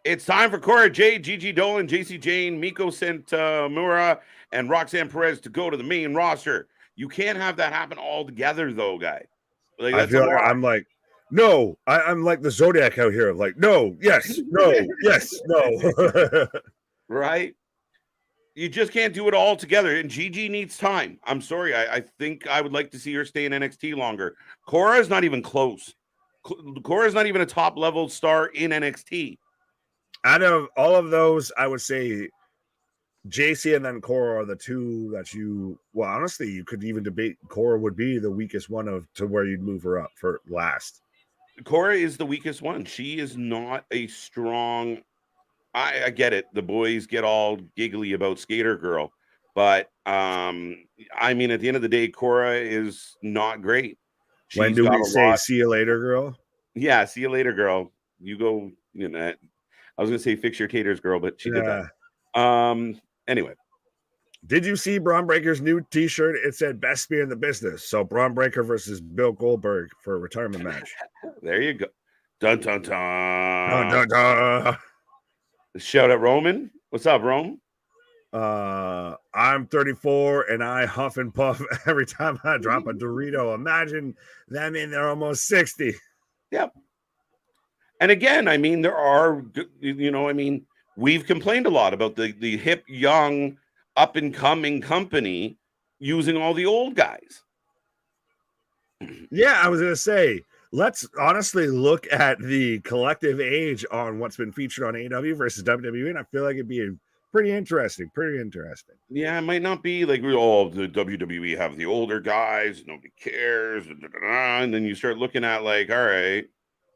It's time for Cora Jade, Gigi Dolan, JC Jane, Miko Santamura, and Roxanne Perez to go to the main roster. You can't have that happen all together, though, guy. Like, I feel like I'm like, no, I'm like the Zodiac out here. Like, no, yes, no, yes, no. Right? You just can't do it all together. And Gigi needs time. I'm sorry. I think I would like to see her stay in NXT longer. Cora is not even close. Cora is not even a top level star in NXT. Out of all of those, I would say JC and then Cora are the two that honestly, you could even debate Cora would be the weakest one to where you'd move her up for last. Cora is the weakest one. She is not a strong. I get it. The boys get all giggly about Skater Girl, but I mean, at the end of the day, Cora is not great. When do we say "see you later, girl"? Yeah, see you later, girl. You go. You know, I was gonna say fix your taters, girl, but she did that. Anyway, did you see Braun Breaker's new T-shirt? It said "Best Spear in the Business." So Braun Breaker versus Bill Goldberg for a retirement match. There you go. Dun dun dun. Dun dun dun. Shout out Roman. What's up, Rome? I'm 34 and I huff and puff every time I drop a Dorito. Imagine them in there almost 60. Yep. And again, I mean, there are, you know, I mean, we've complained a lot about the hip, young, up and coming company using all the old guys. Yeah, I was gonna say, let's honestly look at the collective age on what's been featured on AEW versus WWE, and I feel like it'd be pretty interesting. Yeah, it might not be like the WWE have the older guys, nobody cares, and then you start looking at like, all right,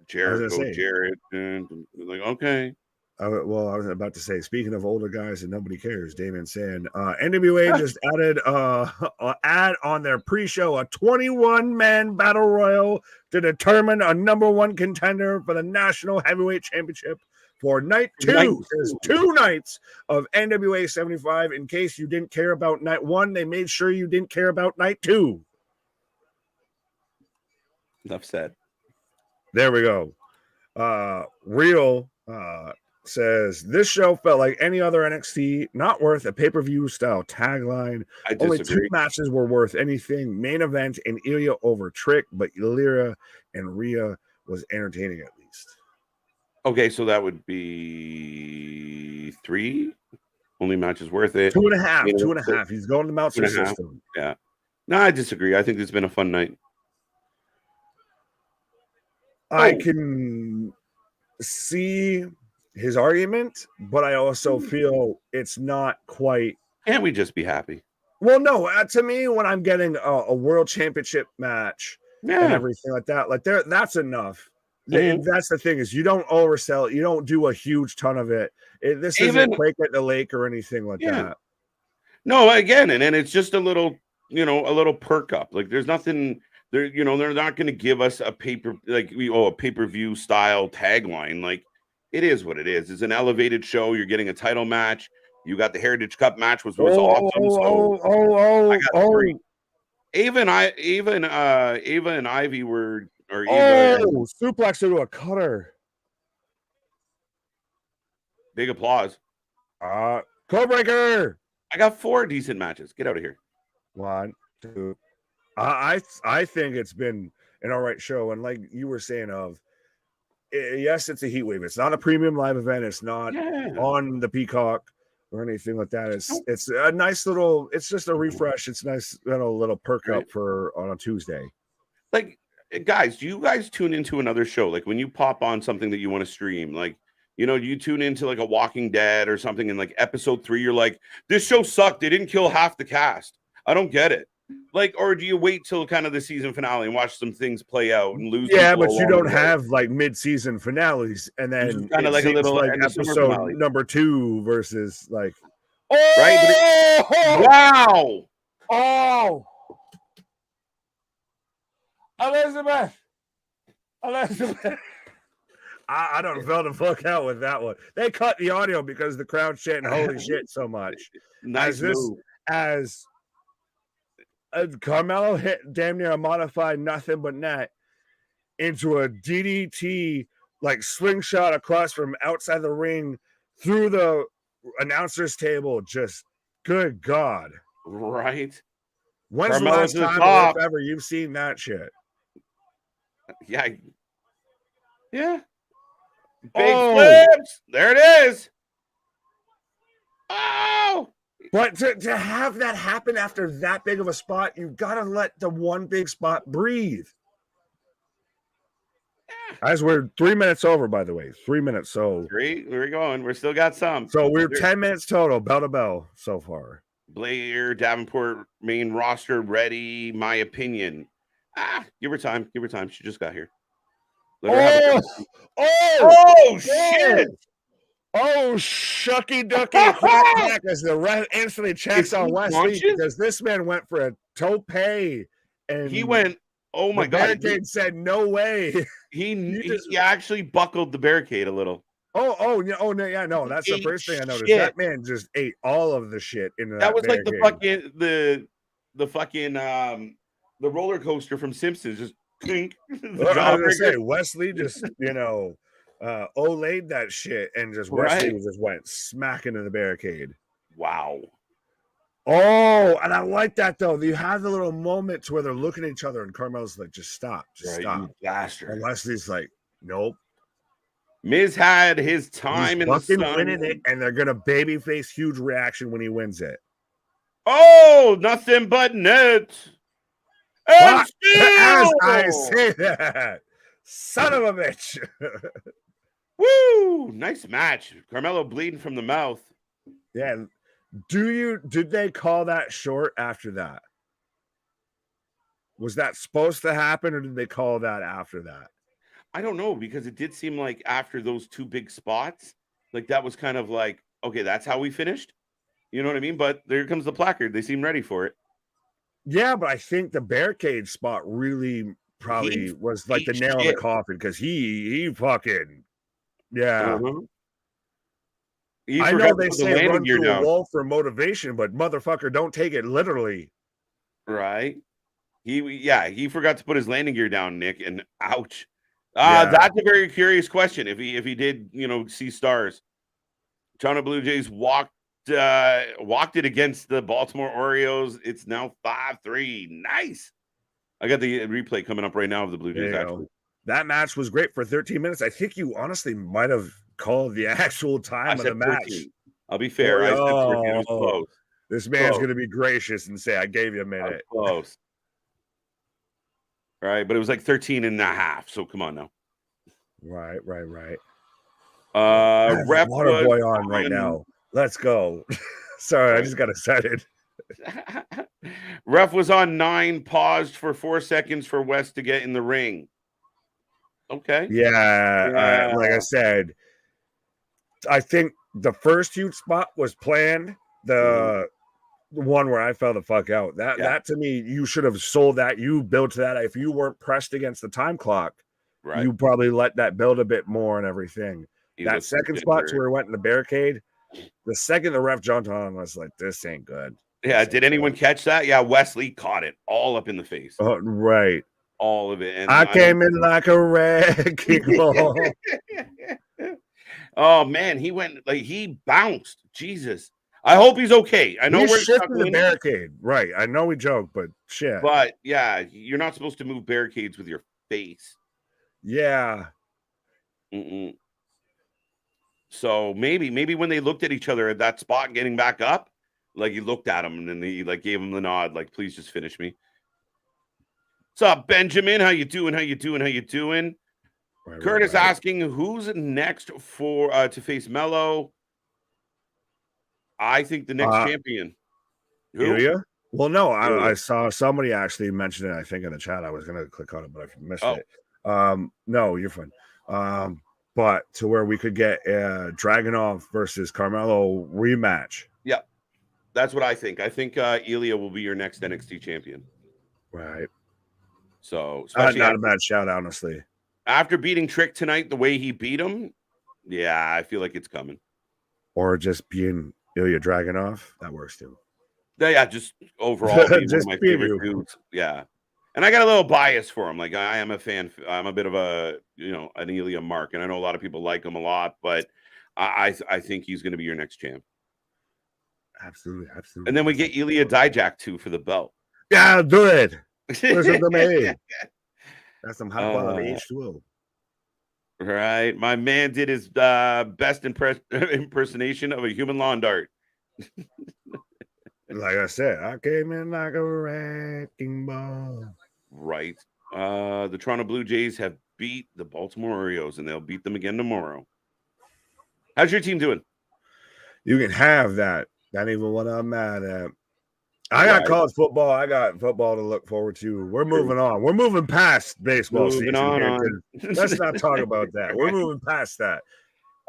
Jericho, Jarrett, and like, okay. I was about to say, speaking of older guys and nobody cares, Damon saying NWA just added add on their pre-show a 21-man battle royal to determine a number one contender for the National Heavyweight Championship for night 2. There's 2 nights of NWA 75. In case you didn't care about night 1, they made sure you didn't care about night 2. Enough said. There we go. Real says this show felt like any other NXT, not worth a pay-per-view style tagline. Only 2 matches were worth anything. Main event and Ilya over Trick, but Illyria and Rhea was entertaining at least. Okay, so that would be 3 only matches worth it. 2.5. 2.5. He's going to the Meltzer system. Yeah. No, I disagree. I think it's been a fun night. I can see his argument, but I also feel it's not quite. Can't we just be happy? Well, no. To me, when I'm getting a world championship match and everything like that, that's enough. That's the thing, is you don't oversell it. You don't do a huge ton of it. This isn't Quake at the Lake or anything like that. No, again, and then it's just a little perk up. Like there's nothing. They're not going to give us a pay-per-view style tagline. Like it is what it is. It's an elevated show. You're getting a title match. You got the Heritage Cup match, which was awesome. I got 3. Ava and Ivy were. Suplex into a cutter. Big applause. Codebreaker. I got 4 decent matches. Get out of here. 1, 2. I think it's been an all right show, and like you were saying, yes, it's a heat wave. It's not a premium live event. It's not on the Peacock or anything like that. It's a nice little. It's just a refresh. It's a nice little perk up for on a Tuesday. Like, guys, do you guys tune into another show? Like when you pop on something that you want to stream, like you tune into like a Walking Dead or something, and like episode 3, you're like, this show sucked. They didn't kill half the cast. I don't get it. Like, or do you wait till kind of the season finale and watch some things play out and lose? Yeah, but you don't have like mid-season finales, and then kind of like a little like episode number 2 versus like, right? Wow! Oh, Elizabeth. I don't feel the fuck out with that one. They cut the audio because the crowd chanting "Holy shit" so much. Nice move. As Carmelo hit damn near a modified nothing but net into a DDT like slingshot across from outside the ring through the announcer's table. Just good God. Right. When's Carmelo's the last time if ever you've seen that shit? Yeah. Big flips. There it is. Oh. But to have that happen after that big of a spot, you've got to let the one big spot breathe. As we're 3 minutes over, by the way. 3 minutes. So 3, we're going. We're still got some. So we're 10 minutes total, bell to bell so far. Blair Davenport main roster ready. My opinion. Give her time. She just got here. Shit. Oh, shucky ducky back as the ref instantly checks on Wesley because this man went for a tope, and he went. Oh my god! Barricade said no way. He actually buckled the barricade a little. No, that's the first thing I noticed. Shit. That man just ate all of the shit in that was barricade. Like the fucking the roller coaster from Simpsons. Just clink. I was gonna say Wesley just Olayed that shit and just Wesley just went smack into the barricade. Wow. Oh, and I like that though. You have the little moments where they're looking at each other and Carmelo's like, just stop. You bastard. And Wesley's like, nope. Miz had his time in the sun. Winning it, and they're gonna babyface huge reaction when he wins it. Oh, nothing but net. And But as I still. say that, son of a bitch. Woo! Nice match. Carmelo bleeding from the mouth. Yeah. Did they call that short after that? Was that supposed to happen, or did they call that after that? I don't know, because it did seem like after those two big spots, like that was kind of like, okay, that's how we finished. You know what I mean? But there comes the placard. They seem ready for it. Yeah, but I think the barricade spot really probably He was like the ate nail in the shit. coffin, because he fucking, yeah. Uh-huh. He I know forgot to they put the say landing run gear through a down. wall for motivation, but motherfucker, don't take it literally. Right. He forgot to put his landing gear down, Nick, and ouch. Yeah. That's a very curious question. If he did, see stars. Toronto Blue Jays walked it against the Baltimore Orioles. It's now 5-3. Nice. I got the replay coming up right now of the Blue Jays, actually. That match was great for 13 minutes. I think you honestly might have called the actual time of the match. 14. I'll be fair. I said 14. It was close. This man's going to be gracious and say, I gave you a minute. Close. Right, but it was like 13 and a half. So come on now. Right. Ref Water boy on right now. Let's go. Sorry, right. I just got excited. Ref was on 9, paused for 4 seconds for West to get in the ring. Okay. Yeah. Like I said, I think the first huge spot was planned. The one where I fell the fuck out. That to me, you should have sold that. You built that. If you weren't pressed against the time clock, right, you probably let that build a bit more and everything. That second spot to where it went in the barricade, the second the ref jumped on, I was like, this ain't good. Yeah, did anyone catch that? Yeah, Wesley caught it all up in the face. Right. All of it. And I came in like a wrecking ball. Oh, man, he bounced. Jesus. I hope he's okay. I know we're shifting the barricade. Right. I know we joke, but shit. But, yeah, you're not supposed to move barricades with your face. Yeah. So maybe when they looked at each other at that spot getting back up, like he looked at him and then he gave him the nod, like, please just finish me. What's up, Benjamin? How you doing? Right, Curtis asking who's next for to face Mello. I think the next champion. Who? Ilya? Well, no, I saw somebody actually mention it, I think, in the chat. I was going to click on it, but I missed it. No, you're fine. But to where we could get Dragunov versus Carmelo rematch. Yeah, that's what I think. I think Ilya will be your next NXT champion. Right. So, not a bad shout, honestly. After beating Trick tonight, the way he beat him, yeah, I feel like it's coming. Or just being Ilya Dragunov, that works too. Yeah, just overall being one of my favorite dudes. Yeah. And I got a little bias for him. Like, I am a fan. I'm a bit of an Ilya mark, and I know a lot of people like him a lot, but I think he's going to be your next champ. Absolutely. And then we get Ilya Dijak too for the belt. Yeah, do it. Listen to me. That's some high quality H2O. Right. My man did his best impersonation of a human lawn dart. Like I said, I came in like a wrecking ball. Right. The Toronto Blue Jays have beat the Baltimore Orioles, and they'll beat them again tomorrow. How's your team doing? You can have that. Not even what I'm mad at. I got college football. I got football to look forward to. We're moving on. We're moving past baseball season here. Let's not talk about that. We're moving past that.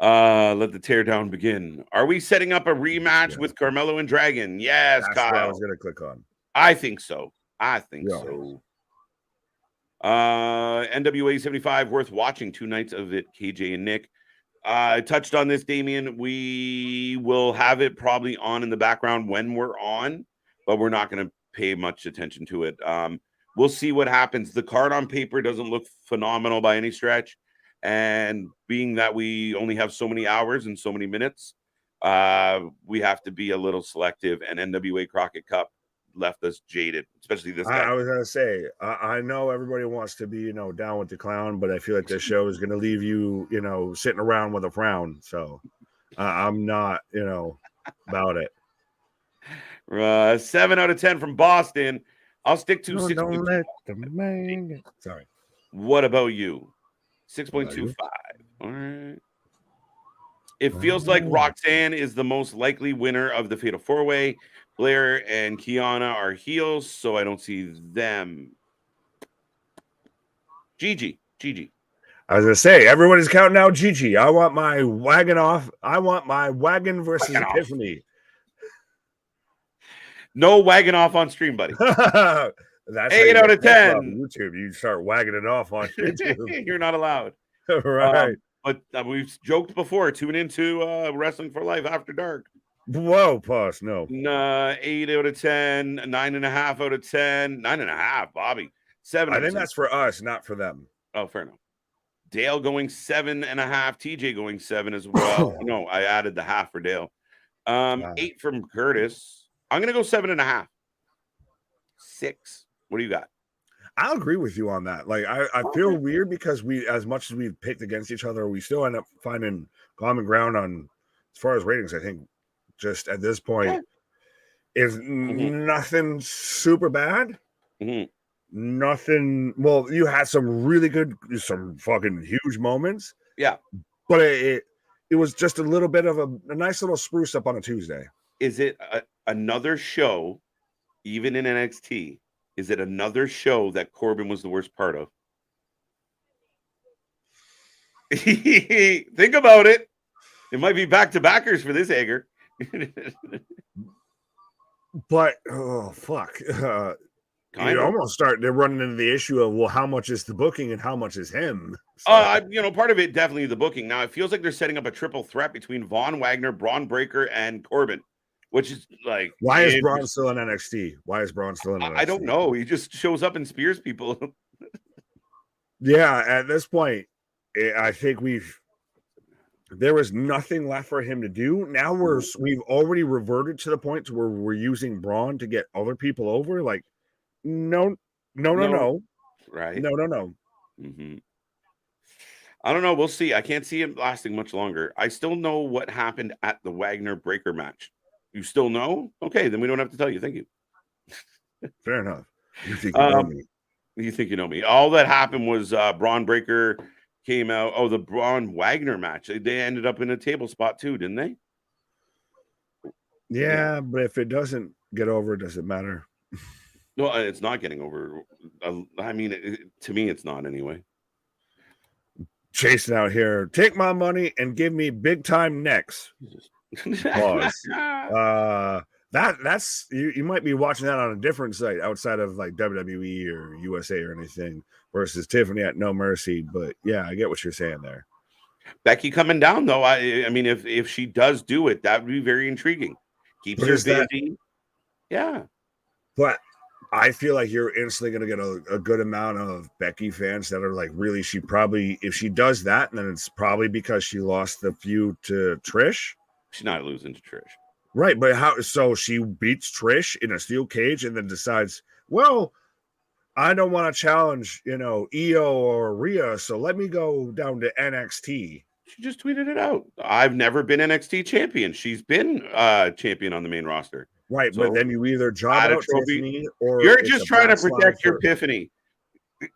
Let the teardown begin. Are we setting up a rematch with Carmelo and Dragon? Yes, that's Kyle. what I was going to click on. I think so. So. NWA 75, worth watching. 2 nights of it, KJ and Nick. I touched on this, Damien. We will have it probably on in the background when we're on, but we're not going to pay much attention to it. We'll see what happens. The card on paper doesn't look phenomenal by any stretch. And being that we only have so many hours and so many minutes, we have to be a little selective. And NWA Crockett Cup left us jaded, especially this guy. I was gonna say, I know everybody wants to be, down with the clown, but I feel like this show is gonna leave you, sitting around with a frown. So I'm not, about it. 7 out of 10 from Boston. I'll stick to No, 6. don't let the man. Sorry. What about you? 6.25. All right. It feels like Roxanne is the most likely winner of the Fatal 4-Way. Blair and Kiana are heels, so I don't see them. Gigi. I was gonna say, everyone is counting out Gigi. I want my wagon off. I want my wagon versus Wagon off. Epiphany. No wagon off on stream, buddy. That's 8 out of 10. YouTube, you start wagging it off on YouTube. You're not allowed. Right. But we've joked before. Tune into Wrestling for Life After Dark. Whoa, pause. No. 8 out of 10. 9.5 out of 10. 9.5, Bobby. 7. I think that's for us, not for them. Oh, fair enough. Dale going 7.5. TJ going 7 as well. No, I added the half for Dale. 8 from Curtis. I'm gonna go 7.5. 6. What do you got? I'll agree with you on that. Like, I feel weird because we, as much as we've picked against each other, we still end up finding common ground on, as far as ratings. I think just at this point is nothing super bad. Nothing. Well, you had some really good, some fucking huge moments. Yeah, but it was just a little bit of a nice little spruce up on a Tuesday. Is it another show, even in NXT? Is it another show that Corbin was the worst part of? Think about it. It might be back-to-backers for this Hager. But, oh, fuck. You almost start running into the issue of, well, how much is the booking and how much is him? So. Part of it definitely the booking. Now, it feels like they're setting up a triple threat between Von Wagner, Braun Breaker, and Corbin. Which is like, why is Braun still in NXT? Why is Braun still in NXT? I don't know. He just shows up and spears people. Yeah, at this point, I think there was nothing left for him to do. Now we've already reverted to the point to where we're using Braun to get other people over. Like, no. Right? No. Mm-hmm. I don't know. We'll see. I can't see him lasting much longer. I still know what happened at the Wagner Breaker match. You still know? Okay, then we don't have to tell you. Thank you. Fair enough. You think you know me. You think you know me. All that happened was Braun Breaker came out. Oh, the Braun Wagner match. They ended up in a table spot too, didn't they? Yeah, but if it doesn't get over, does it matter? No, it's not getting over. I mean, to me, it's not anyway. Chasing out here. Take my money and give me big time necks. Pause. That's you might be watching that on a different site outside of like WWE or USA or anything versus Tiffany at No Mercy, but yeah, I get what you're saying there. Becky coming down though, I mean if she does do it, that would be very intriguing. Keeps her busy. Yeah, but I feel like you're instantly going to get a good amount of Becky fans that are like, really, she probably, if she does that, then it's probably because she lost the feud to Trish. She's not losing to Trish. Right, but how? So she beats Trish in a steel cage and then decides, well, I don't want to challenge, Io or Rhea, so let me go down to NXT. She just tweeted it out. I've never been NXT champion. She's been champion on the main roster. Right, so, but then you either job out Tiffany or you're just trying to protect your Epiphany.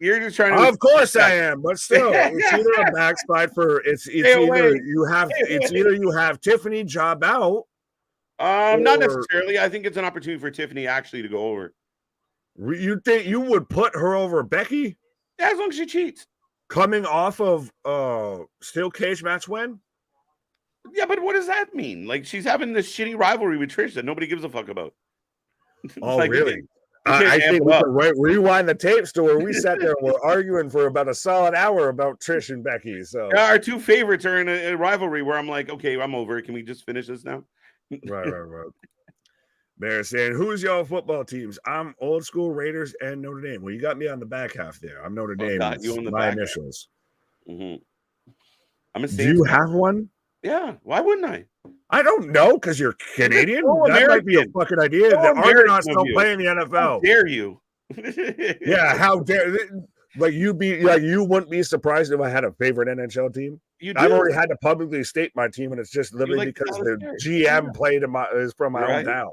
You're just trying to. Of course I am, but still, it's either a backslide for it's either you have Tiffany job out. Not necessarily. I think it's an opportunity for Tiffany actually to go over. You think you would put her over Becky? Yeah, as long as she cheats. Coming off of steel cage match win? Yeah, but what does that mean? Like she's having this shitty rivalry with Trish that nobody gives a fuck about. Oh, like, really? I think we can rewind the tapes to where we sat there and we're arguing for about a solid hour about Trish and Becky. So our two favorites are in a rivalry where I'm like, okay, I'm over. Can we just finish this now? Right. Bear saying, who's y'all football teams? I'm old school Raiders and Notre Dame. Well, you got me on the back half there. I'm Notre Dame. You on the my back initials. Mm-hmm. Do you have one? Yeah. Why wouldn't I? I don't know, because you're Canadian. That might be a fucking idea. The Argonauts don't play in the NFL. How dare you? Yeah, how dare you wouldn't be surprised if I had a favorite NHL team. I've already had to publicly state my team, and it's just literally because the GM is from my hometown.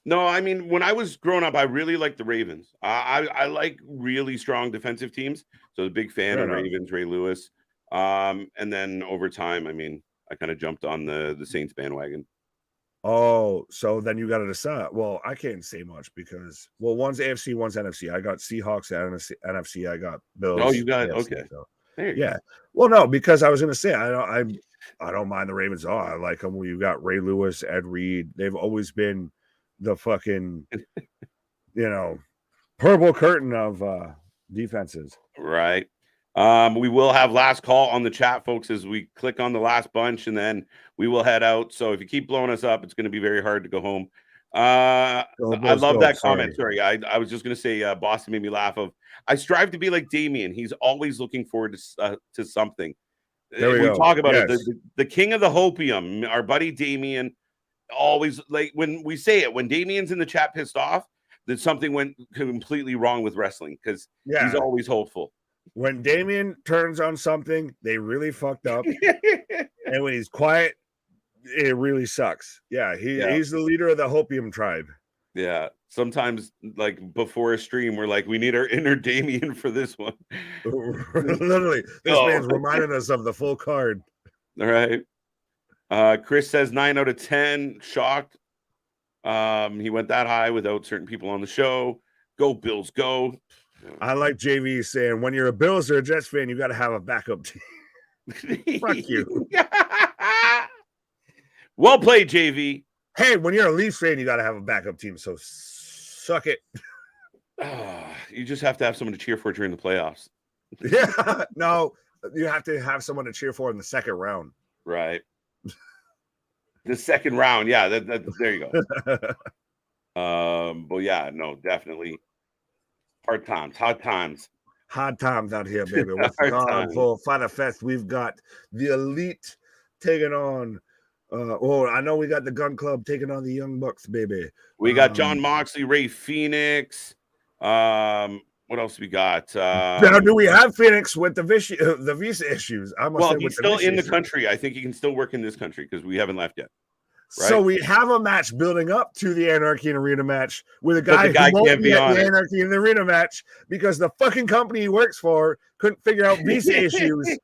No, I mean, when I was growing up, I really liked the Ravens. I like really strong defensive teams. So I was a big fan of Right the on. Ravens, Ray Lewis. And then over time, I mean, I kind of jumped on the Saints bandwagon. Oh, so then you got to decide. Well, I can't say much because one's AFC, one's NFC. I got Seahawks at NFC. I got Oh, you Bills got AFC. okay. So There you yeah. Well, no, because I was going to say I don't mind the Ravens at all. I like them. You got Ray Lewis, Ed Reed. They've always been the fucking purple curtain of defenses. go. Right. We will have last call on the chat, folks, as we click on the last bunch, and then we will head out. So if you keep blowing us up, it's going to be very hard to go home. Go I Bills, love go. that Sorry. comment. Sorry, I was just going to say Boston made me laugh. I strive to be like Damien. He's always looking forward to something. There we go. Talk about Yes. it. The king of the hopium, our buddy Damien, always like when we say it, when Damien's in the chat pissed off, that something went completely wrong with wrestling because he's always hopeful. When Damien turns on something, they really fucked up. And when he's quiet, it really sucks. Yeah, he's the leader of the Hopium tribe. Yeah. Sometimes, like before a stream, we're like, we need our inner Damien for this one. Literally, this man's reminding us of the full card. All right. Chris says 9 out of 10. Shocked. He went that high without certain people on the show. Go Bills, go. I like JV saying, when you're a Bills or a Jets fan, you got to have a backup team. Fuck you. Well played, JV. Hey, when you're a Leafs fan, you got to have a backup team. So suck it. You just have to have someone to cheer for during the playoffs. Yeah. No, you have to have someone to cheer for in the second round. Right. The second round. Yeah. There you go. But yeah, no, definitely. Hard times out here, baby. What's going on for Fighter Fest? We've got the Elite taking on. I know we got the Gun Club taking on the Young Bucks, baby. We got John Moxley, Ray Phoenix. What else we got? Now, do we have Phoenix with the visa issues? He's still in the country. I think he can still work in this country because we haven't left yet. Right? So we have a match building up to the Anarchy in Arena match with a guy who won't be at the Anarchy in the Arena match because the fucking company he works for couldn't figure out visa issues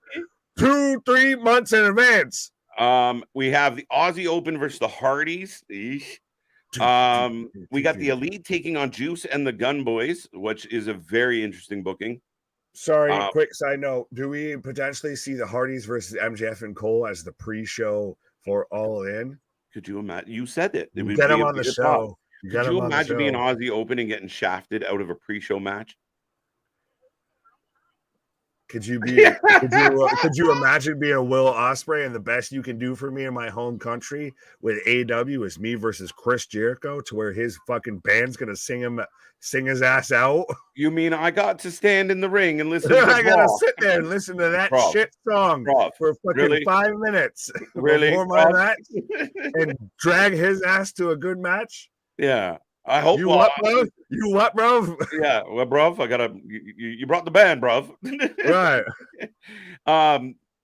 2-3 months in advance. We have the Aussie Open versus the Hardys. We got the Elite taking on Juice and the Gun Boys, which is a very interesting booking. Sorry, quick side note. Do we potentially see the Hardys versus MJF and Cole as the pre-show for All In? Could you imagine? You said it. Get him on the show. Could you imagine being Aussie Open and getting shafted out of a pre-show match? Could you imagine being a Will Ospreay and the best you can do for me in my home country with AW is me versus Chris Jericho, to where his fucking band's gonna sing his ass out? You mean I got to stand in the ring and listen? I gotta sit there and listen to that shit song for fucking 5 minutes before my match and drag his ass to a good match? Yeah. I hope you what, bro? You what, bro? Yeah, well, bro, you brought the band, bro. Right.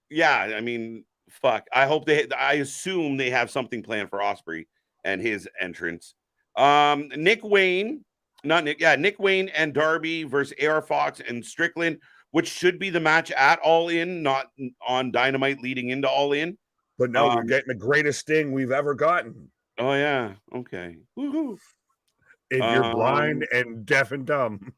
Yeah, I mean, fuck. I assume they have something planned for Ospreay and his entrance. Nick Wayne and Darby versus AR Fox and Strickland, which should be the match at All In, not on Dynamite leading into All In. But no, we're getting the greatest thing we've ever gotten. Oh yeah, okay. Woo-hoo. If you're blind and deaf and dumb.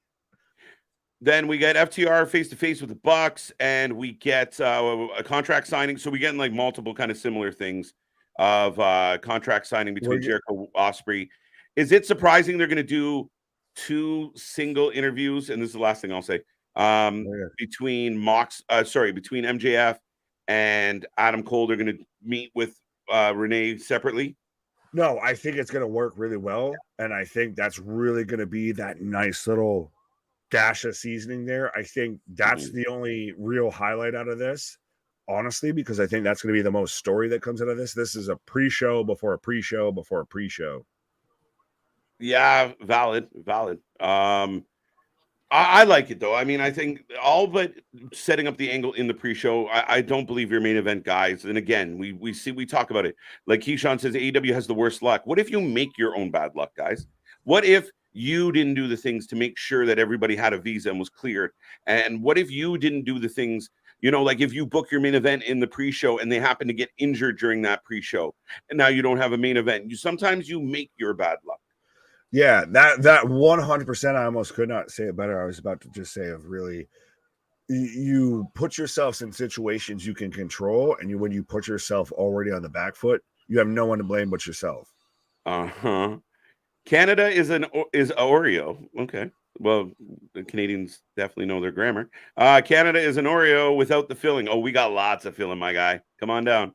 Then we get FTR face to face with the Bucks, and we get a contract signing. So we get like multiple kind of similar things of contract signing between Jericho Ospreay. Is it surprising they're going to do 2 single interviews? And this is the last thing I'll say. Between MJF and Adam Cole, they're going to meet with Renee separately. No, I think it's going to work really well. And I think that's really going to be that nice little dash of seasoning there. I think that's the only real highlight out of this, honestly, because I think that's going to be the most story that comes out of this. This is a pre-show before a pre-show before a pre-show. Yeah, valid. I I like it though. I mean, I think all but setting up the angle in the pre-show. I don't believe your main event guys. And again, we talk about it. Like Keyshawn says, AEW has the worst luck. What if you make your own bad luck, guys? What if you didn't do the things to make sure that everybody had a visa and was cleared? And what if you didn't do the things, like if you book your main event in the pre-show and they happen to get injured during that pre-show, and now you don't have a main event? Sometimes you make your bad luck. Yeah, that 100%. I almost could not say it better. I was about to just say of really, you put yourselves in situations you can control, and when you put yourself already on the back foot, you have no one to blame but yourself. Canada is Oreo. Okay. Well, the Canadians definitely know their grammar. Canada is an Oreo without the filling. Oh, we got lots of filling, my guy. Come on down.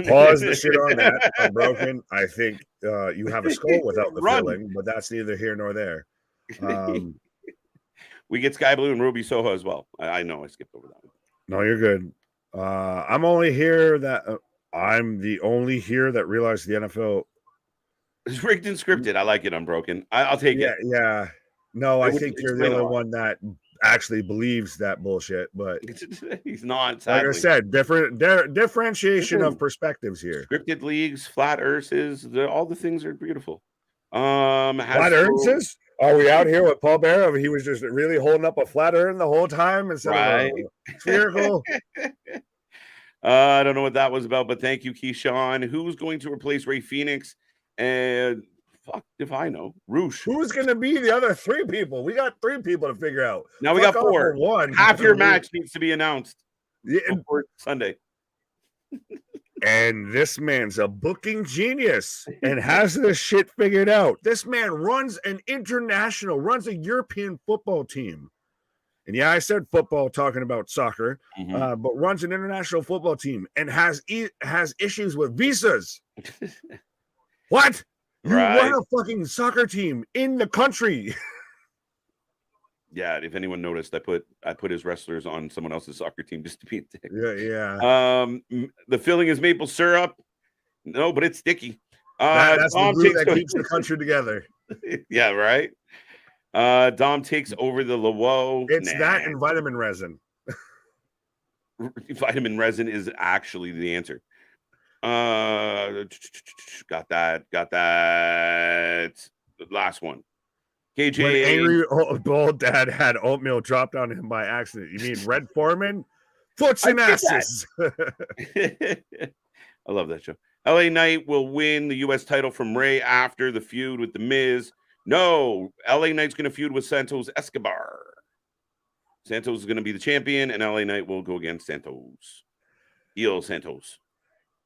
Pause the shit on that. Unbroken. I think you have a skull without the filling, but that's neither here nor there. We get Sky Blue and Ruby Soho as well. I know I skipped over that one. No, you're good. I'm only here that I'm the only here that realized the NFL is rigged and scripted. I like it, Unbroken. I'll take it. Yeah. No, I think you're the only one that actually believes that bullshit, but he's not. Sadly. Like I said, differentiation of perspectives here. Scripted leagues, flat earths, all the things are beautiful. Flat earths? Are we out here with Paul Bear? He was just really holding up a flat urn the whole time instead of a spherical. I don't know what that was about, but thank you, Keyshawn. Who's going to replace Ray Phoenix? And fuck if I know. Roosh. Who's going to be the other three people? We got three people to figure out. Now we got four. One. Half your match needs to be announced before Sunday. And this man's a booking genius and has this shit figured out. This man runs a European football team. And yeah, I said football talking about soccer, but runs an international football team and has issues with visas. What? You run a fucking soccer team in the country. Yeah, if anyone noticed, I put his wrestlers on someone else's soccer team just to be a dick. Yeah. The filling is maple syrup. No, but it's sticky. That's the glue that keeps the country together. Yeah, right. Dom takes over the Lawo. It's that and vitamin resin. Vitamin resin is actually the answer. Got that. The last one. KJ. When angry bald dad had oatmeal dropped on him by accident. You mean Red Foreman? Foots and asses. I love that show. LA Knight will win the U.S. title from Ray after the feud with The Miz. No, LA Knight's going to feud with Santos Escobar. Santos is going to be the champion, and LA Knight will go against Santos. Heel Santos.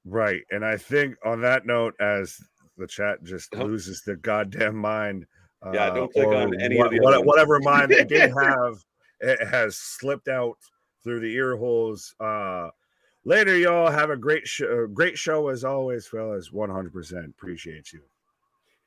Right. And I think on that note, as the chat just loses their goddamn mind. Don't click on any of the whatever mind they did have, it has slipped out through the ear holes. Later, y'all have a great show as always, fellas. 100% appreciate you.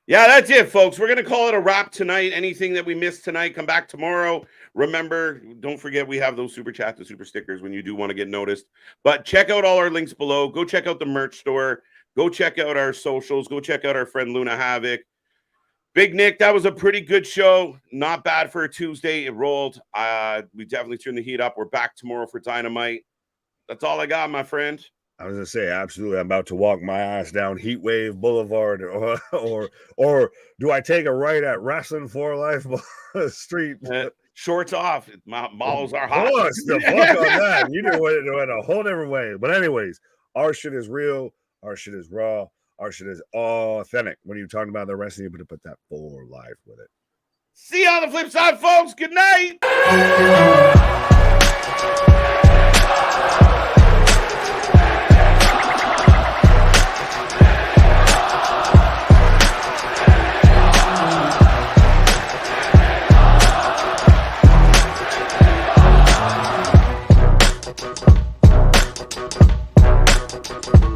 Yeah, that's it, folks. We're going to call it a wrap tonight. Anything that we missed tonight, come back tomorrow. Remember, don't forget we have those super chats and super stickers when you do want to get noticed. But check out all our links below. Go check out the merch store. Go check out our socials. Go check out our friend Luna Havoc. Big Nick, that was a pretty good show. Not bad for a Tuesday. It rolled. We definitely turned the heat up. We're back tomorrow for Dynamite. That's all I got, my friend. I was gonna say, absolutely. I'm about to walk my ass down Heatwave Boulevard, or do I take a right at Wrasslin for Life Street? Shorts off. My balls are hot. The fuck on that. You do it a whole different way. But anyways, our shit is real. Our shit is raw. Our shit is authentic. When you're talking about the wrestling, you put that for life with it. See you on the flip side, folks. Good night.